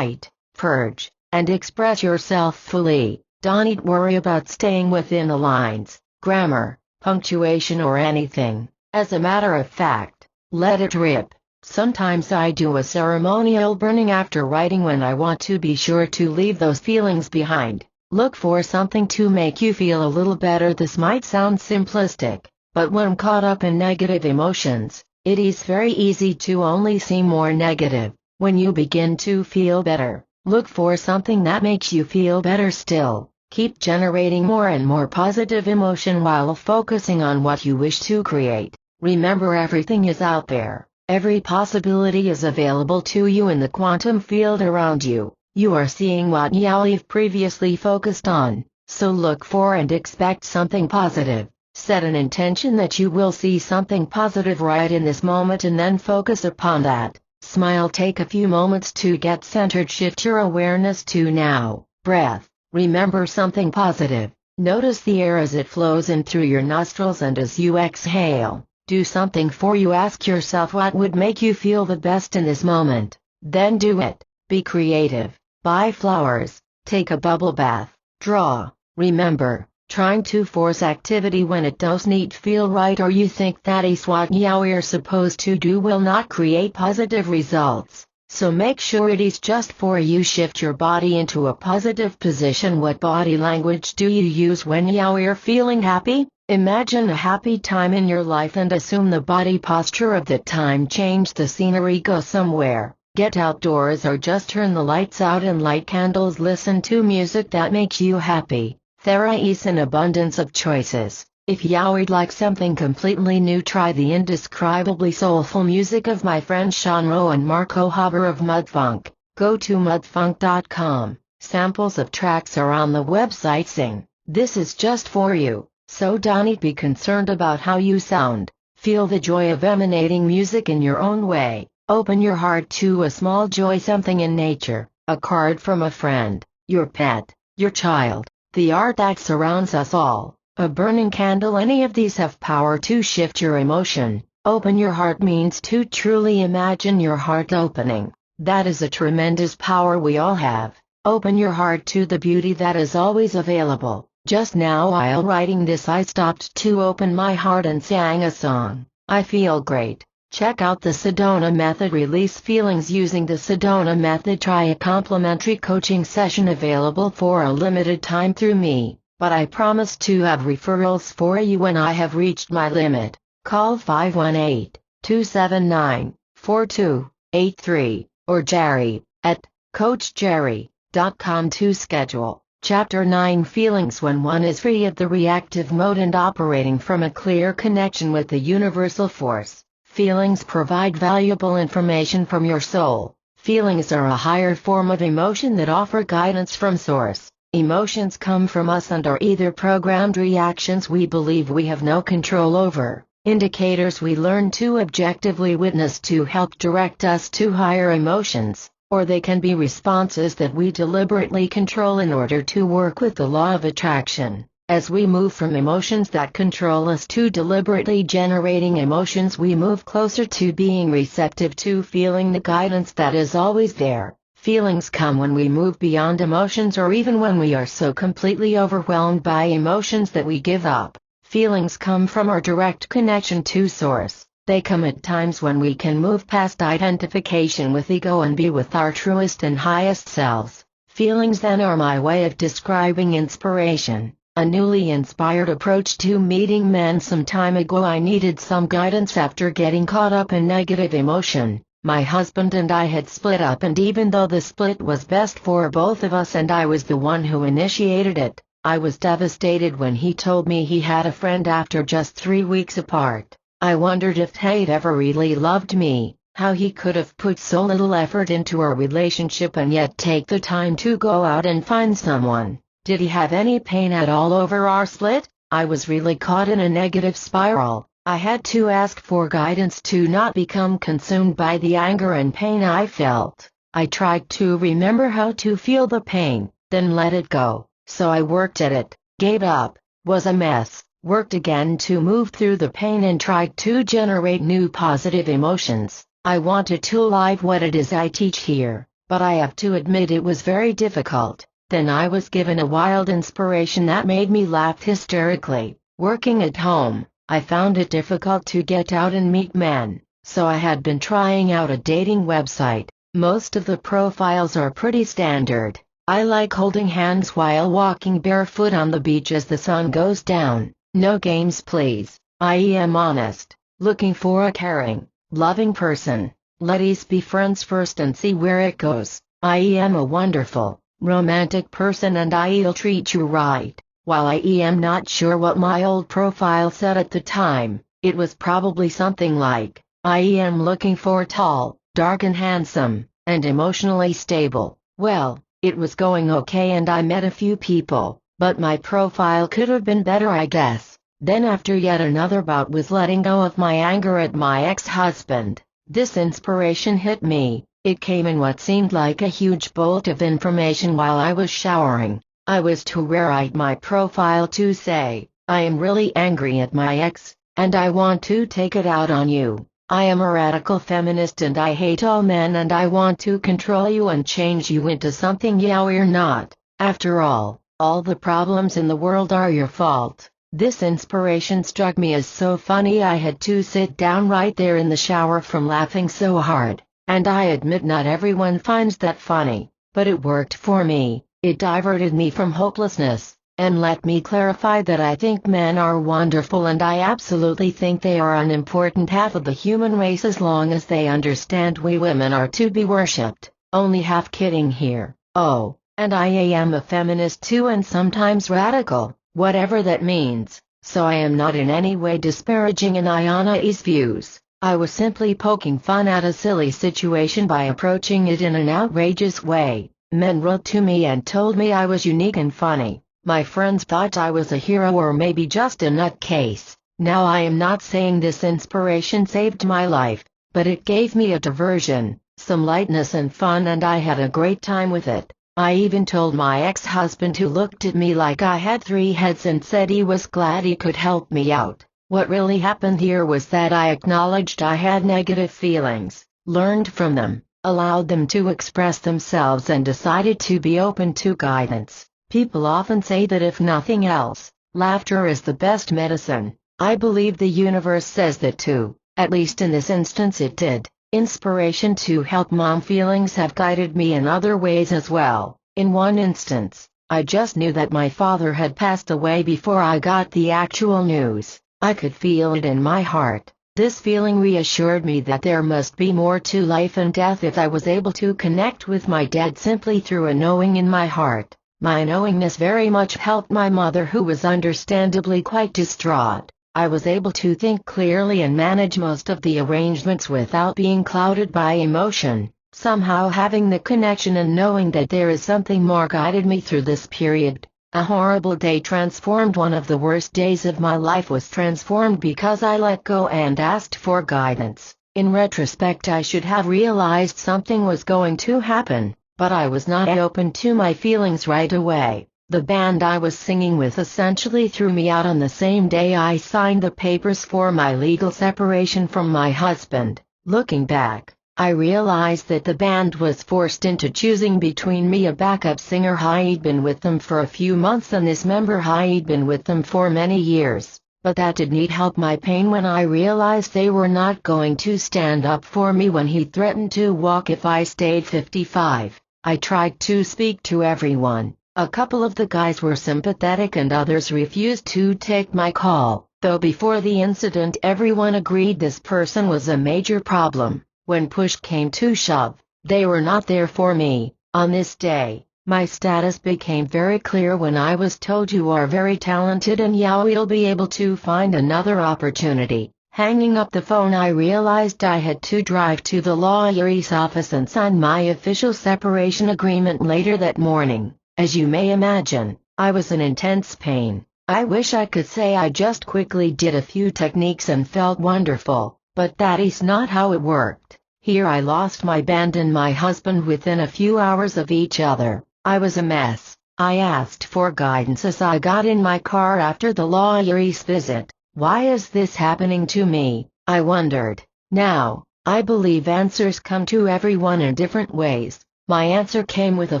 purge, and express yourself fully. Don't worry about staying within the lines, grammar, punctuation or anything. As a matter of fact, let it rip. Sometimes I do a ceremonial burning after writing when I want to be sure to leave those feelings behind. Look for something to make you feel a little better. This might sound simplistic, but when caught up in negative emotions, it is very easy to only see more negative. When you begin to feel better, look for something that makes you feel better still. Keep generating more and more positive emotion while focusing on what you wish to create. Remember, everything is out there. Every possibility is available to you in the quantum field around you. You are seeing what you've previously focused on, so look for and expect something positive. Set an intention that you will see something positive right in this moment and then focus upon that. Smile. Take a few moments to get centered. Shift your awareness to now. Breath. Remember something positive. Notice the air as it flows in through your nostrils and as you exhale. Do something for you. Ask yourself what would make you feel the best in this moment. Then do it. Be creative. Buy flowers. Take a bubble bath. Draw. Remember, trying to force activity when it doesn't feel right or you think that is what you're supposed to do will not create positive results. So make sure it is just for you. Shift your body into a positive position. What body language do you use when you're feeling happy? Imagine a happy time in your life and assume the body posture of that time. Change the scenery. Go somewhere. Get outdoors or just turn the lights out and light candles. Listen to music that makes you happy. There is an abundance of choices. If you'd like something completely new, try the indescribably soulful music of my friends Sean Rowe and Marco Haber of Mudfunk. Go to mudfunk.com. Samples of tracks are on the website. Sing. This is just for you, so don't be concerned about how you sound. Feel the joy of emanating music in your own way. Open your heart to a small joy, something in nature, a card from a friend, your pet, your child, the art that surrounds us all, a burning candle. Any of these have power to shift your emotion. Open your heart means to truly imagine your heart opening. That is a tremendous power we all have. Open your heart to the beauty that is always available. Just now while writing this I stopped to open my heart and sang a song. I feel great. Check out the Sedona Method. Release feelings using the Sedona Method. Try a complimentary coaching session available for a limited time through me, but I promise to have referrals for you when I have reached my limit. Call 518-279-4283 or Jerry at CoachJerry.com to schedule. Chapter 9: Feelings. When one is free of the reactive mode and operating from a clear connection with the universal force, feelings provide valuable information from your soul. Feelings are a higher form of emotion that offer guidance from source. Emotions come from us and are either programmed reactions we believe we have no control over, indicators we learn to objectively witness to help direct us to higher emotions, or they can be responses that we deliberately control in order to work with the law of attraction. As we move from emotions that control us to deliberately generating emotions, we move closer to being receptive to feeling the guidance that is always there. Feelings come when we move beyond emotions, or even when we are so completely overwhelmed by emotions that we give up. Feelings come from our direct connection to Source. They come at times when we can move past identification with ego and be with our truest and highest selves. Feelings then are my way of describing inspiration. A newly inspired approach to meeting men. Some time ago I needed some guidance after getting caught up in negative emotion. My husband and I had split up, and even though the split was best for both of us and I was the one who initiated it, I was devastated when he told me he had a friend after just 3 weeks apart. I wondered if he'd ever really loved me, how he could have put so little effort into our relationship and yet take the time to go out and find someone. Did he have any pain at all over our split? I was really caught in a negative spiral. I had to ask for guidance to not become consumed by the anger and pain I felt. I tried to remember how to feel the pain, then let it go. So I worked at it, gave up, was a mess, worked again to move through the pain and tried to generate new positive emotions. I wanted to live what it is I teach here, but I have to admit it was very difficult. Then I was given a wild inspiration that made me laugh hysterically. Working at home, I found it difficult to get out and meet men, so I had been trying out a dating website. Most of the profiles are pretty standard. I like holding hands while walking barefoot on the beach as the sun goes down. No games please. I am honest. Looking for a caring, loving person. Let's be friends first and see where it goes. I am a wonderful, romantic person and I'll treat you right. While I am not sure what my old profile said at the time, it was probably something like, I am looking for tall, dark and handsome, and emotionally stable. Well, it was going okay and I met a few people, but my profile could have been better I guess. Then after yet another bout with letting go of my anger at my ex-husband, this inspiration hit me. It came in what seemed like a huge bolt of information while I was showering. I was to rewrite my profile to say, I am really angry at my ex, and I want to take it out on you. I am a radical feminist and I hate all men and I want to control you and change you into something you're not. After all the problems in the world are your fault. This inspiration struck me as so funny I had to sit down right there in the shower from laughing so hard. And I admit not everyone finds that funny, but it worked for me. It diverted me from hopelessness, and let me clarify that I think men are wonderful and I absolutely think they are an important half of the human race as long as they understand we women are to be worshipped. Only half kidding here. Oh, and I am a feminist too and sometimes radical, whatever that means, so I am not in any way disparaging Ayana's views. I was simply poking fun at a silly situation by approaching it in an outrageous way. Men wrote to me and told me I was unique and funny. My friends thought I was a hero or maybe just a nutcase. Now I am not saying this inspiration saved my life, but it gave me a diversion, some lightness and fun and I had a great time with it. I even told my ex-husband who looked at me like I had 3 heads and said he was glad he could help me out. What really happened here was that I acknowledged I had negative feelings, learned from them, allowed them to express themselves and decided to be open to guidance. People often say that if nothing else, laughter is the best medicine. I believe the universe says that too, at least in this instance it did. Inspiration to help mom feelings have guided me in other ways as well. In one instance, I just knew that my father had passed away before I got the actual news. I could feel it in my heart. This feeling reassured me that there must be more to life and death if I was able to connect with my dad simply through a knowing in my heart. My knowingness very much helped my mother, who was understandably quite distraught. I was able to think clearly and manage most of the arrangements without being clouded by emotion. Somehow having the connection and knowing that there is something more guided me through this period. A horrible day transformed. One of the worst days of my life was transformed because I let go and asked for guidance. In retrospect, I should have realized something was going to happen, but I was not open to my feelings right away. The band I was singing with essentially threw me out on the same day I signed the papers for my legal separation from my husband. Looking back, I realized that the band was forced into choosing between me, a backup singer. I'd been with them for a few months, and this member I'd been with them for many years, but that did not help my pain when I realized they were not going to stand up for me when he threatened to walk if I stayed 55. I tried to speak to everyone. A couple of the guys were sympathetic and others refused to take my call, though before the incident everyone agreed this person was a major problem. When push came to shove, they were not there for me. On this day, my status became very clear when I was told you are very talented and yeah, we'll be able to find another opportunity. Hanging up the phone, I realized I had to drive to the lawyer's office and sign my official separation agreement later that morning. As you may imagine, I was in intense pain. I wish I could say I just quickly did a few techniques and felt wonderful, but that is not how it worked. Here I lost my band and my husband within a few hours of each other. I was a mess. I asked for guidance as I got in my car after the lawyer's visit. Why is this happening to me? I wondered. Now, I believe answers come to everyone in different ways. My answer came with a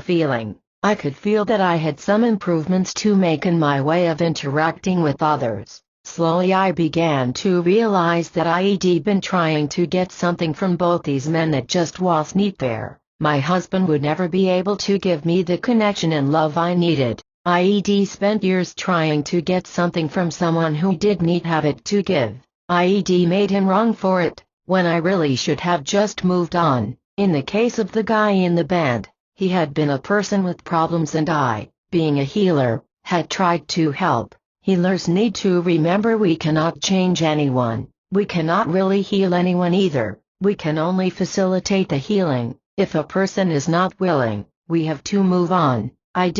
feeling. I could feel that I had some improvements to make in my way of interacting with others. Slowly I began to realize that I'd been trying to get something from both these men that just wasn't fair. My husband would never be able to give me the connection and love I needed. I'd spent years trying to get something from someone who didn't have it to give. I'd made him wrong for it, when I really should have just moved on. In the case of the guy in the band, he had been a person with problems and I, being a healer, had tried to help. Healers need to remember we cannot change anyone. We cannot really heal anyone either. We can only facilitate the healing. If a person is not willing, we have to move on. I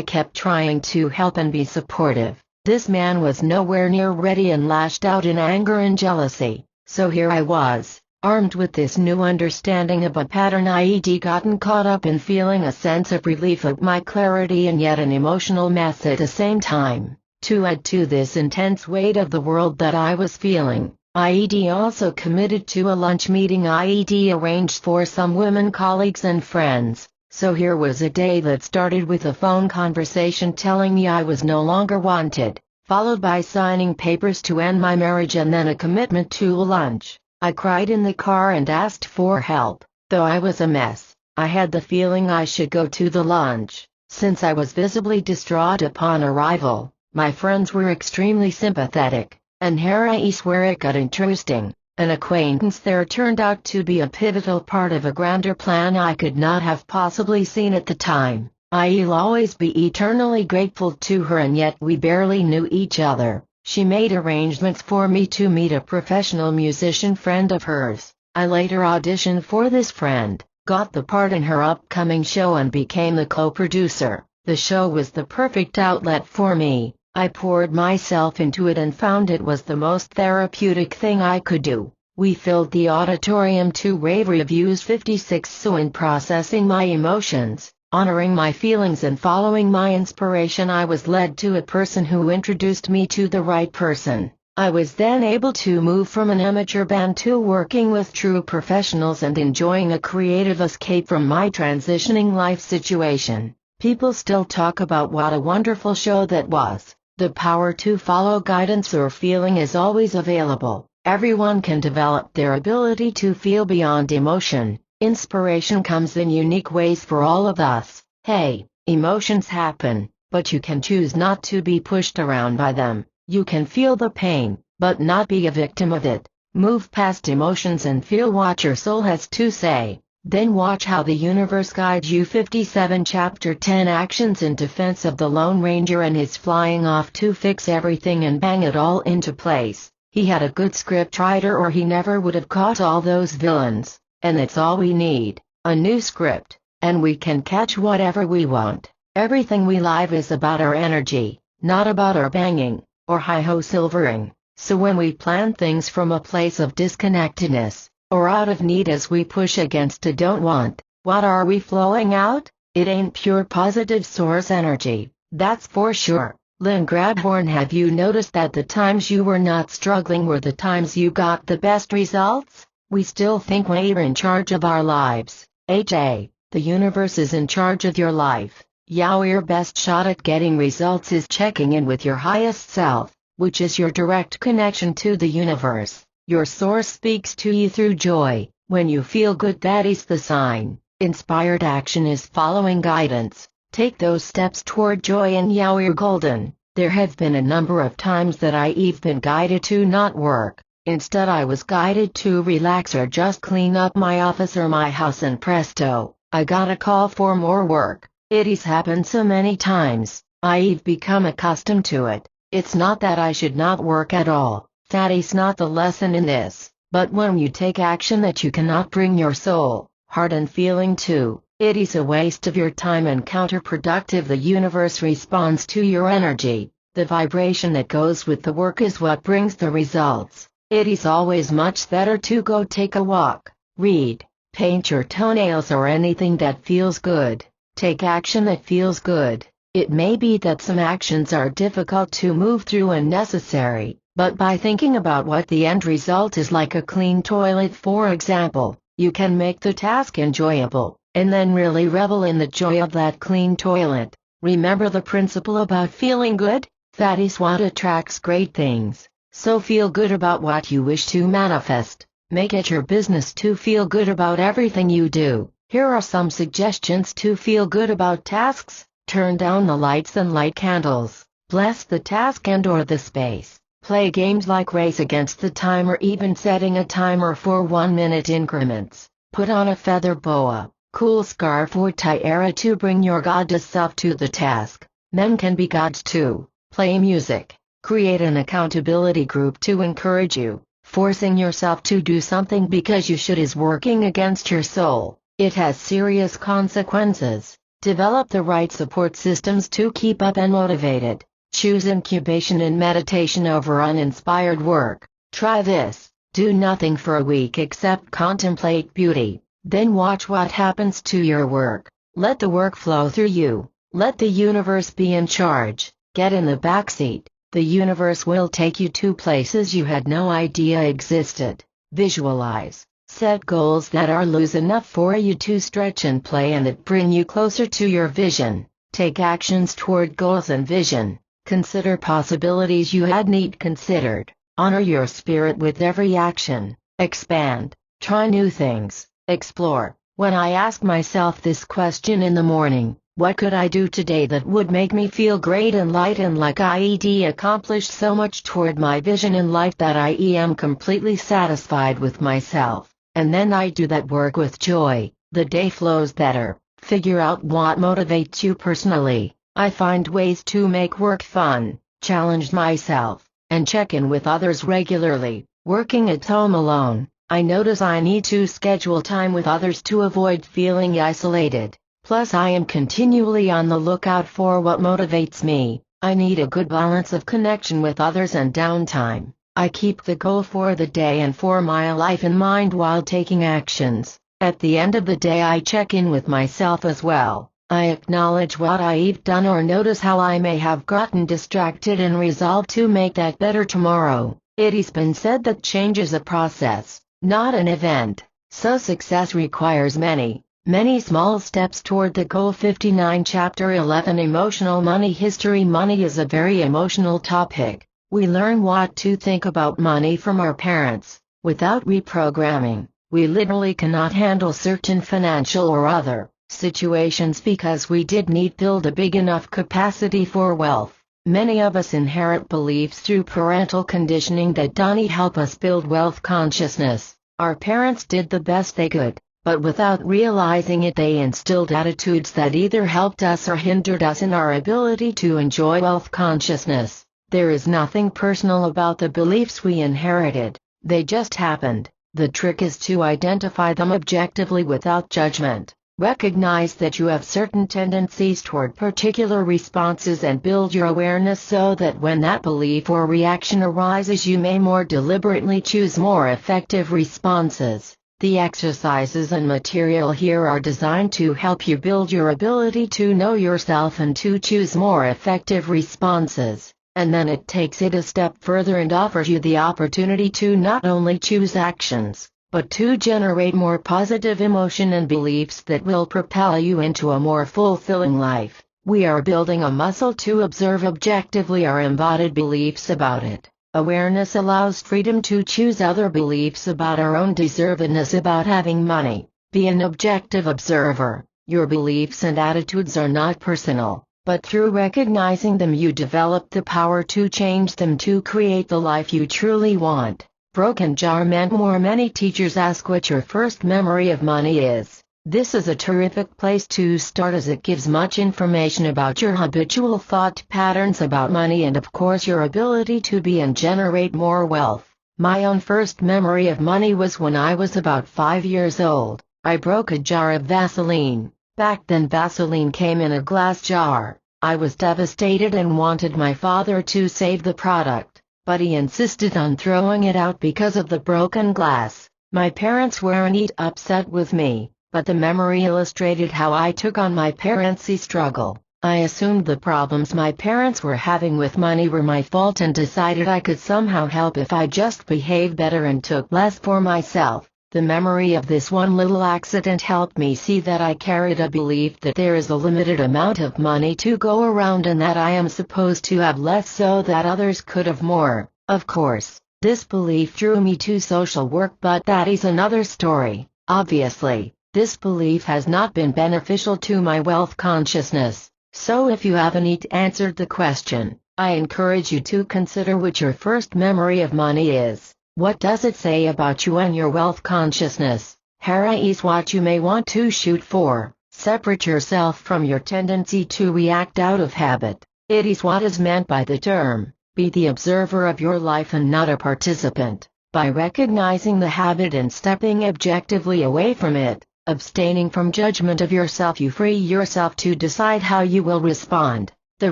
kept trying to help and be supportive. This man was nowhere near ready and lashed out in anger and jealousy. So here I was, armed with this new understanding of a pattern I'd gotten caught up in, feeling a sense of relief at my clarity and yet an emotional mess at the same time. To add to this intense weight of the world that I was feeling, I'd also committed to a lunch meeting I'd arranged for some women colleagues and friends. So here was a day that started with a phone conversation telling me I was no longer wanted, followed by signing papers to end my marriage and then a commitment to a lunch. I cried in the car and asked for help. Though I was a mess, I had the feeling I should go to the lunch. Since I was visibly distraught upon arrival, my friends were extremely sympathetic, and here is where it got interesting. An acquaintance there turned out to be a pivotal part of a grander plan I could not have possibly seen at the time. I'll always be eternally grateful to her, and yet we barely knew each other. She made arrangements for me to meet a professional musician friend of hers. I later auditioned for this friend, got the part in her upcoming show and became the co-producer. The show was the perfect outlet for me. I poured myself into it and found it was the most therapeutic thing I could do. We filled the auditorium to rave reviews 56. So in processing my emotions, honoring my feelings and following my inspiration, I was led to a person who introduced me to the right person. I was then able to move from an amateur band to working with true professionals and enjoying a creative escape from my transitioning life situation. People still talk about what a wonderful show that was. The power to follow guidance or feeling is always available. Everyone can develop their ability to feel beyond emotion. Inspiration comes in unique ways for all of us. Hey, emotions happen, but you can choose not to be pushed around by them. You can feel the pain, but not be a victim of it. Move past emotions and feel what your soul has to say. Then watch how the universe guides you. 57 Chapter 10 Actions in Defense of the Lone Ranger and his flying off to fix everything and bang it all into place. He had a good script writer or he never would have caught all those villains. And that's all we need, a new script, and we can catch whatever we want. Everything we live is about our energy, not about our banging or hi-ho silvering. So when we plan things from a place of disconnectedness, or out of need as we push against a don't want, what are we flowing out? It ain't pure positive source energy, that's for sure. Lynn Grabhorn, have you noticed that the times you were not struggling were the times you got the best results? We still think we're in charge of our lives. The universe is in charge of your life. Your best shot at getting results is checking in with your highest self, which is your direct connection to the universe. Your source speaks to you through joy. When you feel good, that is the sign. Inspired action is following guidance. Take those steps toward joy and you're golden. There have been a number of times that I've been guided to not work. Instead I was guided to relax or just clean up my office or my house, and presto, I got a call for more work. It has happened so many times, I've become accustomed to it. It's not that I should not work at all, that is not the lesson in this, but when you take action that you cannot bring your soul, heart and feeling to, it is a waste of your time and counterproductive. The universe responds to your energy. The vibration that goes with the work is what brings the results. It is always much better to go take a walk, read, paint your toenails, or anything that feels good. Take action that feels good. It may be that some actions are difficult to move through and necessary, but by thinking about what the end result is, like a clean toilet for example, you can make the task enjoyable, and then really revel in the joy of that clean toilet. Remember the principle about feeling good? That is what attracts great things. So feel good about what you wish to manifest. Make it your business to feel good about everything you do. Here are some suggestions to feel good about tasks. Turn down the lights and light candles. Bless the task and or the space. Play games like Race Against the Time, or even setting a timer for 1-minute increments. Put on a feather boa, cool scarf or tiara to bring your goddess self to the task. Men can be gods too. Play music. Create an accountability group to encourage you. Forcing yourself to do something because you should is working against your soul. It has serious consequences. Develop the right support systems to keep up and motivated. Choose incubation and meditation over uninspired work. Try this. Do nothing for a week except contemplate beauty. Then watch what happens to your work. Let the work flow through you. Let the universe be in charge. Get in the backseat. The universe will take you to places you had no idea existed. Visualize. Set goals that are loose enough for you to stretch and play and that bring you closer to your vision. Take actions toward goals and vision. Consider possibilities you had not considered. Honor your spirit with every action. Expand. Try new things. Explore. When I ask myself this question in the morning, what could I do today that would make me feel great and light and like I'd accomplished so much toward my vision in life that I am completely satisfied with myself, and then I do that work with joy, the day flows better. Figure out what motivates you personally. I find ways to make work fun, challenge myself, and check in with others regularly. Working at home alone, I notice I need to schedule time with others to avoid feeling isolated. Plus I am continually on the lookout for what motivates me. I need a good balance of connection with others and downtime. I keep the goal for the day and for my life in mind while taking actions. At the end of the day I check in with myself as well. I acknowledge what I've done or notice how I may have gotten distracted and resolve to make that better tomorrow. It has been said that change is a process, not an event, so success requires many, many small steps toward the goal. 59 Chapter 11 Emotional Money History. Money is a very emotional topic. We learn what to think about money from our parents. Without reprogramming, we literally cannot handle certain financial or other situations because we did not build a big enough capacity for wealth. Many of us inherit beliefs through parental conditioning that don't help us build wealth consciousness. Our parents did the best they could, but without realizing it they instilled attitudes that either helped us or hindered us in our ability to enjoy wealth consciousness. There is nothing personal about the beliefs we inherited, they just happened. The trick is to identify them objectively without judgment. Recognize that you have certain tendencies toward particular responses and build your awareness so that when that belief or reaction arises you may more deliberately choose more effective responses. The exercises and material here are designed to help you build your ability to know yourself and to choose more effective responses. And then it takes it a step further and offers you the opportunity to not only choose actions, but to generate more positive emotion and beliefs that will propel you into a more fulfilling life. We are building a muscle to observe objectively our embodied beliefs about it. Awareness allows freedom to choose other beliefs about our own deservedness about having money. Be an objective observer. Your beliefs and attitudes are not personal, but through recognizing them you develop the power to change them to create the life you truly want. Broken jar meant more. Many teachers ask what your first memory of money is. This is a terrific place to start as it gives much information about your habitual thought patterns about money and of course your ability to be and generate more wealth. My own first memory of money was when I was about 5 years old. I broke a jar of Vaseline. Back then Vaseline came in a glass jar. I was devastated and wanted my father to save the product, but he insisted on throwing it out because of the broken glass. My parents weren't upset with me, but the memory illustrated how I took on my parents' struggle. I assumed the problems my parents were having with money were my fault and decided I could somehow help if I just behaved better and took less for myself. The memory of this one little accident helped me see that I carried a belief that there is a limited amount of money to go around and that I am supposed to have less so that others could have more. Of course, this belief drew me to social work, but that is another story. Obviously, this belief has not been beneficial to my wealth consciousness. So if you haven't answered the question, I encourage you to consider what your first memory of money is. What does it say about you and your wealth consciousness? Here is what you may want to shoot for. Separate yourself from your tendency to react out of habit. It is what is meant by the term, be the observer of your life and not a participant. By recognizing the habit and stepping objectively away from it, abstaining from judgment of yourself, you free yourself to decide how you will respond. The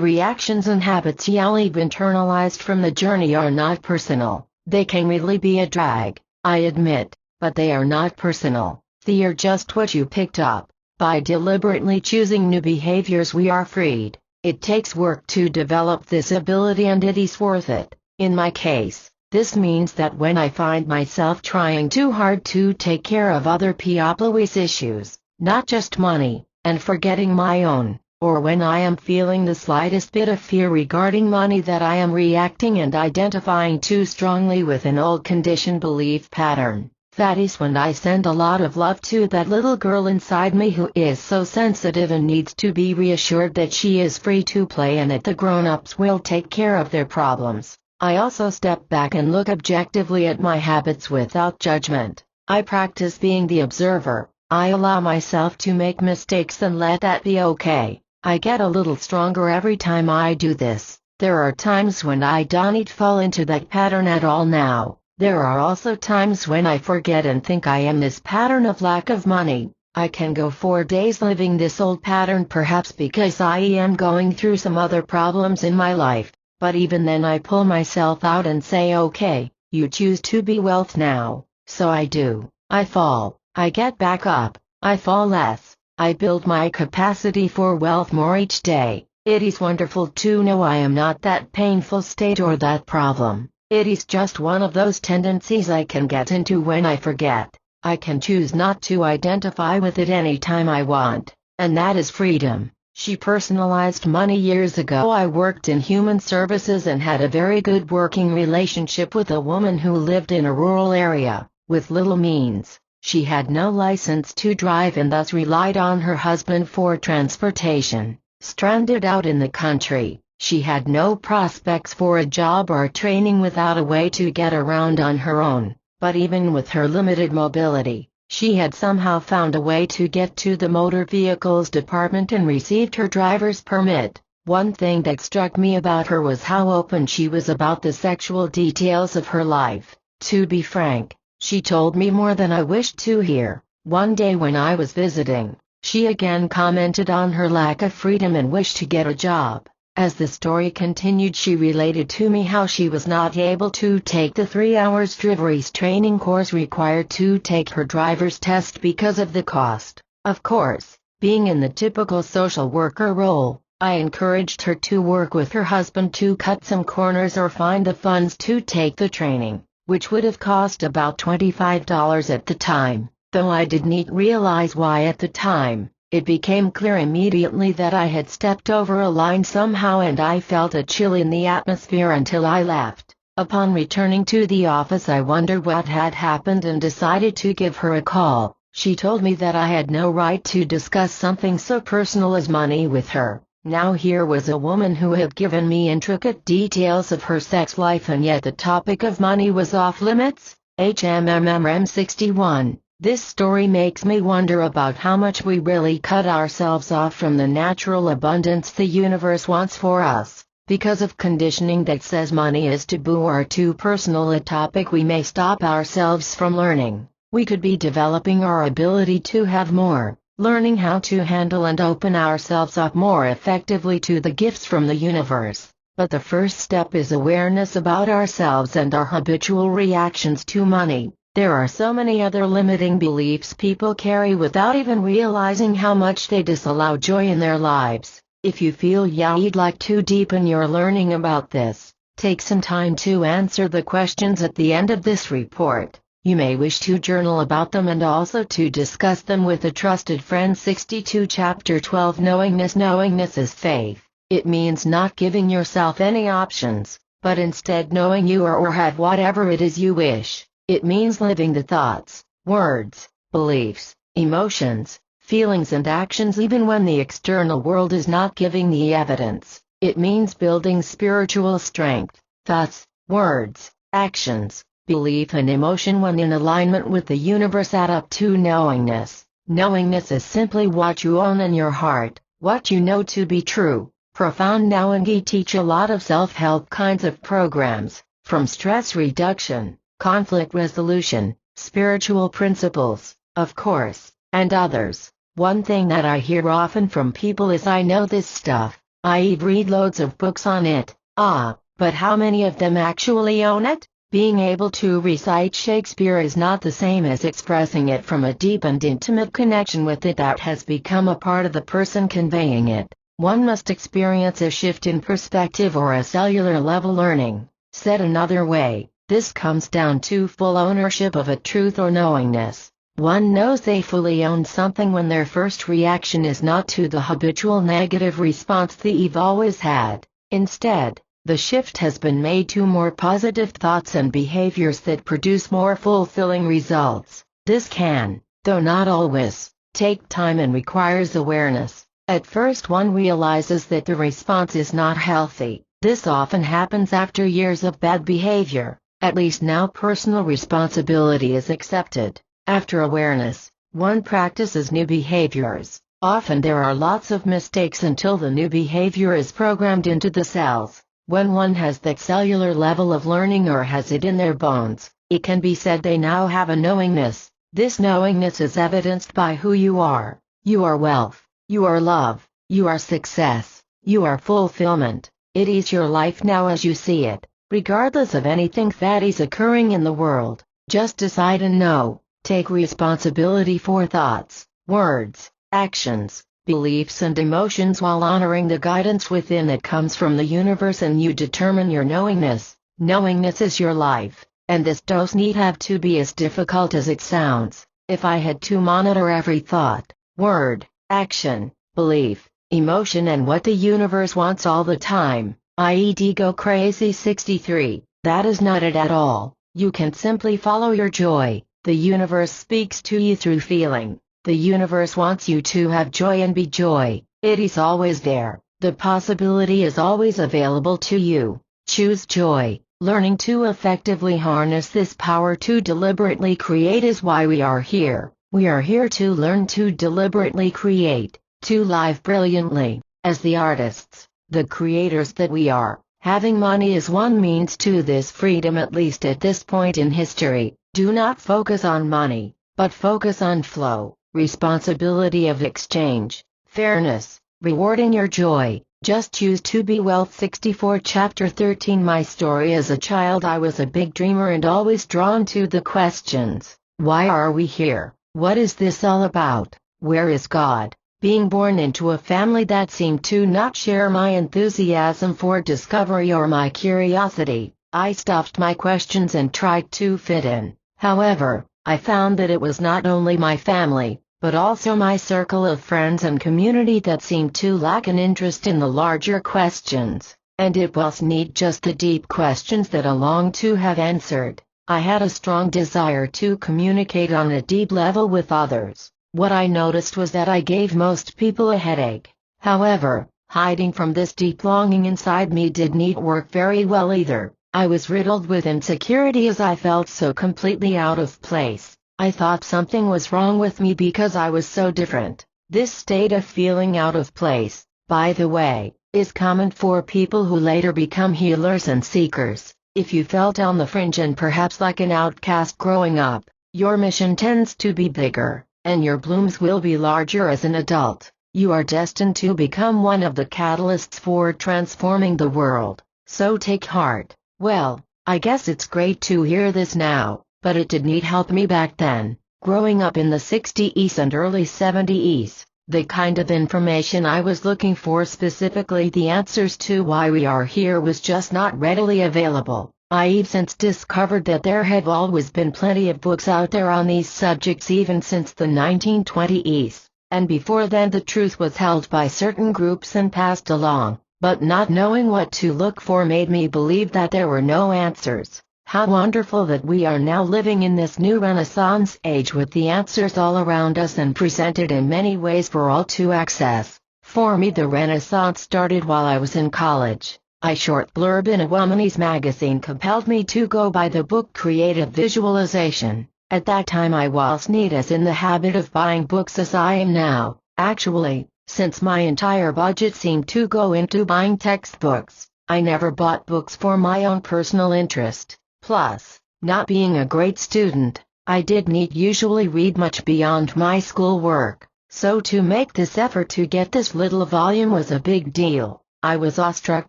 reactions and habits you've internalized from the journey are not personal. They can really be a drag, I admit, but they are not personal. They are just what you picked up. By deliberately choosing new behaviors we are freed. It takes work to develop this ability and it is worth it. In my case, this means that when I find myself trying too hard to take care of other people's issues, not just money, and forgetting my own, or when I am feeling the slightest bit of fear regarding money, that I am reacting and identifying too strongly with an old conditioned belief pattern. That is when I send a lot of love to that little girl inside me who is so sensitive and needs to be reassured that she is free to play and that the grown-ups will take care of their problems. I also step back and look objectively at my habits without judgment. I practice being the observer. I allow myself to make mistakes and let that be okay. I get a little stronger every time I do this. There are times when I don't fall into that pattern at all now. There are also times when I forget and think I am this pattern of lack of money. I can go 4 days living this old pattern, perhaps because I am going through some other problems in my life. But even then I pull myself out and say, okay, you choose to be wealth now. So I do. I fall. I get back up. I fall less. I build my capacity for wealth more each day. It is wonderful to know I am not that painful state or that problem. It is just one of those tendencies I can get into when I forget. I can choose not to identify with it any time I want, and that is freedom. She personalized money years ago. I worked in human services and had a very good working relationship with a woman who lived in a rural area, with little means. She had no license to drive and thus relied on her husband for transportation. Stranded out in the country, she had no prospects for a job or training without a way to get around on her own. But even with her limited mobility, she had somehow found a way to get to the motor vehicles department and received her driver's permit. One thing that struck me about her was how open she was about the sexual details of her life. To be frank, she told me more than I wished to hear. One day when I was visiting, she again commented on her lack of freedom and wish to get a job. As the story continued, she related to me how she was not able to take the 3 hours driver's training course required to take her driver's test because of the cost. Of course, being in the typical social worker role, I encouraged her to work with her husband to cut some corners or find the funds to take the training, which would have cost about $25 at the time, though I didn't realize why at the time. It became clear immediately that I had stepped over a line somehow, and I felt a chill in the atmosphere until I left. Upon returning to the office, I wondered what had happened and decided to give her a call. She told me that I had no right to discuss something so personal as money with her. Now here was a woman who had given me intricate details of her sex life, and yet the topic of money was off limits. HMMM 61. This story makes me wonder about how much we really cut ourselves off from the natural abundance the universe wants for us. Because of conditioning that says money is taboo or too personal a topic, we may stop ourselves from learning. We could be developing our ability to have more, learning how to handle and open ourselves up more effectively to the gifts from the universe. But the first step is awareness about ourselves and our habitual reactions to money. There are so many other limiting beliefs people carry without even realizing how much they disallow joy in their lives. If you feel you'd like to deepen your learning about this, take some time to answer the questions at the end of this report. You may wish to journal about them and also to discuss them with a trusted friend. 62 Chapter 12 Knowingness. Knowingness is faith. It means not giving yourself any options, but instead knowing you are or have whatever it is you wish. It means living the thoughts, words, beliefs, emotions, feelings and actions even when the external world is not giving the evidence. It means building spiritual strength. Thoughts, words, actions, belief and emotion when in alignment with the universe add up to knowingness. Knowingness is simply what you own in your heart, what you know to be true. Profound Knowingi teach a lot of self-help kinds of programs, from stress reduction, conflict resolution, spiritual principles, of course, and others. One thing that I hear often from people is, I know this stuff, I read loads of books on it. But how many of them actually own it? Being able to recite Shakespeare is not the same as expressing it from a deep and intimate connection with it that has become a part of the person conveying it. One must experience a shift in perspective or a cellular level learning. Said another way, this comes down to full ownership of a truth or knowingness. One knows they fully own something when their first reaction is not to the habitual negative response they've always had. Instead, the shift has been made to more positive thoughts and behaviors that produce more fulfilling results. This can, though not always, take time and requires awareness. At first one realizes that the response is not healthy. This often happens after years of bad behavior. At least now personal responsibility is accepted. After awareness, one practices new behaviors. Often there are lots of mistakes until the new behavior is programmed into the cells. When one has that cellular level of learning or has it in their bones, it can be said they now have a knowingness. This knowingness is evidenced by who you are. You are wealth. You are love. You are success. You are fulfillment. It is your life now as you see it. Regardless of anything that is occurring in the world, just decide and know. Take responsibility for thoughts, words, actions, beliefs and emotions while honoring the guidance within that comes from the universe, and you determine your knowingness. Knowingness is your life, and this dose need have to be as difficult as it sounds. If I had to monitor every thought, word, action, belief, emotion and what the universe wants all the time, i.e. go crazy 63, that is not it at all. You can simply follow your joy. The universe speaks to you through feeling. The universe wants you to have joy and be joy. It is always there. The possibility is always available to you. Choose joy. Learning to effectively harness this power to deliberately create is why we are here. We are here to learn to deliberately create, to live brilliantly, as the artists, the creators that we are. Having money is one means to this freedom, at least at this point in history. Do not focus on money, but focus on flow, responsibility of exchange, fairness, rewarding your joy. Just choose to be wealth. 64 Chapter 13 My story as a child. I was a big dreamer and always drawn to the questions. Why are we here? What is this all about? Where is God? Being born into a family that seemed to not share my enthusiasm for discovery or my curiosity, I stuffed my questions and tried to fit in. However, I found that it was not only my family, but also my circle of friends and community that seemed to lack an interest in the larger questions, and it wasn't just the deep questions that I longed to have answered. I had a strong desire to communicate on a deep level with others. What I noticed was that I gave most people a headache. However, hiding from this deep longing inside me didn't work very well either. I was riddled with insecurity as I felt so completely out of place. I thought something was wrong with me because I was so different. This state of feeling out of place, by the way, is common for people who later become healers and seekers. If you felt on the fringe and perhaps like an outcast growing up, your mission tends to be bigger, and your blooms will be larger as an adult. You are destined to become one of the catalysts for transforming the world. So take heart. Well, I guess it's great to hear this now, but it didn't help me back then. Growing up in the 60s and early 70s, the kind of information I was looking for, specifically the answers to why we are here, was just not readily available. I've since discovered that there have always been plenty of books out there on these subjects even since the 1920s, and before then the truth was held by certain groups and passed along, but not knowing what to look for made me believe that there were no answers. How wonderful that we are now living in this new Renaissance age with the answers all around us and presented in many ways for all to access. For me, the Renaissance started while I was in college. A short blurb in a woman's magazine compelled me to go buy the book Creative Visualization. At that time I wasn't as in the habit of buying books as I am now. Actually, since my entire budget seemed to go into buying textbooks, I never bought books for my own personal interest. Plus, not being a great student, I didn't usually read much beyond my schoolwork, so to make this effort to get this little volume was a big deal. I was awestruck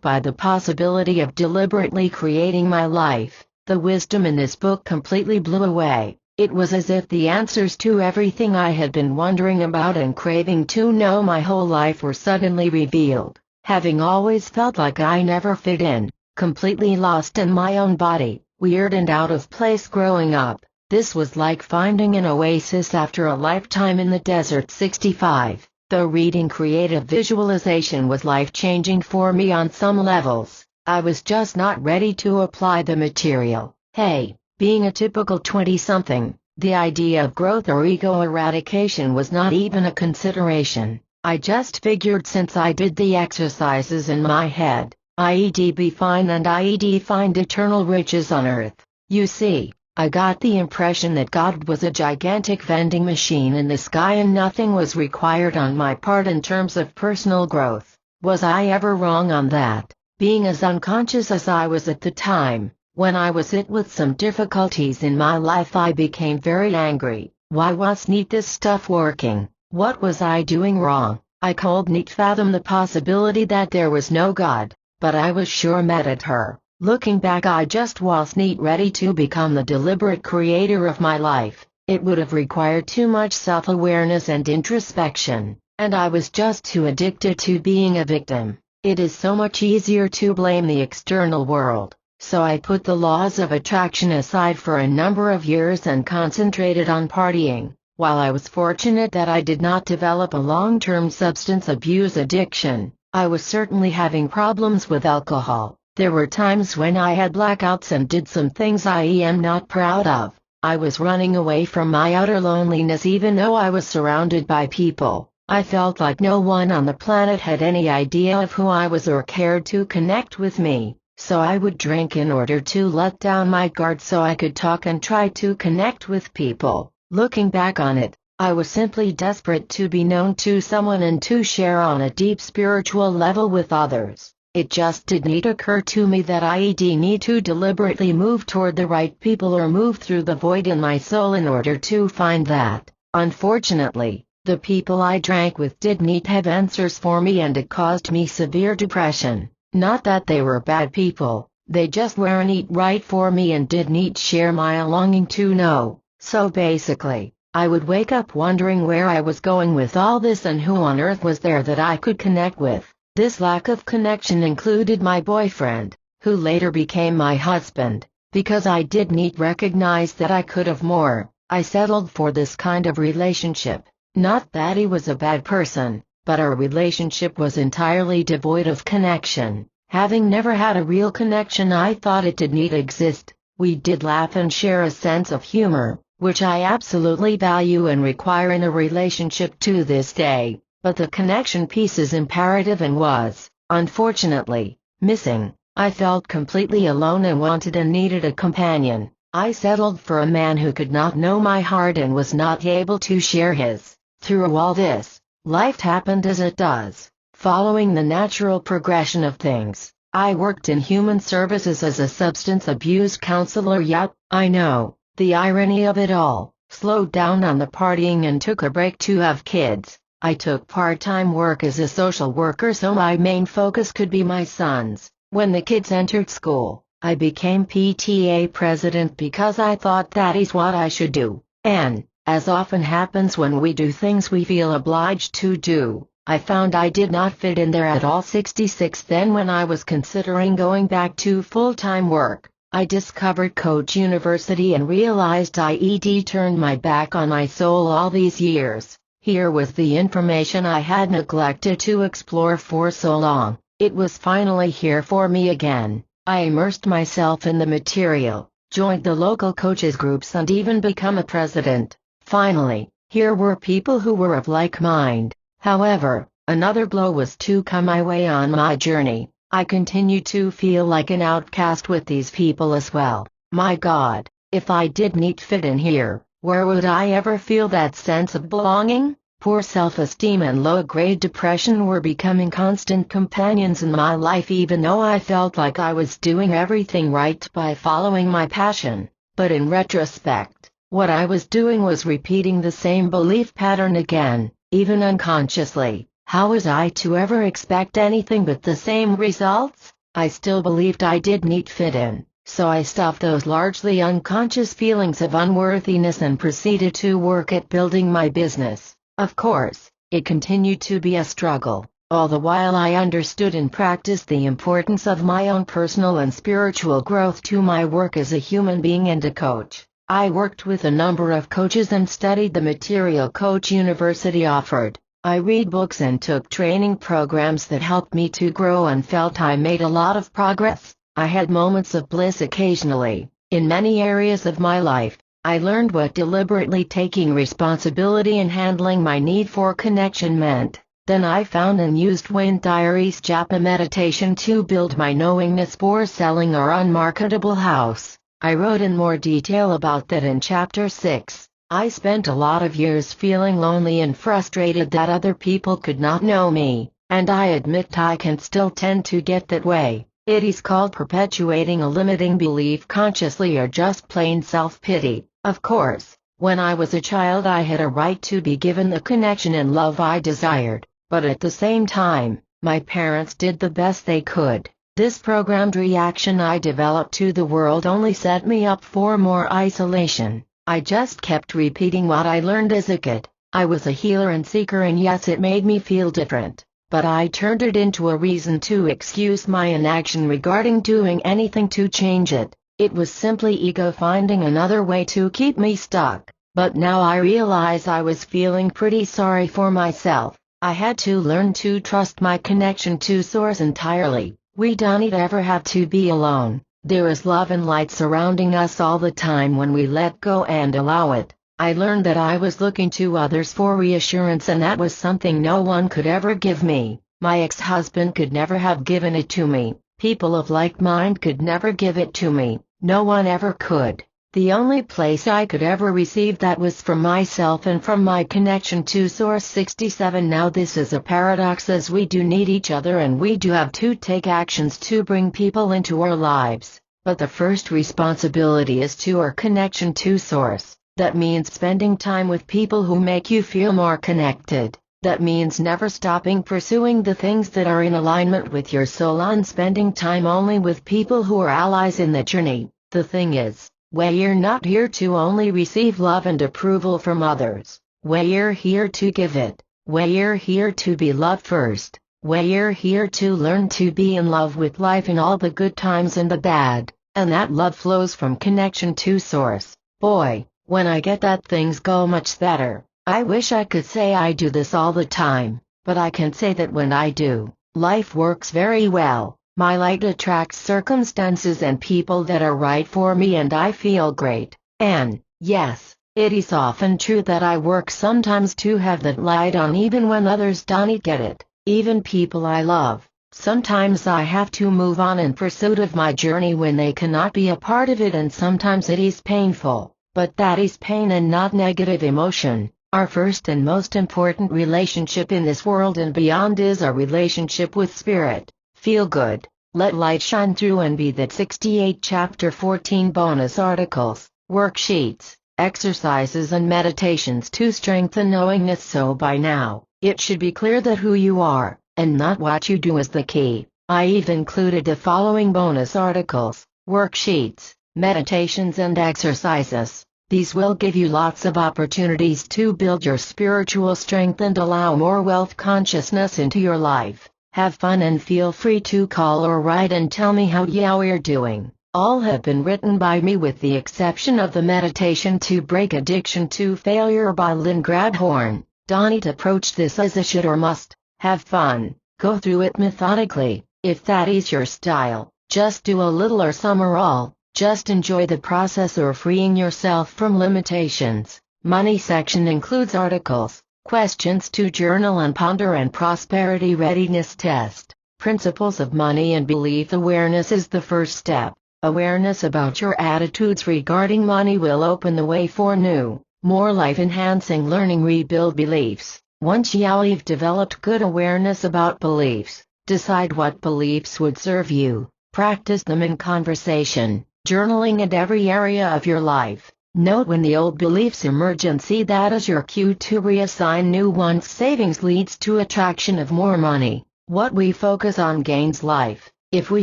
by the possibility of deliberately creating my life. The wisdom in this book completely blew away. It was as if the answers to everything I had been wondering about and craving to know my whole life were suddenly revealed. Having always felt like I never fit in, completely lost in my own body, weird and out of place growing up, this was like finding an oasis after a lifetime in the desert. 65. Though reading Creative Visualization was life-changing for me on some levels, I was just not ready to apply the material. Hey, being a typical 20-something, the idea of growth or ego eradication was not even a consideration. I just figured since I did the exercises in my head, I'd be fine and I'd find eternal riches on earth. You see, I got the impression that God was a gigantic vending machine in the sky and nothing was required on my part in terms of personal growth. Was I ever wrong on that? Being as unconscious as I was at the time, when I was hit with some difficulties in my life, I became very angry. Why wasn't this stuff working? What was I doing wrong? I couldn't fathom the possibility that there was no God, but I was sure mad at her. Looking back, I just wasn't ready to become the deliberate creator of my life. It would have required too much self-awareness and introspection, and I was just too addicted to being a victim. It is so much easier to blame the external world, so I put the laws of attraction aside for a number of years and concentrated on partying. While I was fortunate that I did not develop a long-term substance abuse addiction, I was certainly having problems with alcohol. There were times when I had blackouts and did some things I am not proud of. I was running away from my utter loneliness even though I was surrounded by people. I felt like no one on the planet had any idea of who I was or cared to connect with me, so I would drink in order to let down my guard so I could talk and try to connect with people. Looking back on it, I was simply desperate to be known to someone and to share on a deep spiritual level with others. It just didn't occur to me that I'd need to deliberately move toward the right people or move through the void in my soul in order to find that. Unfortunately, the people I drank with didn't have answers for me and it caused me severe depression. Not that they were bad people, they just weren't right for me and didn't share my longing to know. So basically, I would wake up wondering where I was going with all this and who on earth was there that I could connect with. This lack of connection included my boyfriend, who later became my husband. Because I didn't recognize that I could have more, I settled for this kind of relationship. Not that he was a bad person, but our relationship was entirely devoid of connection. Having never had a real connection, I thought it didn't exist. We did laugh and share a sense of humor, which I absolutely value and require in a relationship to this day. But the connection piece is imperative and was, unfortunately, missing. I felt completely alone and wanted and needed a companion. I settled for a man who could not know my heart and was not able to share his. Through all this, life happened as it does, following the natural progression of things. I worked in human services as a substance abuse counselor. Yep, I know, the irony of it all. Slowed down on the partying and took a break to have kids. I took part-time work as a social worker so my main focus could be my sons. When the kids entered school, I became PTA president because I thought that is what I should do. And, as often happens when we do things we feel obliged to do, I found I did not fit in there at all. 66 Then when I was considering going back to full-time work, I discovered Coach University and realized I'd turned my back on my soul all these years. Here was the information I had neglected to explore for so long. It was finally here for me again. I immersed myself in the material, joined the local coaches groups and even become a president. Finally, here were people who were of like mind. However, another blow was to come my way on my journey. I continued to feel like an outcast with these people as well. My God, if I didn't fit in here, where would I ever feel that sense of belonging? Poor self-esteem and low-grade depression were becoming constant companions in my life even though I felt like I was doing everything right by following my passion. But in retrospect, what I was doing was repeating the same belief pattern again, even unconsciously. How was I to ever expect anything but the same results? I still believed I didn't fit in. So I stuffed those largely unconscious feelings of unworthiness and proceeded to work at building my business. Of course, it continued to be a struggle, all the while I understood and practiced the importance of my own personal and spiritual growth to my work as a human being and a coach. I worked with a number of coaches and studied the material Coach University offered. I read books and took training programs that helped me to grow and felt I made a lot of progress. I had moments of bliss occasionally. In many areas of my life, I learned what deliberately taking responsibility and handling my need for connection meant. Then I found and used Wayne Dyer's Japa meditation to build my knowingness for selling our unmarketable house. I wrote in more detail about that in Chapter 6. I spent a lot of years feeling lonely and frustrated that other people could not know me, and I admit I can still tend to get that way. It is called perpetuating a limiting belief consciously or just plain self-pity. Of course, when I was a child I had a right to be given the connection and love I desired, but at the same time, my parents did the best they could. This programmed reaction I developed to the world only set me up for more isolation. I just kept repeating what I learned as a kid. I was a healer and seeker, and yes, it made me feel different. but I turned it into a reason to excuse my inaction regarding doing anything to change it. It was simply ego finding another way to keep me stuck. But now I realize I was feeling pretty sorry for myself. I had to learn to trust my connection to Source entirely. We don't ever have to be alone. There is love and light surrounding us all the time when we let go and allow it. I learned that I was looking to others for reassurance, and that was something no one could ever give me. My ex-husband could never have given it to me. People of like mind could never give it to me. No one ever could. The only place I could ever receive that was from myself and from my connection to Source. 67. Now this is a paradox, as we do need each other and we do have to take actions to bring people into our lives. But the first responsibility is to our connection to Source. That means spending time with people who make you feel more connected. That means never stopping pursuing the things that are in alignment with your soul, and spending time only with people who are allies in the journey. The thing is, we're not here to only receive love and approval from others. We're here to give it. We're here to be loved first. We're here to learn to be in love with life in all the good times and the bad, and that love flows from connection to Source. Boy, when I get that, things go much better. I wish I could say I do this all the time, but I can say that when I do, life works very well. My light attracts circumstances and people that are right for me, and I feel great. And, yes, it is often true that I work sometimes to have that light on even when others don't get it, even people I love. Sometimes I have to move on in pursuit of my journey when they cannot be a part of it, and sometimes it is painful, but that is pain and not negative emotion. Our first and most important relationship in this world and beyond is our relationship with Spirit. Feel good, let light shine through and be that. 68. Chapter 14. Bonus articles, worksheets, exercises and meditations to strengthen knowingness. So by now, it should be clear that who you are, and not what you do, is the key. I've included the following bonus articles, worksheets, meditations and exercises. These will give you lots of opportunities to build your spiritual strength and allow more wealth consciousness into your life. Have fun and feel free to call or write and tell me how you're doing. All have been written by me with the exception of the meditation to break addiction to failure by Lynn Grabhorn. Don't approach this as a should or must. Have fun, go through it methodically. If that is your style, just do a little or some or all. Just enjoy the process or freeing yourself from limitations. Money section includes articles, questions to journal and ponder, and prosperity readiness test. Principles of money and belief awareness is the first step. Awareness about your attitudes regarding money will open the way for new, more life-enhancing learning. Rebuild beliefs. Once you've developed good awareness about beliefs, decide what beliefs would serve you. Practice them in conversation, journaling, and every area of your life. Note when the old beliefs emerge and see that as your cue to reassign new ones. Savings leads to attraction of more money. What we focus on gains life. If we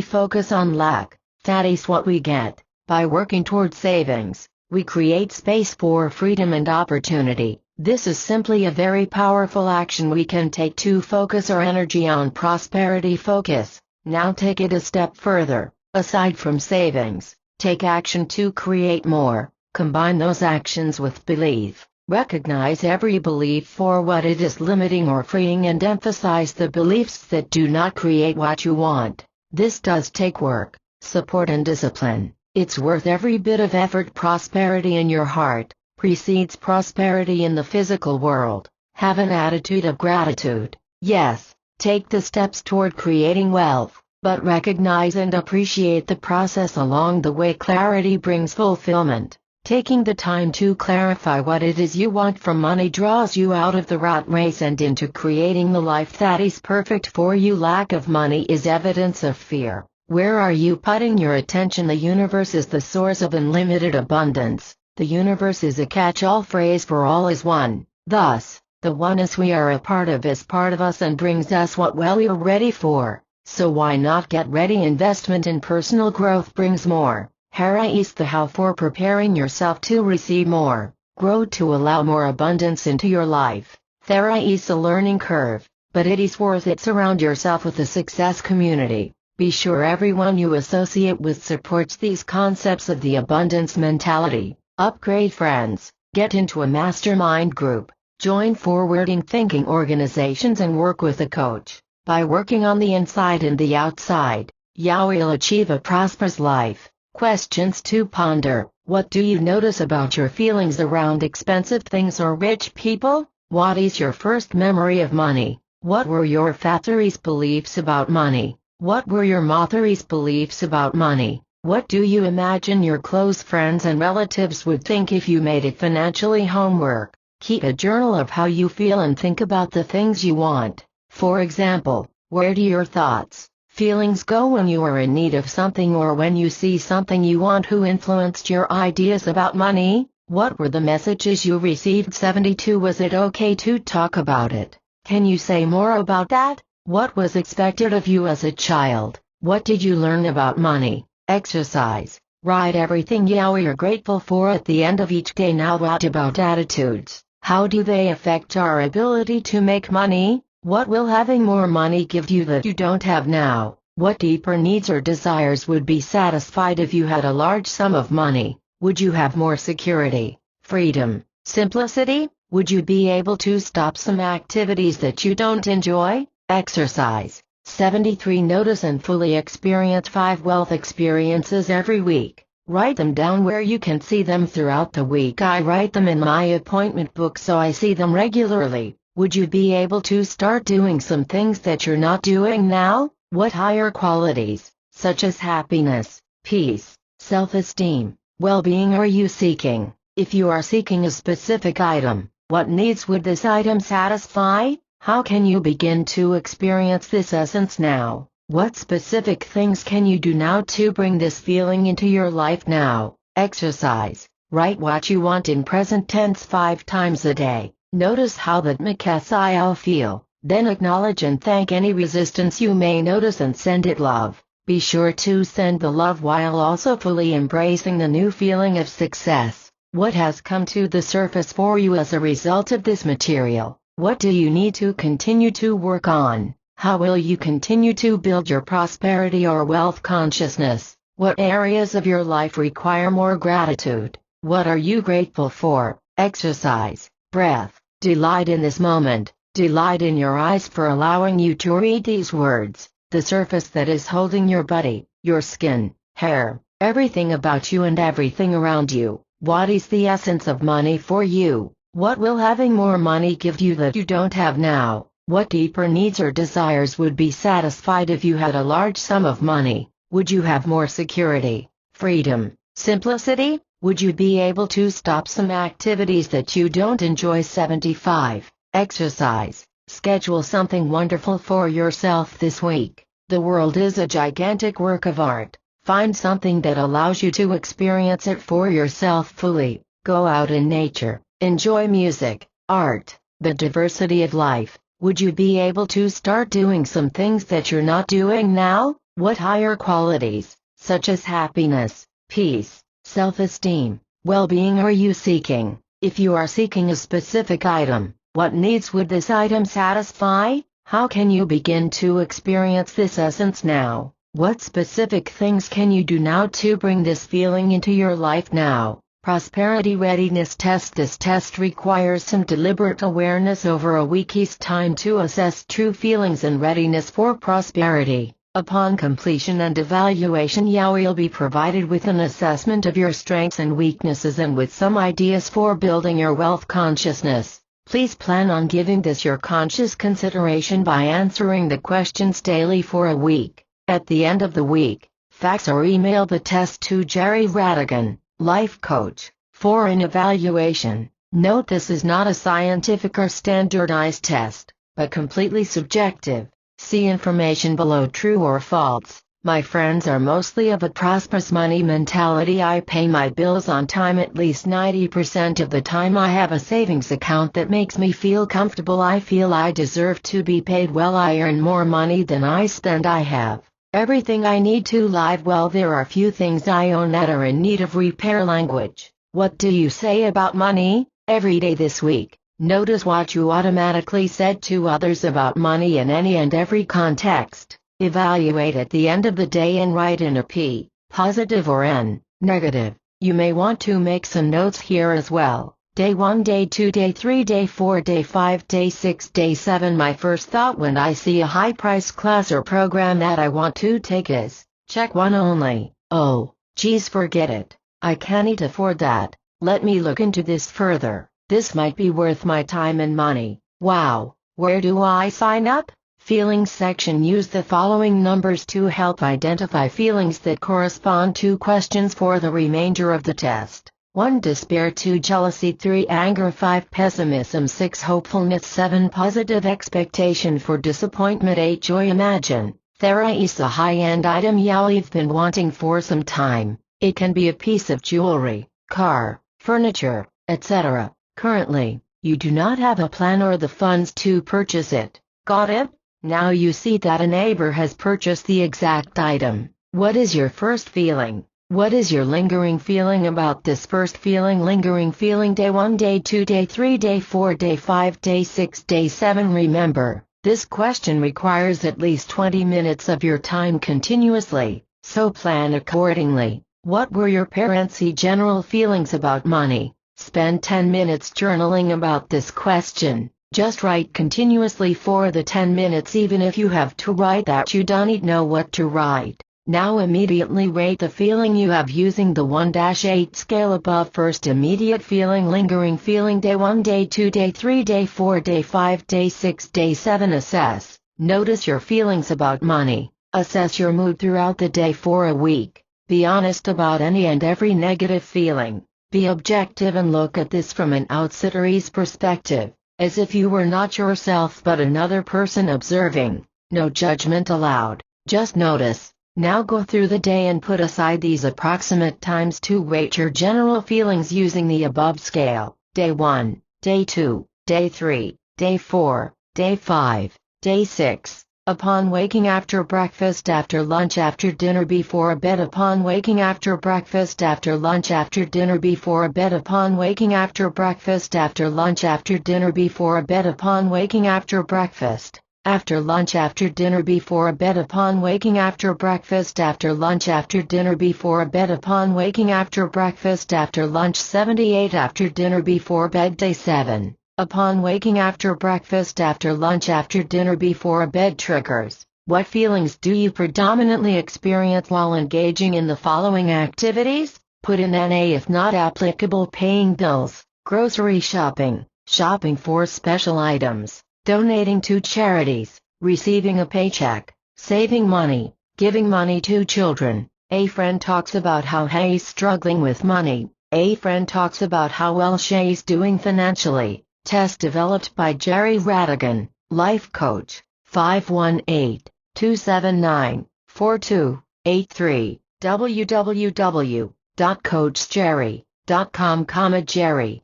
focus on lack, that is what we get. By working towards savings, we create space for freedom and opportunity. This is simply a very powerful action we can take to focus our energy on prosperity. Focus. Now take it a step further. Aside from savings, take action to create more. Combine those actions with belief. Recognize every belief for what it is, limiting or freeing, and emphasize the beliefs that do not create what you want. This does take work, support, and discipline. It's worth every bit of effort. Prosperity in your heart precedes prosperity in the physical world. Have an attitude of gratitude. Yes, take the steps toward creating wealth, but recognize and appreciate the process along the way. Clarity brings fulfillment. Taking the time to clarify what it is you want from money draws you out of the rat race and into creating the life that is perfect for you. Lack of money is evidence of fear. Where are you putting your attention? The universe is the source of unlimited abundance. The universe is a catch-all phrase for all is one. Thus, the oneness we are a part of is part of us and brings us what we're ready for. So why not get ready? Investment in personal growth brings more. Here is the how for preparing yourself to receive more. Grow to allow more abundance into your life. There is a learning curve, but it is worth it. Surround yourself with a success community. Be sure everyone you associate with supports these concepts of the abundance mentality. Upgrade friends, get into a mastermind group, join forwarding thinking organizations and work with a coach. By working on the inside and the outside, you will achieve a prosperous life. Questions to ponder. What do you notice about your feelings around expensive things or rich people? What is your first memory of money? What were your father's beliefs about money? What were your mother's beliefs about money? What do you imagine your close friends and relatives would think if you made it financially? Homework. Keep a journal of how you feel and think about the things you want. For example, where do your thoughts, feelings go when you are in need of something or when you see something you want? Who influenced your ideas about money? What were the messages you received? 72. Was it okay to talk about it? Can you say more about that? What was expected of you as a child? What did you learn about money? Exercise. Write everything you are grateful for at the end of each day. Now what about attitudes? How do they affect our ability to make money? What will having more money give you that you don't have now? What deeper needs or desires would be satisfied if you had a large sum of money? Would you have more security, freedom, simplicity? Would you be able to stop some activities that you don't enjoy? Exercise. 73. Notice and fully experience 5 wealth experiences every week. Write them down where you can see them throughout the week. I write them in my appointment book so I see them regularly. Would you be able to start doing some things that you're not doing now? What higher qualities, such as happiness, peace, self-esteem, well-being are you seeking? If you are seeking a specific item, what needs would this item satisfy? How can you begin to experience this essence now? What specific things can you do now to bring this feeling into your life now? Exercise. Write what you want in present tense 5 times a day. Notice how that makes you feel. Then acknowledge and thank any resistance you may notice and send it love. Be sure to send the love while also fully embracing the new feeling of success. What has come to the surface for you as a result of this material? What do you need to continue to work on? How will you continue to build your prosperity or wealth consciousness? What areas of your life require more gratitude? What are you grateful for? Exercise, breath, delight in this moment, delight in your eyes for allowing you to read these words, the surface that is holding your body, your skin, hair, everything about you and everything around you. What is the essence of money for you? What will having more money give you that you don't have now? What deeper needs or desires would be satisfied if you had a large sum of money? Would you have more security, freedom, simplicity? Would you be able to stop some activities that you don't enjoy? 75. Exercise. Schedule something wonderful for yourself this week. The world is a gigantic work of art. Find something that allows you to experience it for yourself fully. Go out in nature. Enjoy music, art, the diversity of life. Would you be able to start doing some things that you're not doing now? What higher qualities, such as happiness, peace, self-esteem, well-being are you seeking? If you are seeking a specific item, what needs would this item satisfy? How can you begin to experience this essence now? What specific things can you do now to bring this feeling into your life now? Prosperity Readiness Test. This test requires some deliberate awareness over a week's time to assess true feelings and readiness for prosperity. Upon completion and evaluation, you will be provided with an assessment of your strengths and weaknesses and with some ideas for building your wealth consciousness. Please plan on giving this your conscious consideration by answering the questions daily for a week. At the end of the week, fax or email the test to Jerry Ratigan, Life Coach, for an evaluation. Note this is not a scientific or standardized test, but completely subjective. See information below. True or false? My friends are mostly of a prosperous money mentality. I pay my bills on time. At least 90% of the time I have a savings account that makes me feel comfortable. I feel I deserve to be paid well. I earn more money than I spend. I have everything I need to live well. There are few things I own that are in need of repair. Language. What do you say about money? Every day this week, Notice what you automatically said to others about money in any and every context. Evaluate at the end of the day and write in a P, positive or N, negative. You may want to make some notes here as well. Day 1, Day 2, Day 3, Day 4, Day 5, Day 6, Day 7. My first thought when I see a high-priced class or program that I want to take is, check one only. Oh, geez, forget it. I can't afford that. Let me look into this further. This might be worth my time and money. Wow, where do I sign up? Feelings section. Use the following numbers to help identify feelings that correspond to questions for the remainder of the test. 1. Despair. 2. Jealousy. 3. Anger. 5. Pessimism. 6. Hopefulness. 7. Positive expectation. 4. Disappointment. 8. Joy. Imagine. Thera is a high-end item you've been wanting for some time. It can be a piece of jewelry, car, furniture, etc. Currently, you do not have a plan or the funds to purchase it. Got it? Now you see that a neighbor has purchased the exact item. What is your first feeling? What is your lingering feeling about this first feeling? Lingering feeling. Day 1, Day 2, Day 3, Day 4, Day 5, Day 6, Day 7. Remember, this question requires at least 20 minutes of your time continuously, so plan accordingly. What were your parents' general feelings about money? Spend 10 minutes journaling about this question. Just write continuously for the 10 minutes even if you have to write that you don't know what to write. Now immediately rate the feeling you have using the 1-8 scale above. First immediate feeling. Lingering feeling. Day 1, Day 2, Day 3, Day 4, Day 5, Day 6, Day 7. Assess. Notice your feelings about money. Assess your mood throughout the day for a week. Be honest about any and every negative feeling. Be objective and look at this from an outsider's perspective, as if you were not yourself but another person observing. No judgment allowed. Just notice. Now go through the day and put aside these approximate times to rate your general feelings using the above scale. Day 1, Day 2, Day 3, Day 4, Day 5, Day 6. Upon waking. After breakfast. After lunch. After dinner. Before bed. Upon waking. After breakfast. After lunch. After dinner. Before bed. Upon waking. After breakfast. After lunch. After dinner. Before bed. Upon waking. After breakfast. After lunch. After dinner. Before bed. Upon waking. After breakfast. After lunch. After dinner. Before bed. Upon waking. After breakfast. After lunch. 78. After dinner. Before bed. Day 7. Upon waking. After breakfast. After lunch. After dinner. Before bed. Triggers. What feelings do you predominantly experience while engaging in the following activities? Put in NA if not applicable. Paying bills, grocery shopping, shopping for special items, donating to charities, receiving a paycheck, saving money, giving money to children. A friend talks about how he's struggling with money. A friend talks about how well she's doing financially. Test developed by Jerry Radigan, life coach. 518-279-4283. www.coachjerry.com, Jerry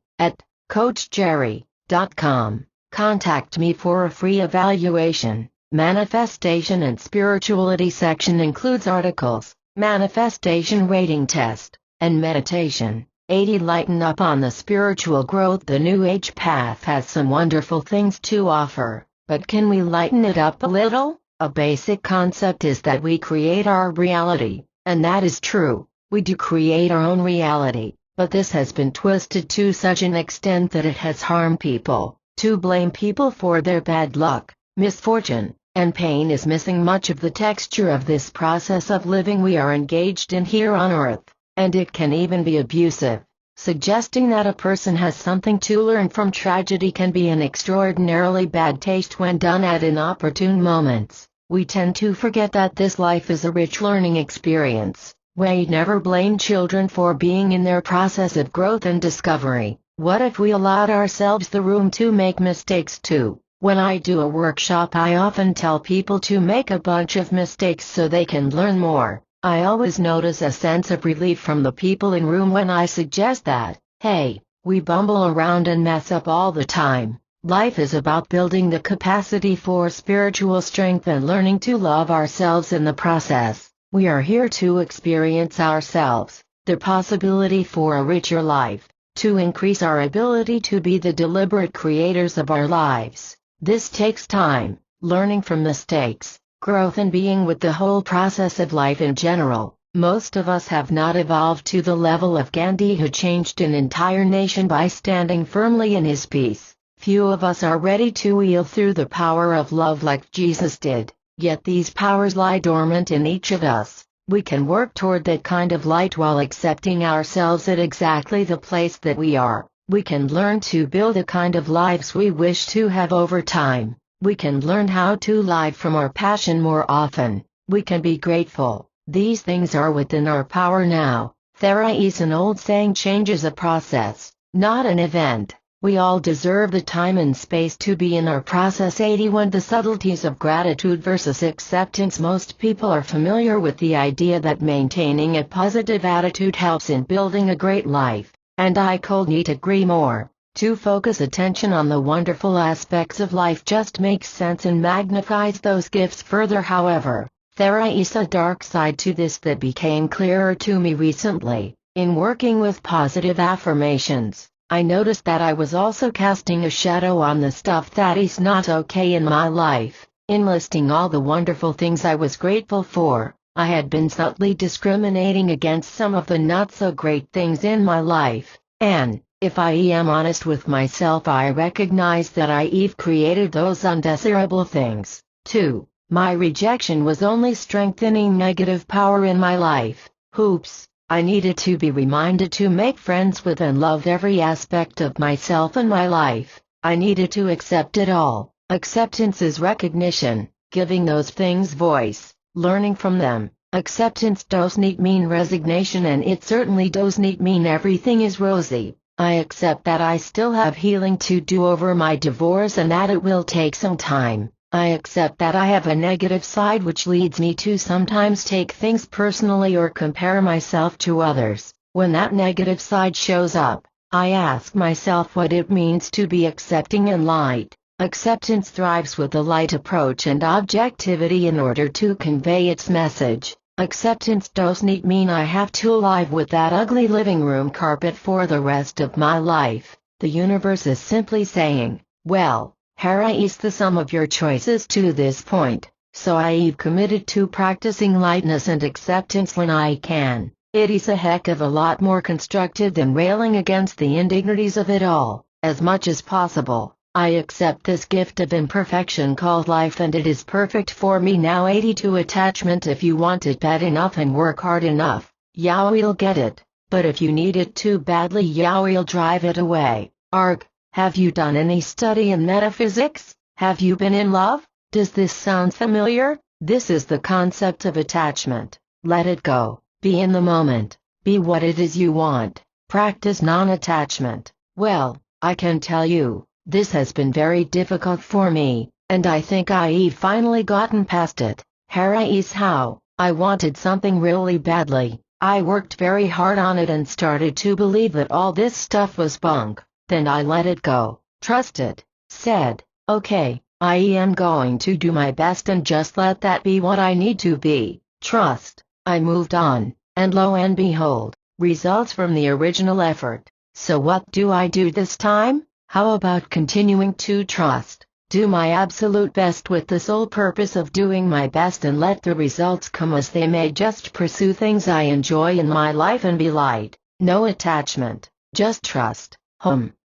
@coachjerry.com. Contact me for a free evaluation. Manifestation and Spirituality section includes articles, manifestation rating test, and meditation. 80. Lighten up on the spiritual growth. The New Age path has some wonderful things to offer, but can we lighten it up a little? A basic concept is that we create our reality, and that is true. We do create our own reality, but this has been twisted to such an extent that it has harmed people. To blame people for their bad luck, misfortune, and pain is missing much of the texture of this process of living we are engaged in here on Earth, and it can even be abusive. Suggesting that a person has something to learn from tragedy can be an extraordinarily bad taste when done at inopportune moments. We tend to forget that this life is a rich learning experience. We never blame children for being in their process of growth and discovery. What if we allowed ourselves the room to make mistakes too? When I do a workshop, I often tell people to make a bunch of mistakes so they can learn more. I always notice a sense of relief from the people in room when I suggest that. Hey, we bumble around and mess up all the time. Life is about building the capacity for spiritual strength and learning to love ourselves in the process. We are here to experience ourselves, the possibility for a richer life. to increase our ability to be the deliberate creators of our lives. This takes time, learning from mistakes, growth and being with the whole process of life in general. Most of us have not evolved to the level of Gandhi, who changed an entire nation by standing firmly in his peace. Few of us are ready to wield through the power of love like Jesus did, yet these powers lie dormant in each of us. We can work toward that kind of light while accepting ourselves at exactly the place that we are. We can learn to build the kind of lives we wish to have over time. We can learn how to live from our passion more often. We can be grateful. These things are within our power now. There is an old saying, change is a process, not an event. We all deserve the time and space to be in our process. 81. The subtleties of gratitude versus acceptance. Most people are familiar with the idea that maintaining a positive attitude helps in building a great life, and I couldn't agree more. To focus attention on the wonderful aspects of life just makes sense and magnifies those gifts further. However, there is a dark side to this that became clearer to me recently. In working with positive affirmations, I noticed that I was also casting a shadow on the stuff that is not okay in my life. In listing all the wonderful things I was grateful for, I had been subtly discriminating against some of the not so great things in my life, and, if I am honest with myself, I recognize that I've created those undesirable things, too. My rejection was only strengthening negative power in my life. Oops. I needed to be reminded to make friends with and love every aspect of myself and my life. I needed to accept it all. Acceptance is recognition, giving those things voice, learning from them. Acceptance doesn't mean resignation, and it certainly doesn't mean everything is rosy. I accept that I still have healing to do over my divorce and that it will take some time. I accept that I have a negative side which leads me to sometimes take things personally or compare myself to others. When that negative side shows up, I ask myself what it means to be accepting and light. Acceptance thrives with a light approach and objectivity in order to convey its message. Acceptance doesn't mean I have to live with that ugly living room carpet for the rest of my life. The universe is simply saying, well, here is the sum of your choices to this point, so I've committed to practicing lightness and acceptance when I can. It is a heck of a lot more constructive than railing against the indignities of it all. As much as possible, I accept this gift of imperfection called life, and it is perfect for me now. 82. Attachment. If you want it bad enough and work hard enough, yeah, we'll get it. But if you need it too badly, yeah, we'll drive it away. Arg. Have you done any study in metaphysics? Have you been in love? Does this sound familiar? This is the concept of attachment. Let it go. Be in the moment. Be what it is you want. Practice non-attachment. Well, I can tell you, this has been very difficult for me, and I think I've finally gotten past it. Here is how. I wanted something really badly. I worked very hard on it and started to believe that all this stuff was bunk. Then I let it go, trusted, said, okay, I am going to do my best and just let that be what I need to be. Trust. I moved on, and lo and behold, results from the original effort. So what do I do this time? How about continuing to trust, do my absolute best with the sole purpose of doing my best and let the results come as they may, just pursue things I enjoy in my life and be light. No attachment, just trust.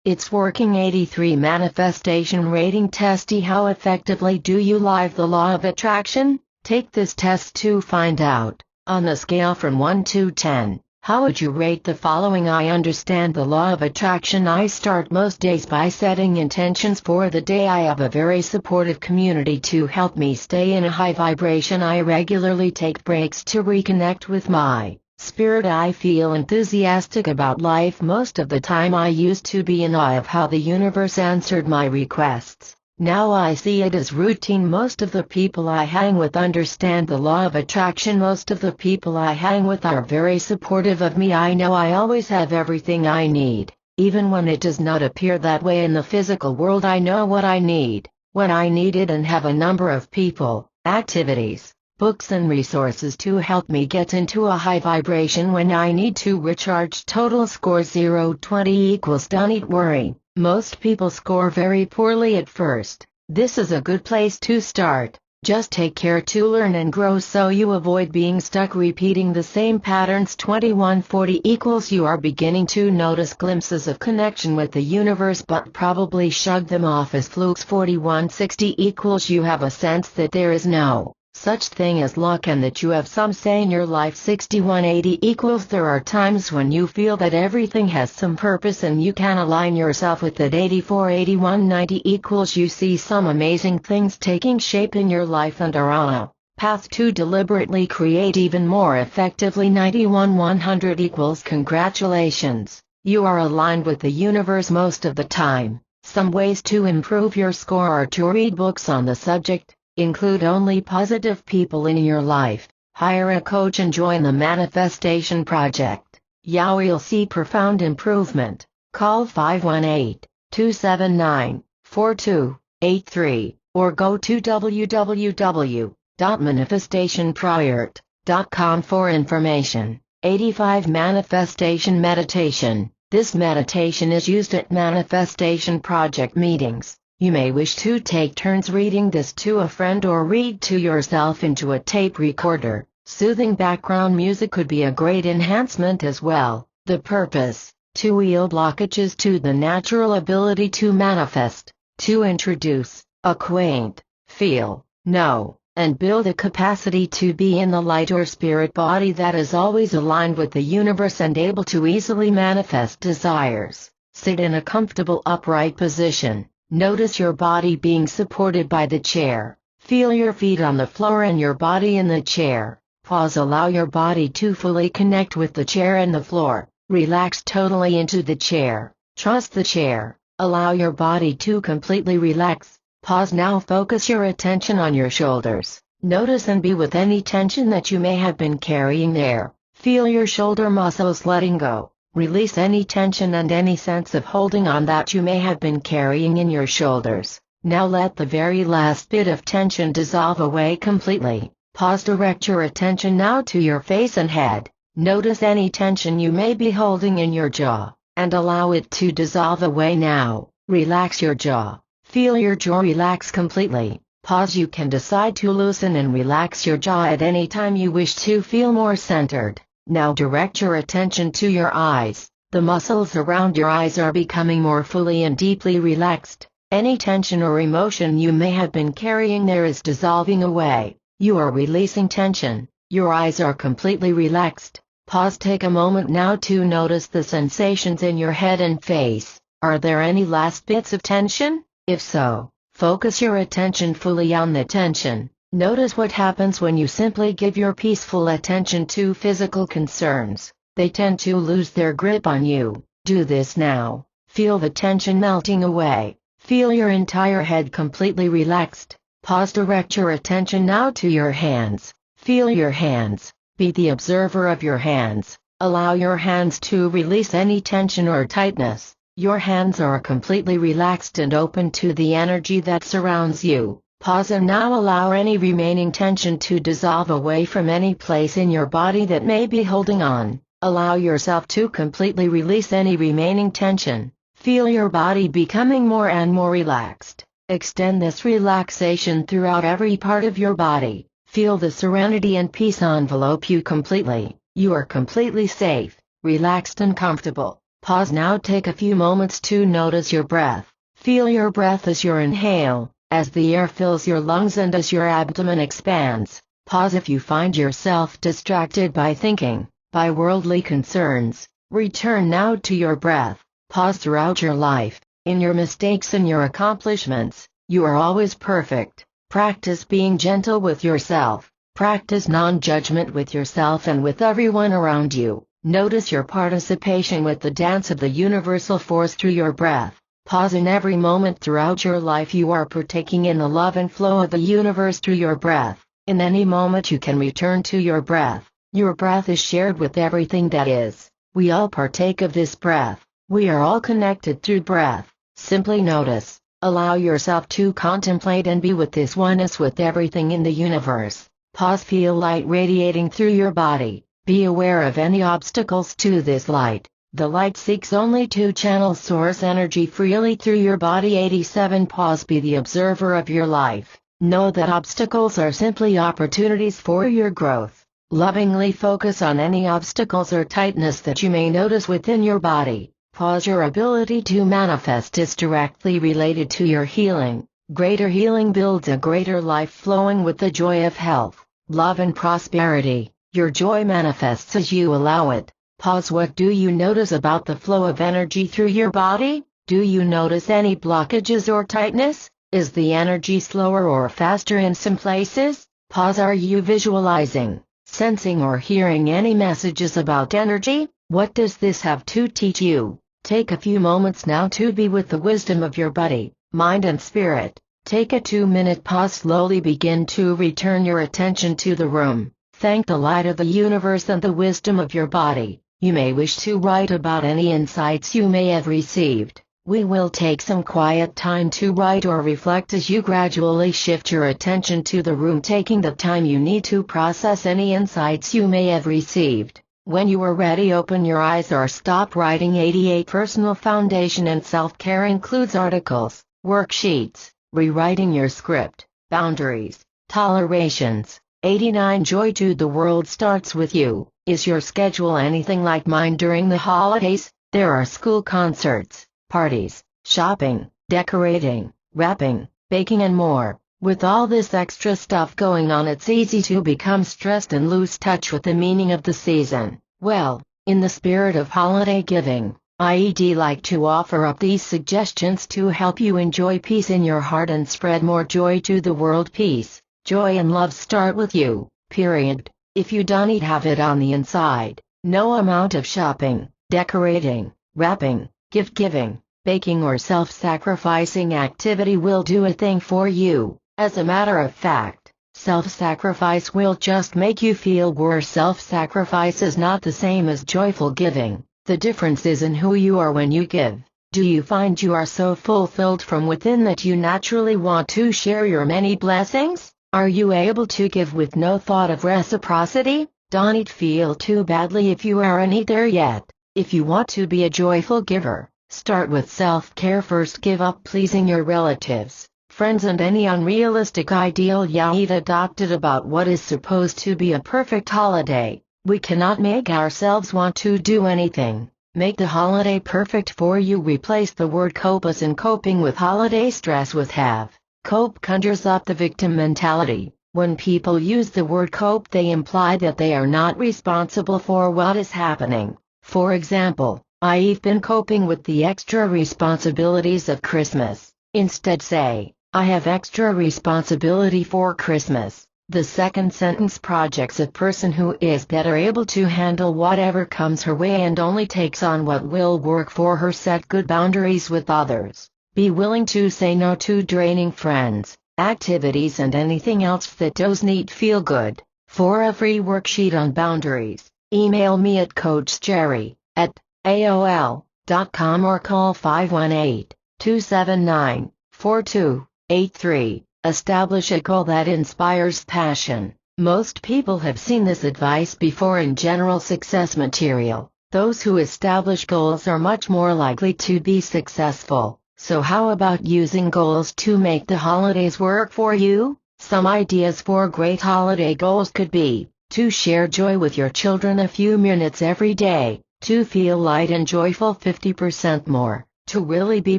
It's working. 83. Manifestation rating test. How effectively do you live the law of attraction? Take this test to find out. On a scale from 1 to 10, how would you rate the following? I understand the law of attraction. I start most days by setting intentions for the day. I have a very supportive community to help me stay in a high vibration. I regularly take breaks to reconnect with my spirit. I feel enthusiastic about life most of the time. I used to be in awe of how the universe answered my requests. Now I see it as routine. Most of the people I hang with understand the law of attraction. Most of the people I hang with are very supportive of me. I know I always have everything I need, even when it does not appear that way in the physical world. I know what I need, when I need it, and have a number of people, activities, books and resources to help me get into a high vibration when I need to recharge. Total score 0-20 equals don't worry. Most people score very poorly at first. This is a good place to start. Just take care to learn and grow so you avoid being stuck repeating the same patterns. 21-40 equals you are beginning to notice glimpses of connection with the universe but probably shrug them off as flukes. 41-60 equals you have a sense that there is no such thing as luck and that you have some say in your life. 61-80 equals there are times when you feel that everything has some purpose and you can align yourself with it. 84-81-90 equals you see some amazing things taking shape in your life and are on a path to deliberately create even more effectively. 91-100 equals congratulations, you are aligned with the universe most of the time. Some ways to improve your score are to read books on the subject, include only positive people in your life, hire a coach and join the Manifestation Project. You'll see profound improvement. Call 518-279-4283 or go to www.manifestationproject.com for information. 85 Manifestation Meditation. This meditation is used at Manifestation Project meetings. You may wish to take turns reading this to a friend or read to yourself into a tape recorder. Soothing background music could be a great enhancement as well. The purpose: to heal blockages to the natural ability to manifest, to introduce, acquaint, feel, know, and build a capacity to be in the light or spirit body that is always aligned with the universe and able to easily manifest desires. Sit in a comfortable upright position. Notice your body being supported by the chair. Feel your feet on the floor and your body in the chair. Pause. Allow your body to fully connect with the chair and the floor. Relax totally into the chair. Trust the chair. Allow your body to completely relax. Pause. Now focus your attention on your shoulders. Notice and be with any tension that you may have been carrying there. Feel your shoulder muscles letting go. Release any tension and any sense of holding on that you may have been carrying in your shoulders. Now let the very last bit of tension dissolve away completely. Pause. Direct your attention now to your face and head. Notice any tension you may be holding in your jaw, and allow it to dissolve away now. Relax your jaw. Feel your jaw relax completely. Pause. You can decide to loosen and relax your jaw at any time you wish to feel more centered. Now direct your attention to your eyes. The muscles around your eyes are becoming more fully and deeply relaxed. Any tension or emotion you may have been carrying there is dissolving away. You are releasing tension. Your eyes are completely relaxed. Pause. Take a moment now to notice the sensations in your head and face. Are there any last bits of tension? If so, focus your attention fully on the tension. Notice what happens when you simply give your peaceful attention to physical concerns. They tend to lose their grip on you. Do this now. Feel the tension melting away. Feel your entire head completely relaxed. Pause. Direct your attention now to your hands. Feel your hands. Be the observer of your hands. Allow your hands to release any tension or tightness. Your hands are completely relaxed and open to the energy that surrounds you. Pause and now allow any remaining tension to dissolve away from any place in your body that may be holding on. Allow yourself to completely release any remaining tension. Feel your body becoming more and more relaxed. Extend this relaxation throughout every part of your body. Feel the serenity and peace envelope you completely. You are completely safe, relaxed and comfortable. Pause. Now take a few moments to notice your breath. Feel your breath as you inhale, as the air fills your lungs and as your abdomen expands. Pause. If you find yourself distracted by thinking, by worldly concerns, return now to your breath. Pause. Throughout your life, in your mistakes and your accomplishments, you are always perfect. Practice being gentle with yourself. Practice non-judgment with yourself and with everyone around you. Notice your participation with the dance of the universal force through your breath. Pause. In every moment throughout your life you are partaking in the love and flow of the universe through your breath. In any moment you can return to your breath. Your breath is shared with everything that is. We all partake of this breath. We are all connected through breath. Simply notice. Allow yourself to contemplate and be with this oneness with everything in the universe. Pause. Feel light radiating through your body. Be aware of any obstacles to this light. The light seeks only to channel source energy freely through your body. 87. Pause. Be the observer of your life. Know that obstacles are simply opportunities for your growth. Lovingly focus on any obstacles or tightness that you may notice within your body. Pause. Your ability to manifest is directly related to your healing. Greater healing builds a greater life flowing with the joy of health, love and prosperity. Your joy manifests as you allow it. Pause. What do you notice about the flow of energy through your body? Do you notice any blockages or tightness? Is the energy slower or faster in some places? Pause. Are you visualizing, sensing or hearing any messages about energy? What does this have to teach you? Take a few moments now to be with the wisdom of your body, mind and spirit. Take a 2-minute pause. Slowly begin to return your attention to the room. Thank the light of the universe and the wisdom of your body. You may wish to write about any insights you may have received. We will take some quiet time to write or reflect as you gradually shift your attention to the room, taking the time you need to process any insights you may have received. When you are ready, open your eyes or stop writing. 88. Personal foundation and self-care includes articles, worksheets, rewriting your script, boundaries, tolerations. 89. Joy to the world starts with you. Is your schedule anything like mine during the holidays? There are school concerts, parties, shopping, decorating, wrapping, baking and more. With all this extra stuff going on, it's easy to become stressed and lose touch with the meaning of the season. Well, in the spirit of holiday giving, I'd like to offer up these suggestions to help you enjoy peace in your heart and spread more joy to the world. Peace, joy and love start with you, period. If you don't have it on the inside, no amount of shopping, decorating, wrapping, gift giving, baking or self-sacrificing activity will do a thing for you. As a matter of fact, self-sacrifice will just make you feel worse. Self-sacrifice is not the same as joyful giving. The difference is in who you are when you give. Do you find you are so fulfilled from within that you naturally want to share your many blessings? Are you able to give with no thought of reciprocity? Don't feel too badly if you aren't there yet. If you want to be a joyful giver, start with self-care first. Give up pleasing your relatives, friends and any unrealistic ideal you've adopted about what is supposed to be a perfect holiday. We cannot make ourselves want to do anything. Make the holiday perfect for you. Replace the word cope as in coping with holiday stress with have. Cope conjures up the victim mentality. When people use the word cope, they imply that they are not responsible for what is happening. For example, I've been coping with the extra responsibilities of Christmas. Instead say, I have extra responsibility for Christmas. The second sentence projects a person who is better able to handle whatever comes her way and only takes on what will work for her. Set good boundaries with others. Be willing to say no to draining friends, activities and anything else that doesn't feel good. For a free worksheet on boundaries, email me at coachjerry@aol.com or call 518-279-4283. Establish a goal that inspires passion. Most people have seen this advice before in general success material. Those who establish goals are much more likely to be successful. So how about using goals to make the holidays work for you? Some ideas for great holiday goals could be, to share joy with your children a few minutes every day, to feel light and joyful 50% more, to really be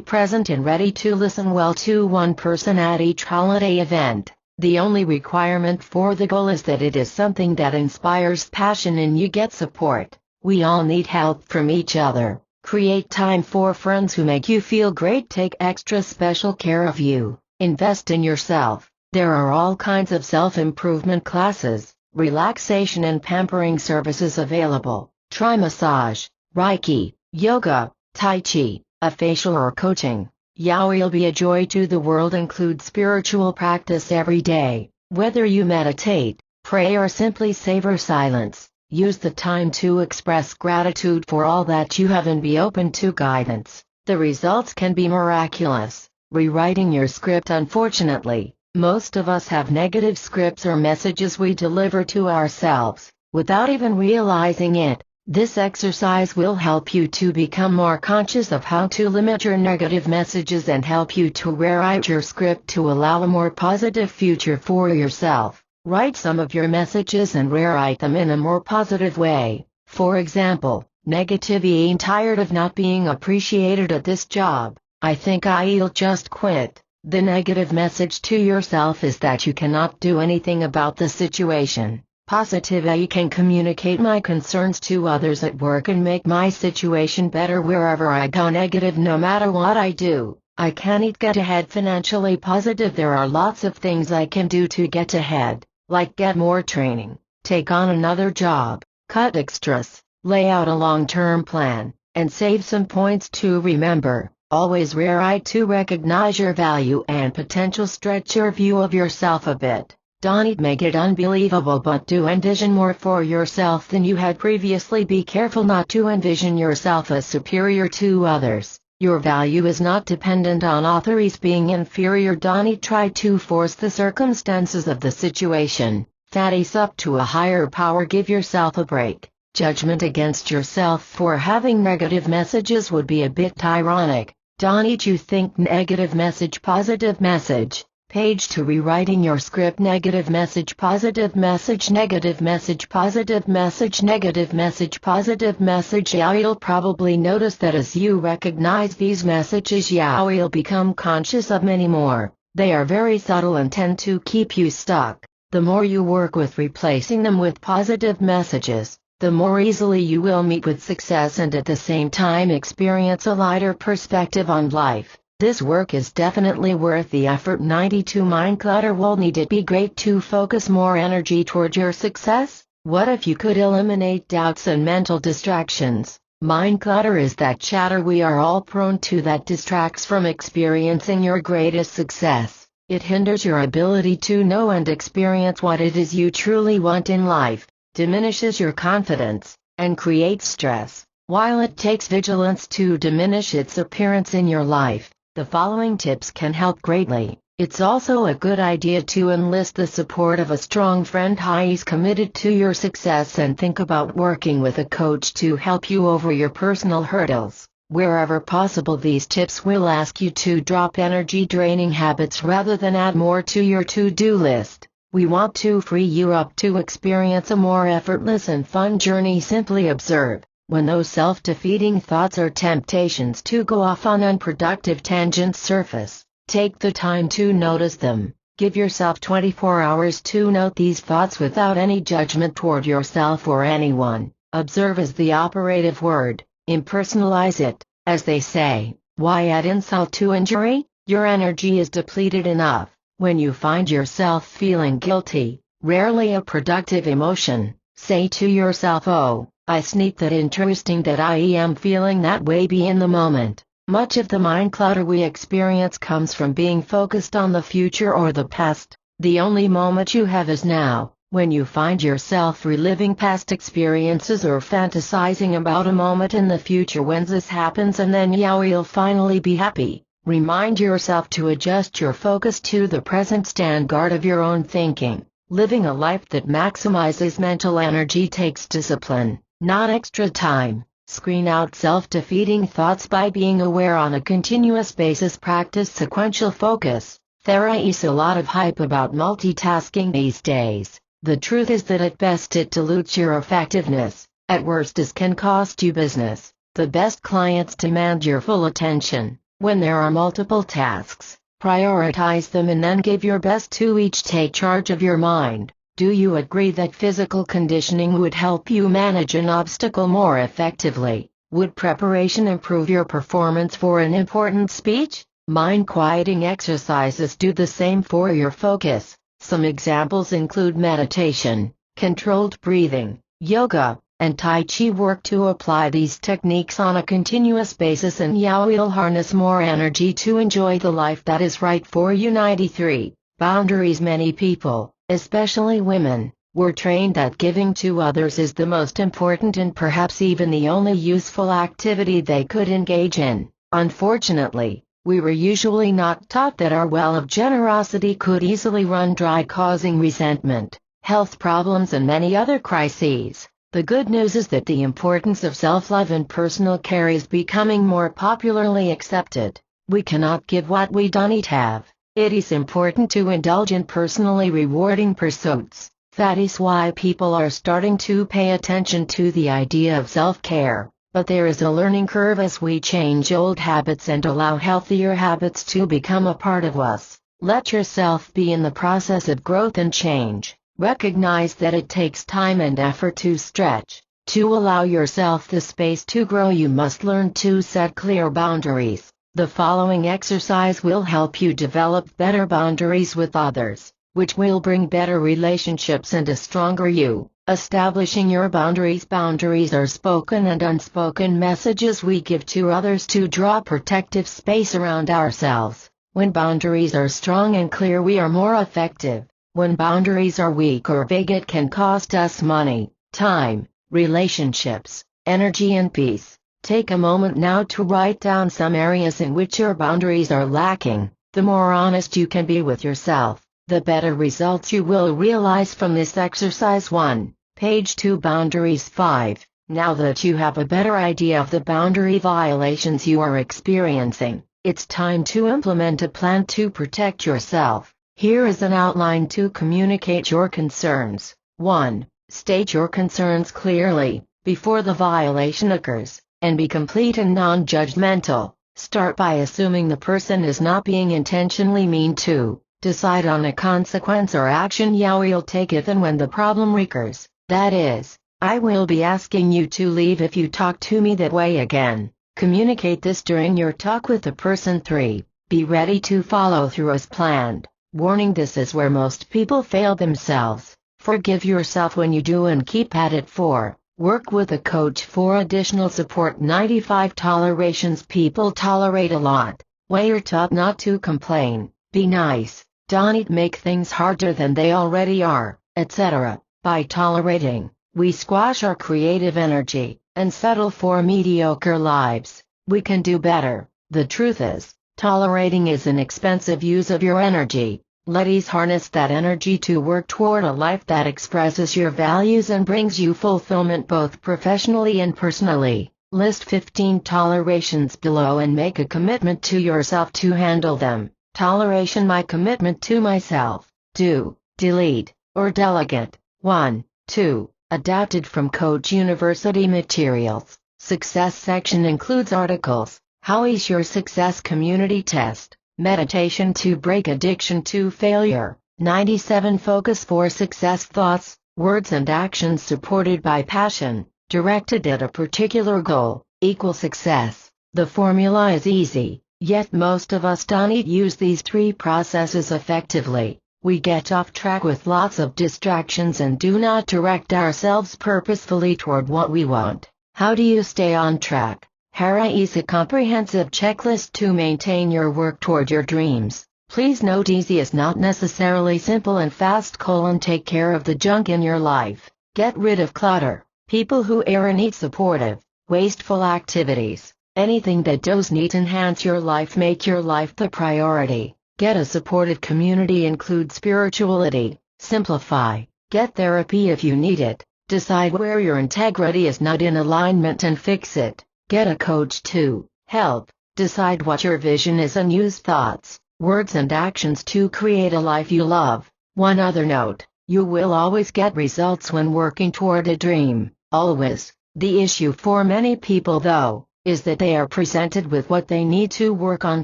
present and ready to listen well to one person at each holiday event. The only requirement for the goal is that it is something that inspires passion and you get support. We all need help from each other. Create time for friends who make you feel great. Take extra special care of you. Invest in yourself. There are all kinds of self-improvement classes, relaxation and pampering services available. Try massage, Reiki, yoga, Tai Chi, a facial or coaching. You'll be a joy to the world. Include spiritual practice every day. Whether you meditate, pray or simply savor silence. Use the time to express gratitude for all that you have and be open to guidance. The results can be miraculous. Rewriting your script. Unfortunately, Most of us have negative scripts or messages we deliver to ourselves, without even realizing it. This exercise will help you to become more conscious of how to limit your negative messages and help you to rewrite your script to allow a more positive future for yourself. Write some of your messages and rewrite them in a more positive way. For example, negativity: I'm tired of not being appreciated at this job. I think I'll just quit. The negative message to yourself is that you cannot do anything about the situation. Positive: I can communicate my concerns to others at work and make my situation better wherever I go. Negative: no matter what I do, I can't get ahead financially. Positive: there are lots of things I can do to get ahead, like get more training, take on another job, cut extras, lay out a long-term plan, and save some points to remember. Always rewrite to recognize your value and potential. Stretch your view of yourself a bit. Don't make it unbelievable, but do envision more for yourself than you had previously. Be careful not to envision yourself as superior to others. Your value is not dependent on others being inferior. Don't try to force the circumstances of the situation. Face up to a higher power. Give yourself a break. Judgment against yourself for having negative messages would be a bit ironic. Don't you think? Negative message, positive message. Page 2. Rewriting your script. Negative message, positive message, negative message, positive message, negative message, positive message. You'll probably notice that as you recognize these messages, you'll become conscious of many more. They are very subtle and tend to keep you stuck. The more you work with replacing them with positive messages, the more easily you will meet with success and at the same time experience a lighter perspective on life. This work is definitely worth the effort. 92. Mind clutter. Wouldn't it be great to focus more energy toward your success? What if you could eliminate doubts and mental distractions? Mind clutter is that chatter we are all prone to that distracts from experiencing your greatest success. It hinders your ability to know and experience what it is you truly want in life, diminishes your confidence, and creates stress. While it takes vigilance to diminish its appearance in your life, the following tips can help greatly. It's also a good idea to enlist the support of a strong friend who is committed to your success, and think about working with a coach to help you over your personal hurdles. Wherever possible, these tips will ask you to drop energy-draining habits rather than add more to your to-do list. We want to free you up to experience a more effortless and fun journey. Simply observe when those self-defeating thoughts or temptations to go off on unproductive tangents surface. Take the time to notice them. Give yourself 24 hours to note these thoughts without any judgment toward yourself or anyone. Observe is the operative word. Impersonalize it. As they say, why add insult to injury? Your energy is depleted enough. When you find yourself feeling guilty, rarely a productive emotion, say to yourself, "Oh, I sneak that interesting that I am feeling that way." Be in the moment. Much of the mind clutter we experience comes from being focused on the future or the past. The only moment you have is now. When you find yourself reliving past experiences or fantasizing about a moment in the future when this happens, and then you'll finally be happy, remind yourself to adjust your focus to the present. Stand guard of your own thinking. Living a life that maximizes mental energy takes discipline, not extra time. Screen out self-defeating thoughts by being aware on a continuous basis. Practice sequential focus. There is a lot of hype about multitasking these days. The truth is that at best it dilutes your effectiveness, at worst it can cost you business. The best clients demand your full attention. When there are multiple tasks, prioritize them and then give your best to each. Take charge of your mind. Do you agree that physical conditioning would help you manage an obstacle more effectively? Would preparation improve your performance for an important speech? Mind quieting exercises do the same for your focus. Some examples include meditation, controlled breathing, yoga, and Tai Chi. Work to apply these techniques on a continuous basis and you'll harness more energy to enjoy the life that is right for you. 93. Boundaries. Many people, especially women, were trained that giving to others is the most important and perhaps even the only useful activity they could engage in. Unfortunately, We were usually not taught that our well of generosity could easily run dry, causing resentment, health problems and many other crises. The good news is that the importance of self-love and personal care is becoming more popularly accepted. We cannot give what we don't have. It is important to indulge in personally rewarding pursuits. That is why people are starting to pay attention to the idea of self-care. But there is a learning curve as we change old habits and allow healthier habits to become a part of us. Let yourself be in the process of growth and change. Recognize that it takes time and effort to stretch. To allow yourself the space to grow, you must learn to set clear boundaries. The following exercise will help you develop better boundaries with others, which will bring better relationships and a stronger you. Establishing your boundaries. Boundaries are spoken and unspoken messages we give to others to draw protective space around ourselves. When boundaries are strong and clear, we are more effective. When boundaries are weak or vague, it can cost us money, time, relationships, energy and peace. Take a moment now to write down some areas in which your boundaries are lacking. The more honest you can be with yourself, the better results you will realize from this exercise. 1. Page 2. Boundaries. 5. Now that you have a better idea of the boundary violations you are experiencing, it's time to implement a plan to protect yourself. Here is an outline to communicate your concerns. 1. State your concerns clearly, before the violation occurs, and be complete and non-judgmental. Start by assuming the person is not being intentionally mean. 2. Decide on a consequence or action you will take if and when the problem recurs. That is, I will be asking you to leave if you talk to me that way again. Communicate this during your talk with the person. 3. Be ready to follow through as planned. Warning: this is where most people fail themselves. Forgive yourself when you do and keep at it. 4. Work with a coach for additional support. 95 tolerations. People tolerate a lot. When you're taught not to complain, be nice, don't make things harder than they already are, etc. By tolerating, we squash our creative energy and settle for mediocre lives. We can do better. The truth is, tolerating is an expensive use of your energy. Let's harness that energy to work toward a life that expresses your values and brings you fulfillment both professionally and personally. List 15 tolerations below and make a commitment to yourself to handle them. Toleration: my commitment to myself. Do, delete, or delegate. 1, 2. Adapted from Coach University materials. Success section includes articles. How is your success? Community test. Meditation to break addiction to failure. 97 Focus for success. Thoughts, words and actions supported by passion, directed at a particular goal, equal success. The formula is easy. Yet most of us don't use these 3 processes effectively. We get off track with lots of distractions and do not direct ourselves purposefully toward what we want. How do you stay on track? Here is a comprehensive checklist to maintain your work toward your dreams. Please note, easy is not necessarily simple and fast. Take care of the junk in your life. Get rid of clutter, people who aren't supportive, wasteful activities. Anything that does not enhance your life. Make your life the priority. Get a supportive community. Include spirituality. Simplify. Get therapy if you need it. Decide where your integrity is not in alignment and fix it. Get a coach to help decide what your vision is and use thoughts, words and actions to create a life you love. One other note: you will always get results when working toward a dream. Always. The issue for many people, though, is that they are presented with what they need to work on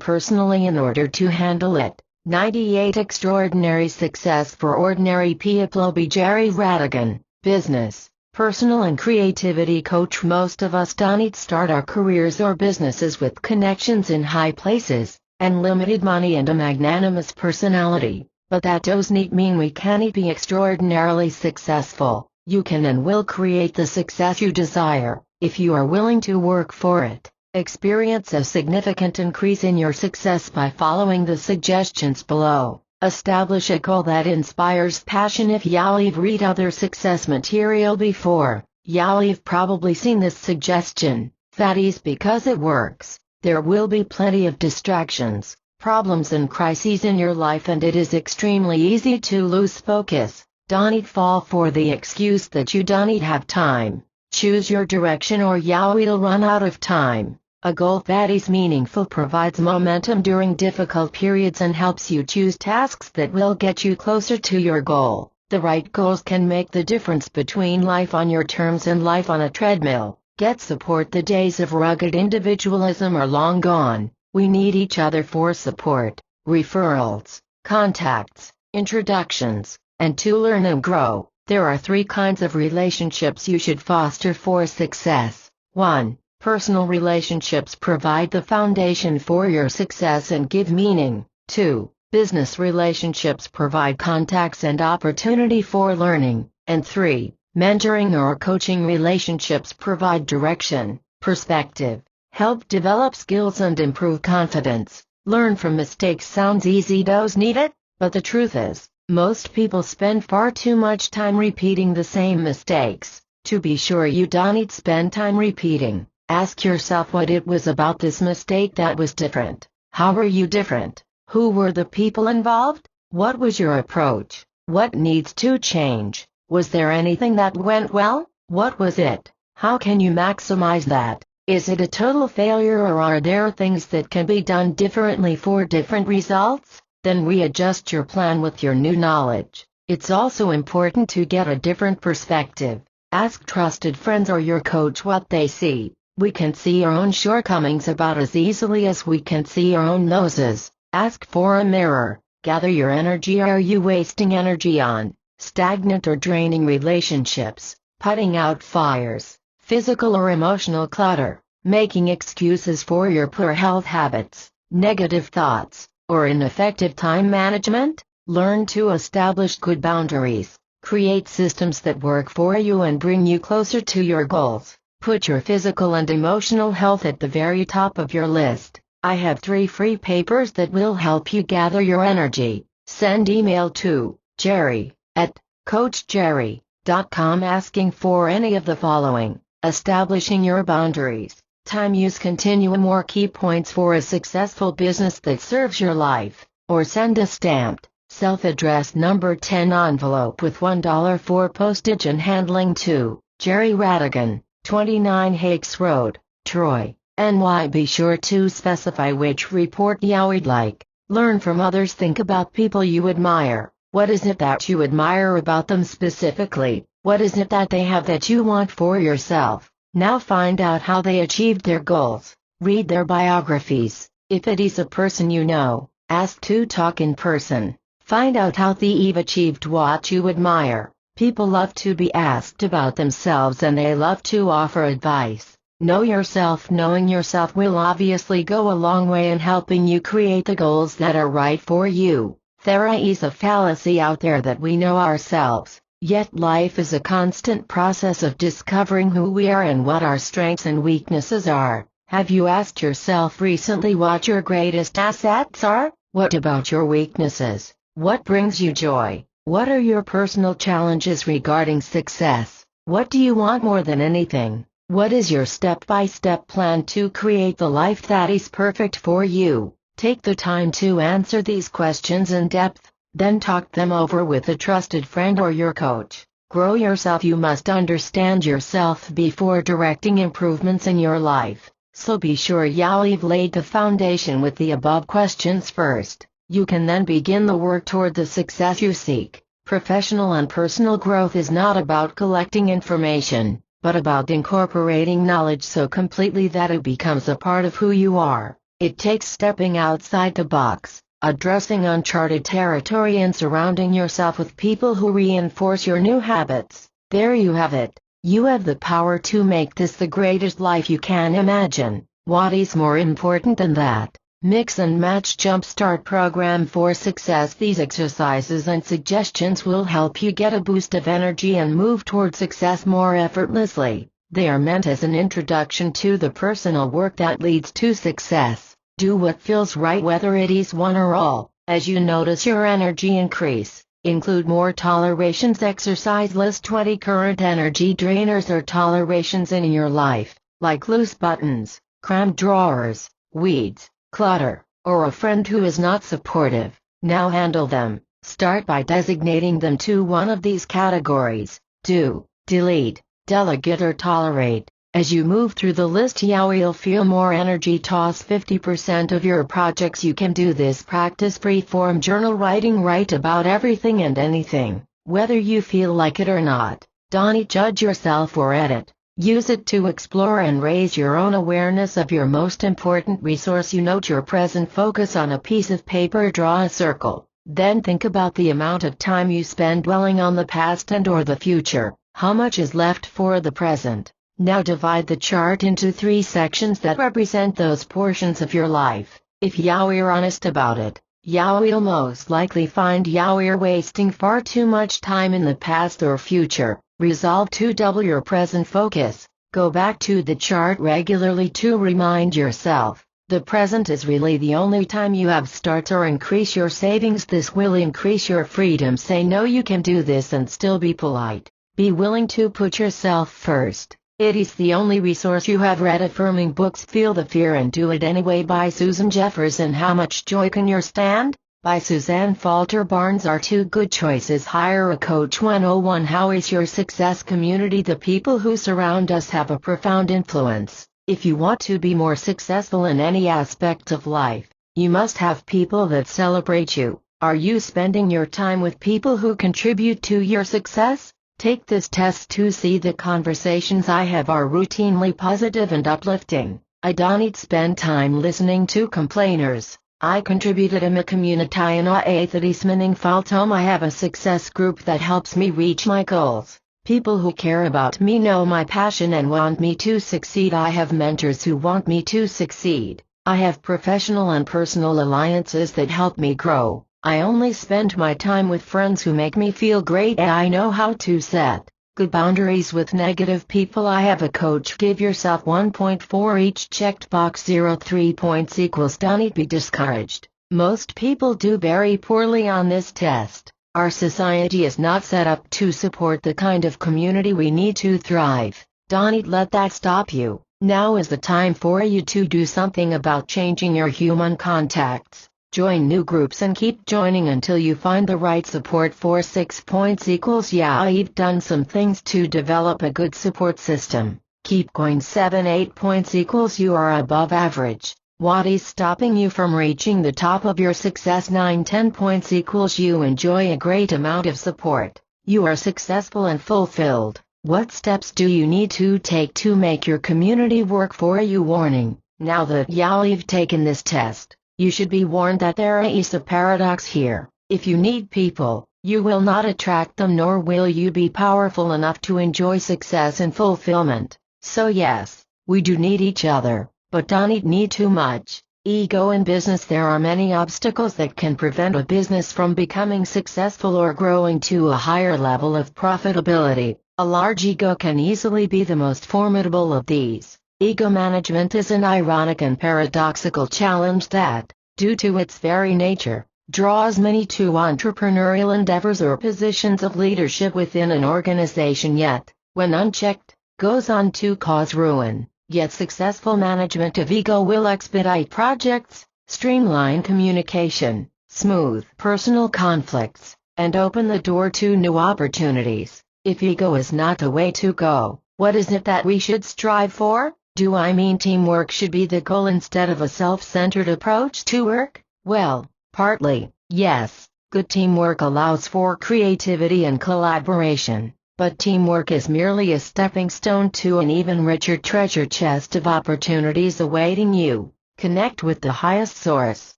personally in order to handle it. 98 Extraordinary Success for Ordinary People by Jerry Ratigan. Business, personal and creativity coach. Most of us don't start our careers or businesses with connections in high places, and limited money and a magnanimous personality, but that doesn't mean we can't be extraordinarily successful. You can and will create the success you desire, if you are willing to work for it. Experience a significant increase in your success by following the suggestions below. Establish a goal that inspires passion. If you've read other success material before, you've probably seen this suggestion. That is because it works. There will be plenty of distractions, problems and crises in your life, and it is extremely easy to lose focus. Don't fall for the excuse that you don't have time. Choose your direction or you'll run out of time. A goal that is meaningful provides momentum during difficult periods and helps you choose tasks that will get you closer to your goal. The right goals can make the difference between life on your terms and life on a treadmill. Get support. The days of rugged individualism are long gone. We need each other for support, referrals, contacts, introductions, and to learn and grow. There are 3 kinds of relationships you should foster for success. 1. Personal relationships provide the foundation for your success and give meaning. 2. Business relationships provide contacts and opportunity for learning. And 3. Mentoring or coaching relationships provide direction, perspective, help develop skills and improve confidence. Learn from mistakes sounds easy, doesn't it? But the truth is, most people spend far too much time repeating the same mistakes. To be sure you don't spend time repeating, ask yourself what it was about this mistake that was different. How were you different? Who were the people involved? What was your approach? What needs to change? Was there anything that went well? What was it? How can you maximize that? Is it a total failure, or are there things that can be done differently for different results? Then readjust your plan with your new knowledge. It's also important to get a different perspective. Ask trusted friends or your coach what they see. We can see our own shortcomings about as easily as we can see our own noses. Ask for a mirror. Gather your energy. Are you wasting energy on stagnant or draining relationships, putting out fires, physical or emotional clutter, making excuses for your poor health habits, negative thoughts, or ineffective time management? Learn to establish good boundaries. Create systems that work for you and bring you closer to your goals. Put your physical and emotional health at the very top of your list. I have 3 free papers that will help you gather your energy. Send email to jerry@coachjerry.com asking for any of the following: establishing your boundaries, time use continuum, or key points for a successful business that serves your life, or send a stamped, self-addressed number 10 envelope with $1 for postage and handling to Jerry Ratigan, 29 Hakes Road, Troy, NY. Be sure to specify which report you would like. Learn from others. Think about people you admire. What is it that you admire about them specifically? What is it that they have that you want for yourself? Now find out how they achieved their goals. Read their biographies. If it is a person you know, ask to talk in person. Find out how they've achieved what you admire. People love to be asked about themselves and they love to offer advice. Know yourself. Knowing yourself will obviously go a long way in helping you create the goals that are right for you. There is a fallacy out there that we know ourselves, yet life is a constant process of discovering who we are and what our strengths and weaknesses are. Have you asked yourself recently what your greatest assets are? What about your weaknesses? What brings you joy? What are your personal challenges regarding success? What do you want more than anything? What is your step-by-step plan to create the life that is perfect for you? Take the time to answer these questions in depth, then talk them over with a trusted friend or your coach. Grow yourself. You must understand yourself before directing improvements in your life. So be sure you've laid the foundation with the above questions first. You can then begin the work toward the success you seek. Professional and personal growth is not about collecting information, but about incorporating knowledge so completely that it becomes a part of who you are. It takes stepping outside the box, addressing uncharted territory, and surrounding yourself with people who reinforce your new habits. There you have it. You have the power to make this the greatest life you can imagine. What is more important than that? Mix and Match Jumpstart Program for Success. These exercises and suggestions will help you get a boost of energy and move toward success more effortlessly. They are meant as an introduction to the personal work that leads to success. Do what feels right, whether it is one or all. As you notice your energy increase, include more tolerations. Exercise. List 20 current energy drainers or tolerations in your life, like loose buttons, cramped drawers, weeds, clutter, or a friend who is not supportive. Now handle them. Start by designating them to one of these categories: do, delete, delegate, or tolerate. As you move through the list, you'll feel more energy. Toss 50% of your projects. You can do this. Practice free-form journal writing. Write about everything and anything, whether you feel like it or not. Don't judge yourself or edit. Use it to explore and raise your own awareness of your most important resource. You note your present. Focus on a piece of paper. Draw a circle. Then think about the amount of time you spend dwelling on the past and/or the future. How much is left for the present? Now divide the chart into 3 sections that represent those portions of your life. If you're honest about it, you'll most likely find you're wasting far too much time in the past or future. Resolve to double your present focus. Go back to the chart regularly to remind yourself the present is really the only time you have. Start or increase your savings. This will increase your freedom. Say no. You can do this and still be polite. Be willing to put yourself first. It is the only resource you have. Read affirming books. Feel the fear and do it anyway by Susan Jefferson. How much joy can you stand? By Suzanne Falter Barnes are 2 good choices. Hire a coach. 101. How is your success community? The people who surround us have a profound influence. If you want to be more successful in any aspect of life, you must have people that celebrate you. Are you spending your time with people who contribute to your success? Take this test to see the conversations I have are routinely positive and uplifting. I don't spend time listening to complainers. I contributed a community na atheis meaning faltom. I have a success group that helps me reach my goals. People who care about me know my passion and want me to succeed. I have mentors who want me to succeed. I have professional and personal alliances that help me grow. I only spend my time with friends who make me feel great. I know how to set good boundaries with negative people. I have a coach. Give yourself 1 point for each checked box. 3 points equals don't be discouraged. Most people do very poorly on this test. Our society is not set up to support the kind of community we need to thrive. Don't let that stop you. Now is the time for you to do something about changing your human contacts. Join new groups and keep joining until you find the right support. 6 points equals you've done some things to develop a good support system. Keep going. 8 points equals you are above average. What is stopping you from reaching the top of your success? 10 points equals you enjoy a great amount of support. You are successful and fulfilled. What steps do you need to take to make your community work for you? Warning: now that you've taken this test, you should be warned that there is a paradox here. If you need people, you will not attract them, nor will you be powerful enough to enjoy success and fulfillment. So yes, we do need each other, but don't need too much. Ego in business. There are many obstacles that can prevent a business from becoming successful or growing to a higher level of profitability. A large ego can easily be the most formidable of these. Ego management is an ironic and paradoxical challenge that, due to its very nature, draws many to entrepreneurial endeavors or positions of leadership within an organization, yet, when unchecked, goes on to cause ruin. Yet successful management of ego will expedite projects, streamline communication, smooth personal conflicts, and open the door to new opportunities. If ego is not the way to go, what is it that we should strive for? Do I mean teamwork should be the goal instead of a self-centered approach to work? Well, partly, yes. Good teamwork allows for creativity and collaboration, but teamwork is merely a stepping stone to an even richer treasure chest of opportunities awaiting you. Connect with the highest source.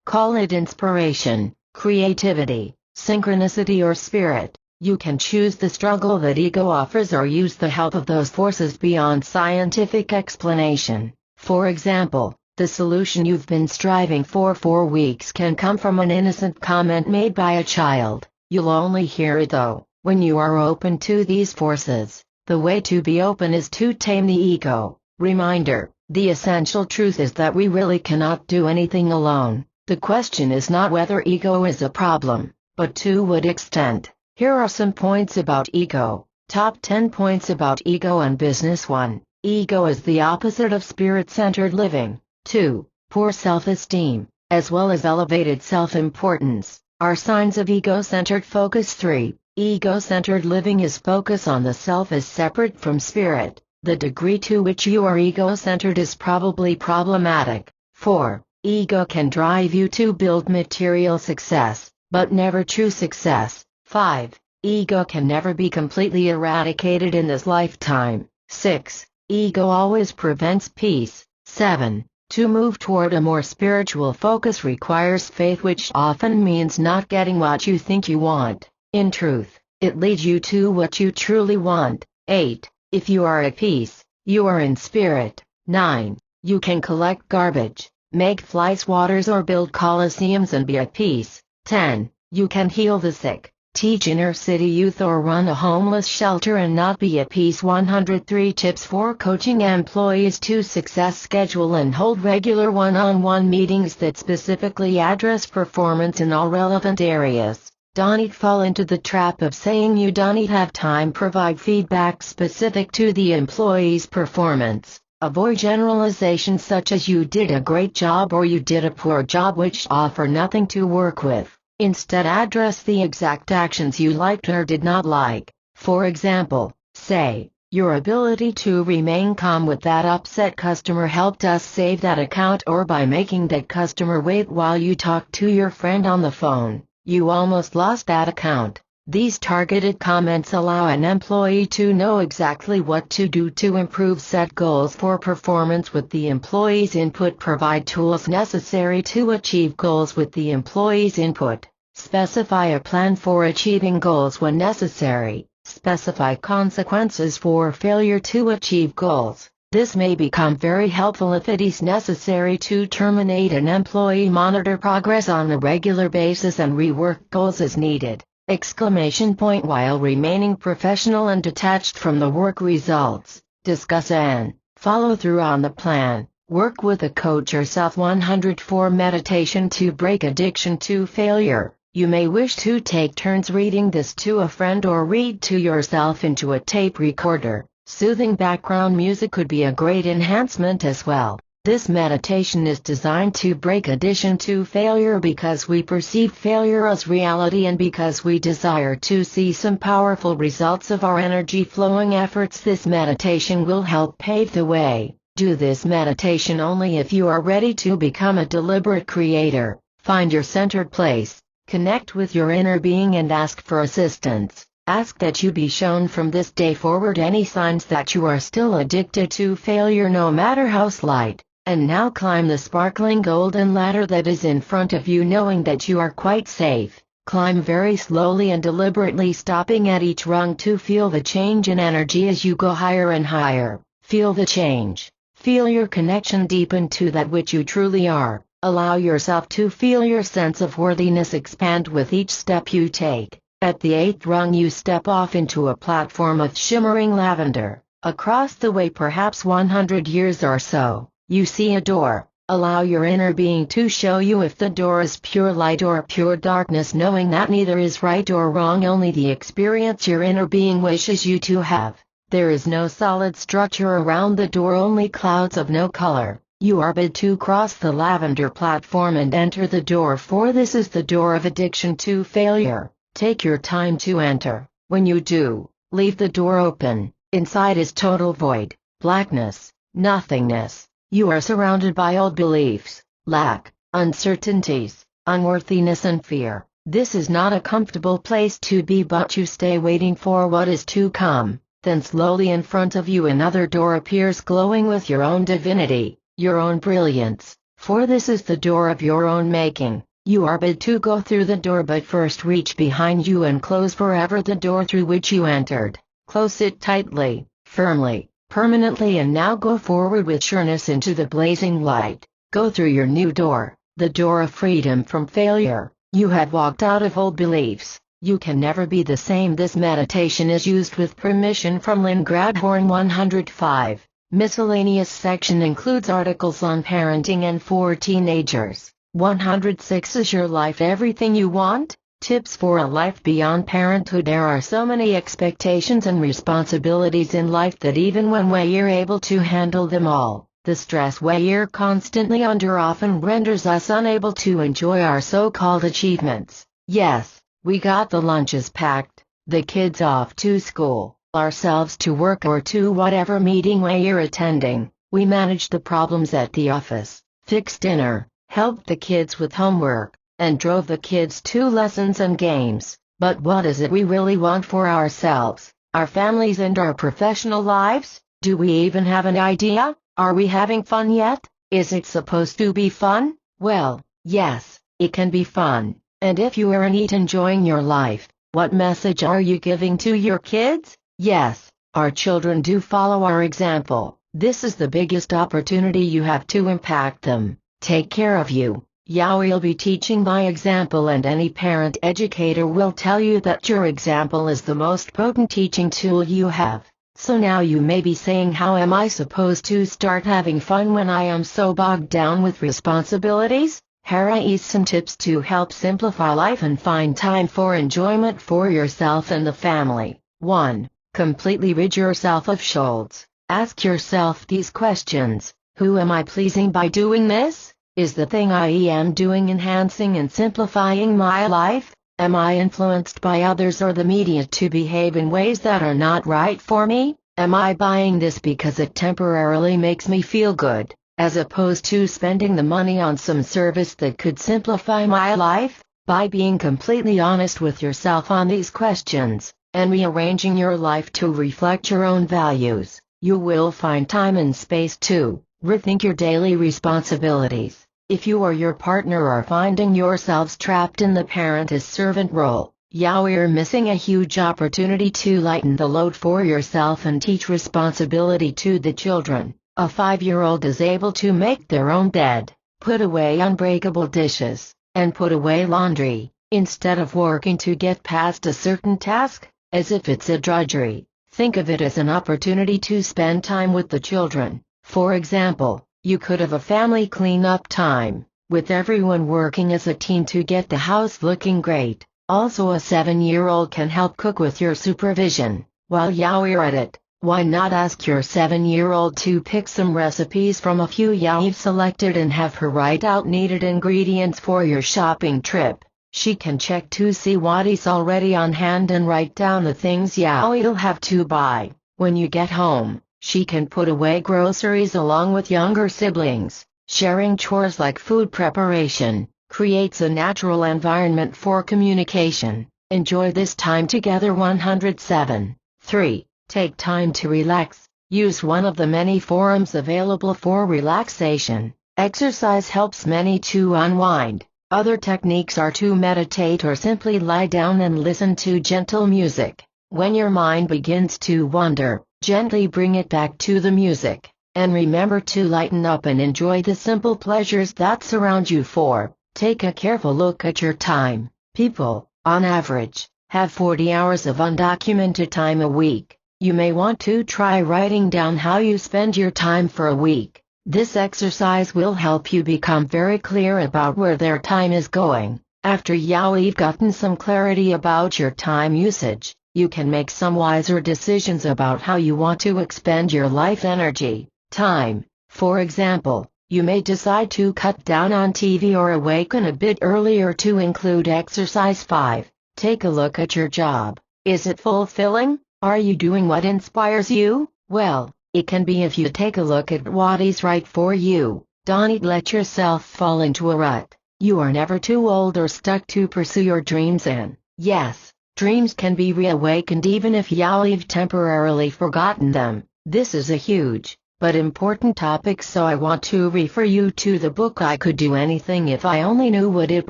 Call it inspiration, creativity, synchronicity, or spirit. You can choose the struggle that ego offers or use the help of those forces beyond scientific explanation. For example, the solution you've been striving for 4 weeks can come from an innocent comment made by a child. You'll only hear it though, when you are open to these forces. The way to be open is to tame the ego. Reminder: the essential truth is that we really cannot do anything alone. The question is not whether ego is a problem, but to what extent. Here are some points about ego. Top 10 points about ego and business. 1. Ego is the opposite of spirit-centered living. 2. poor self-esteem, as well as elevated self-importance, are signs of ego-centered focus. 3. Ego-centered living is focus on the self as separate from spirit. The degree to which you are ego-centered is probably problematic. 4. Ego can drive you to build material success, but never true success. 5. Ego can never be completely eradicated in this lifetime. 6. Ego always prevents peace. 7. To move toward a more spiritual focus requires faith, which often means not getting what you think you want. In truth, it leads you to what you truly want. 8. If you are at peace, you are in spirit. 9. You can collect garbage, make fly swatters, or build coliseums and be at peace. 10. You can heal the sick, teach inner city youth, or run a homeless shelter and not be at peace. 103 Tips for coaching employees to success. Schedule and hold regular one-on-one meetings that specifically address performance in all relevant areas. Don't fall into the trap of saying you don't have time. Provide feedback specific to the employee's performance. Avoid generalizations such as "you did a great job" or "you did a poor job," which offer nothing to work with. Instead, address the exact actions you liked or did not like. For example, say, "Your ability to remain calm with that upset customer helped us save that account," or "By making that customer wait while you talked to your friend on the phone, you almost lost that account." These targeted comments allow an employee to know exactly what to do to improve. Set goals for performance with the employee's input. Provide tools necessary to achieve goals with the employee's input. Specify a plan for achieving goals when necessary. Specify consequences for failure to achieve goals. This may become very helpful if it is necessary to terminate an employee. Monitor progress on a regular basis and rework goals as needed. While remaining professional and detached from the work results, discuss and follow through on the plan. Work with a coach yourself. 104 Meditation to break addiction to failure. You may wish to take turns reading this to a friend or read to yourself into a tape recorder. Soothing background music could be a great enhancement as well. This meditation is designed to break addiction to failure because we perceive failure as reality and because we desire to see some powerful results of our energy-flowing efforts. This meditation will help pave the way. Do this meditation only if you are ready to become a deliberate creator. Find your centered place, connect with your inner being, and ask for assistance. Ask that you be shown from this day forward any signs that you are still addicted to failure, no matter how slight. And now climb the sparkling golden ladder that is in front of you, knowing that you are quite safe. Climb very slowly and deliberately, stopping at each rung to feel the change in energy as you go higher and higher. Feel the change. Feel your connection deepen to that which you truly are. Allow yourself to feel your sense of worthiness expand with each step you take. At the 8th rung, you step off into a platform of shimmering lavender. Across the way, perhaps 100 years or so, you see a door. Allow your inner being to show you if the door is pure light or pure darkness, knowing that neither is right or wrong, only the experience your inner being wishes you to have. There is no solid structure around the door, only clouds of no color. You are bid to cross the lavender platform and enter the door, for this is the door of addiction to failure. Take your time to enter. When you do, leave the door open. Inside is total void, blackness, nothingness. You are surrounded by old beliefs, lack, uncertainties, unworthiness, and fear. This is not a comfortable place to be, but you stay waiting for what is to come. Then slowly in front of you another door appears, glowing with your own divinity, your own brilliance, for this is the door of your own making. You are bid to go through the door, but first reach behind you and close forever the door through which you entered. Close it tightly, firmly, permanently, and now go forward with sureness into the blazing light. Go through your new door, the door of freedom from failure. You have walked out of old beliefs. You can never be the same. This meditation is used with permission from Lynn Gradhorn. 105. Miscellaneous section includes articles on parenting and for teenagers. 106. Is your life everything you want? Tips for a life beyond parenthood. There are so many expectations and responsibilities in life that even when we are able to handle them all, The stress we're constantly under often renders us unable to enjoy our so-called achievements. Yes, we got the lunches packed, the kids off to school, ourselves to work or to whatever meeting we're attending. We managed the problems at the office, fixed dinner, helped the kids with homework, and drove the kids to lessons and games. But what is it we really want for ourselves, our families and our professional lives? Do we even have an idea? Are we having fun yet? Is it supposed to be fun? Well, yes, it can be fun. And if you aren't enjoying your life, what message are you giving to your kids? Yes, our children do follow our example. This is the biggest opportunity you have to impact them, take care of you. You'll be teaching by example, and any parent educator will tell you that your example is the most potent teaching tool you have. So now you may be saying, how am I supposed to start having fun when I am so bogged down with responsibilities? Here are some tips to help simplify life and find time for enjoyment for yourself and the family. 1. Completely rid yourself of shoulds. Ask yourself these questions. Who am I pleasing by doing this? Is the thing I am doing enhancing and simplifying my life? Am I influenced by others or the media to behave in ways that are not right for me? Am I buying this because it temporarily makes me feel good, as opposed to spending the money on some service that could simplify my life? By being completely honest with yourself on these questions, and rearranging your life to reflect your own values, you will find time and space to rethink your daily responsibilities. If you or your partner are finding yourselves trapped in the parent-as-servant role, you're missing a huge opportunity to lighten the load for yourself and teach responsibility to the children. A 5-year-old is able to make their own bed, put away unbreakable dishes, and put away laundry, instead of working to get past a certain task, as if it's a drudgery. Think of it as an opportunity to spend time with the children. For example, you could have a family cleanup time, with everyone working as a team to get the house looking great. Also, a 7-year-old can help cook with your supervision. While you're at it, why not ask your 7-year-old to pick some recipes from a few you've selected and have her write out needed ingredients for your shopping trip? She can check to see what is already on hand and write down the things you'll have to buy when you get home. She can put away groceries along with younger siblings. Sharing chores like food preparation creates a natural environment for communication. Enjoy this time together. 107. 3. Take time to relax. Use one of the many forums available for relaxation. Exercise helps many to unwind. Other techniques are to meditate or simply lie down and listen to gentle music. When your mind begins to wander, gently bring it back to the music, and remember to lighten up and enjoy the simple pleasures that surround you. 4. Take a careful look at your time. People, on average, have 40 hours of undocumented time a week. You may want to try writing down how you spend your time for a week. This exercise will help you become very clear about where their time is going. After you've gotten some clarity about your time usage, you can make some wiser decisions about how you want to expend your life energy. Time. For example, you may decide to cut down on TV or awaken a bit earlier to include exercise. 5. Take a look at your job. Is it fulfilling? Are you doing what inspires you? Well, it can be if you take a look at what is right for you. Don't let yourself fall into a rut. You are never too old or stuck to pursue your dreams, and yes, dreams can be reawakened even if you've temporarily forgotten them. This is a huge but important topic, so I want to refer you to the book I Could Do Anything If I Only Knew What It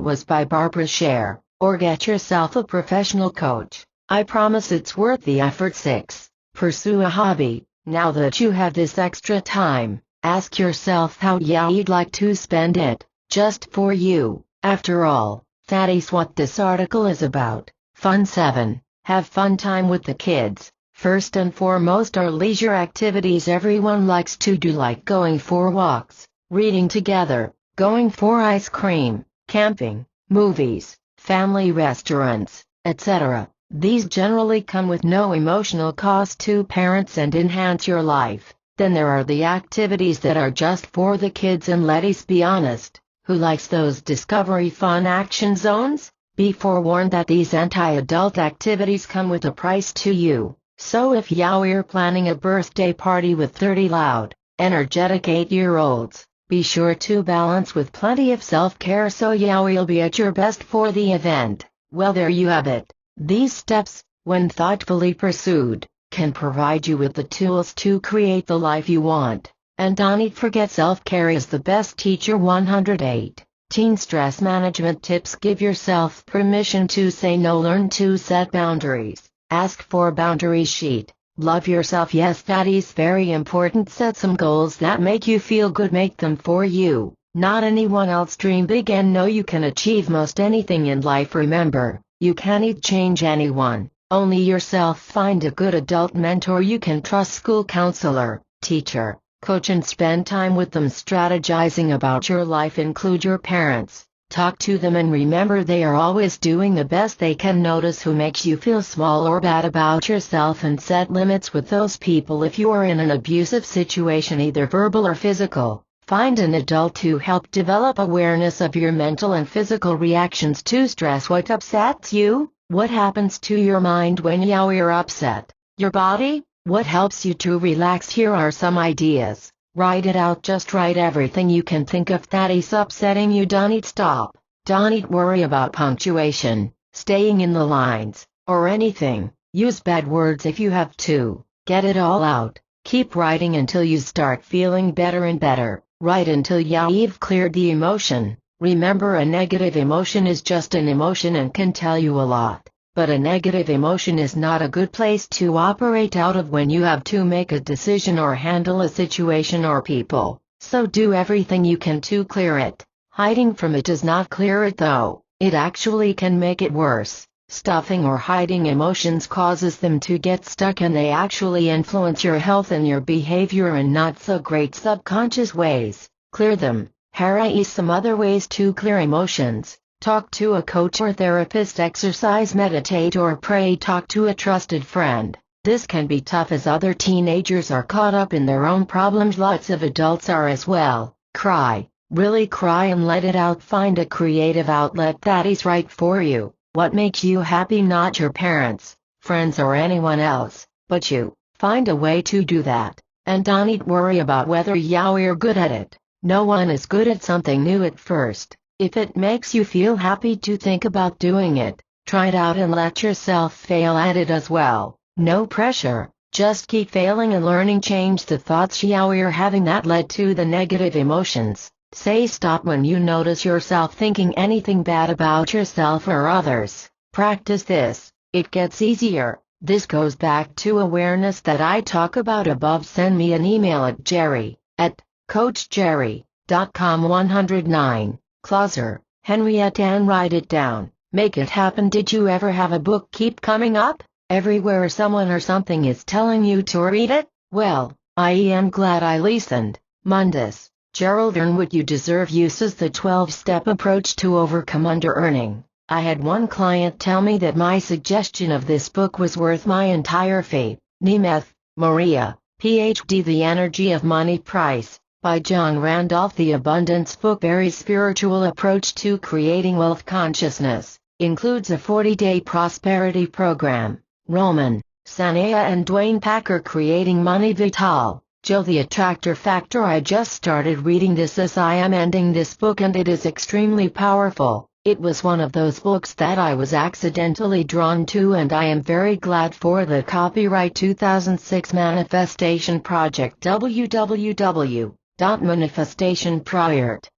Was by Barbara Sher, or get yourself a professional coach. I promise it's worth the effort. 6. Pursue a hobby. Now that you have this extra time, ask yourself how you'd like to spend it, just for you. After all, that is what this article is about. Fun. 7. Have fun time with the kids. First and foremost are leisure activities everyone likes to do, like going for walks, reading together, going for ice cream, camping, movies, family restaurants, etc. These generally come with no emotional cost to parents and enhance your life. Then there are the activities that are just for the kids, and let's be honest, who likes those discovery fun action zones? Be forewarned that these anti-adult activities come with a price to you. So if you're planning a birthday party with 30 loud, energetic 8-year-olds, be sure to balance with plenty of self-care so you'll be at your best for the event. Well, there you have it. These steps, when thoughtfully pursued, can provide you with the tools to create the life you want. And don't forget, self-care is the best teacher. 108. Teen stress management tips. Give yourself permission to say no. Learn to set boundaries. Ask for boundary sheet. Love yourself. Yes, that is very important. Set some goals that make you feel good. Make them for you, not anyone else. Dream big and know you can achieve most anything in life. Remember, you can't change anyone, only yourself. Find a good adult mentor you can trust. School counselor, teacher, coach, and spend time with them strategizing about your life. Include your parents. Talk to them and remember they are always doing the best they can. Notice who makes you feel small or bad about yourself and set limits with those people. If you are in an abusive situation, either verbal or physical, find an adult to help develop awareness of your mental and physical reactions to stress. What upsets you? What happens to your mind when you're upset? Your body? What helps you to relax? Here are some ideas. Write it out. Just write everything you can think of that is upsetting you. Don't stop. Don't worry about punctuation, staying in the lines, or anything. Use bad words if you have to. Get it all out. Keep writing until you start feeling better and better. Write until you've cleared the emotion. Remember, a negative emotion is just an emotion and can tell you a lot. But a negative emotion is not a good place to operate out of when you have to make a decision or handle a situation or people. So do everything you can to clear it. Hiding from it does not clear it though. It actually can make it worse. Stuffing or hiding emotions causes them to get stuck, and they actually influence your health and your behavior in not so great subconscious ways. Clear them. Here is some other ways to clear emotions. Talk to a coach or therapist, exercise, meditate, or pray. Talk to a trusted friend. This can be tough as other teenagers are caught up in their own problems. Lots of adults are as well. Cry. Really cry and let it out. Find a creative outlet that is right for you. What makes you happy? Not your parents, friends, or anyone else, but you. Find a way to do that. And don't worry about whether you're good at it. No one is good at something new at first. If it makes you feel happy to think about doing it, try it out and let yourself fail at it as well. No pressure, just keep failing and learning. Change the thoughts you're having that led to the negative emotions. Say stop when you notice yourself thinking anything bad about yourself or others. Practice this, it gets easier. This goes back to awareness that I talk about above. Send me an email at jerry@coachjerry.com. 109. Closer, Henriette Ann. Write it down. Make it happen. Did you ever have a book keep coming up everywhere someone or something is telling you to read it? Well, I am glad I listened. Mundus, Gerald. Earn what you deserve uses the 12-step approach to overcome under-earning. I had one client tell me that my suggestion of this book was worth my entire fee. Nemeth, Maria, Ph.D. The Energy of Money. Price, by John Randolph. The Abundance Book. Barry's spiritual approach to creating wealth consciousness includes a 40-day prosperity program. Roman, Sanaya and Dwayne Packer. Creating Money. Vital, Joe. The Attractor Factor. I just started reading this as I am ending this book, and it is extremely powerful. It was one of those books that I was accidentally drawn to, and I am very glad for the copyright 2006 Manifestation Project. www.manifestationproject.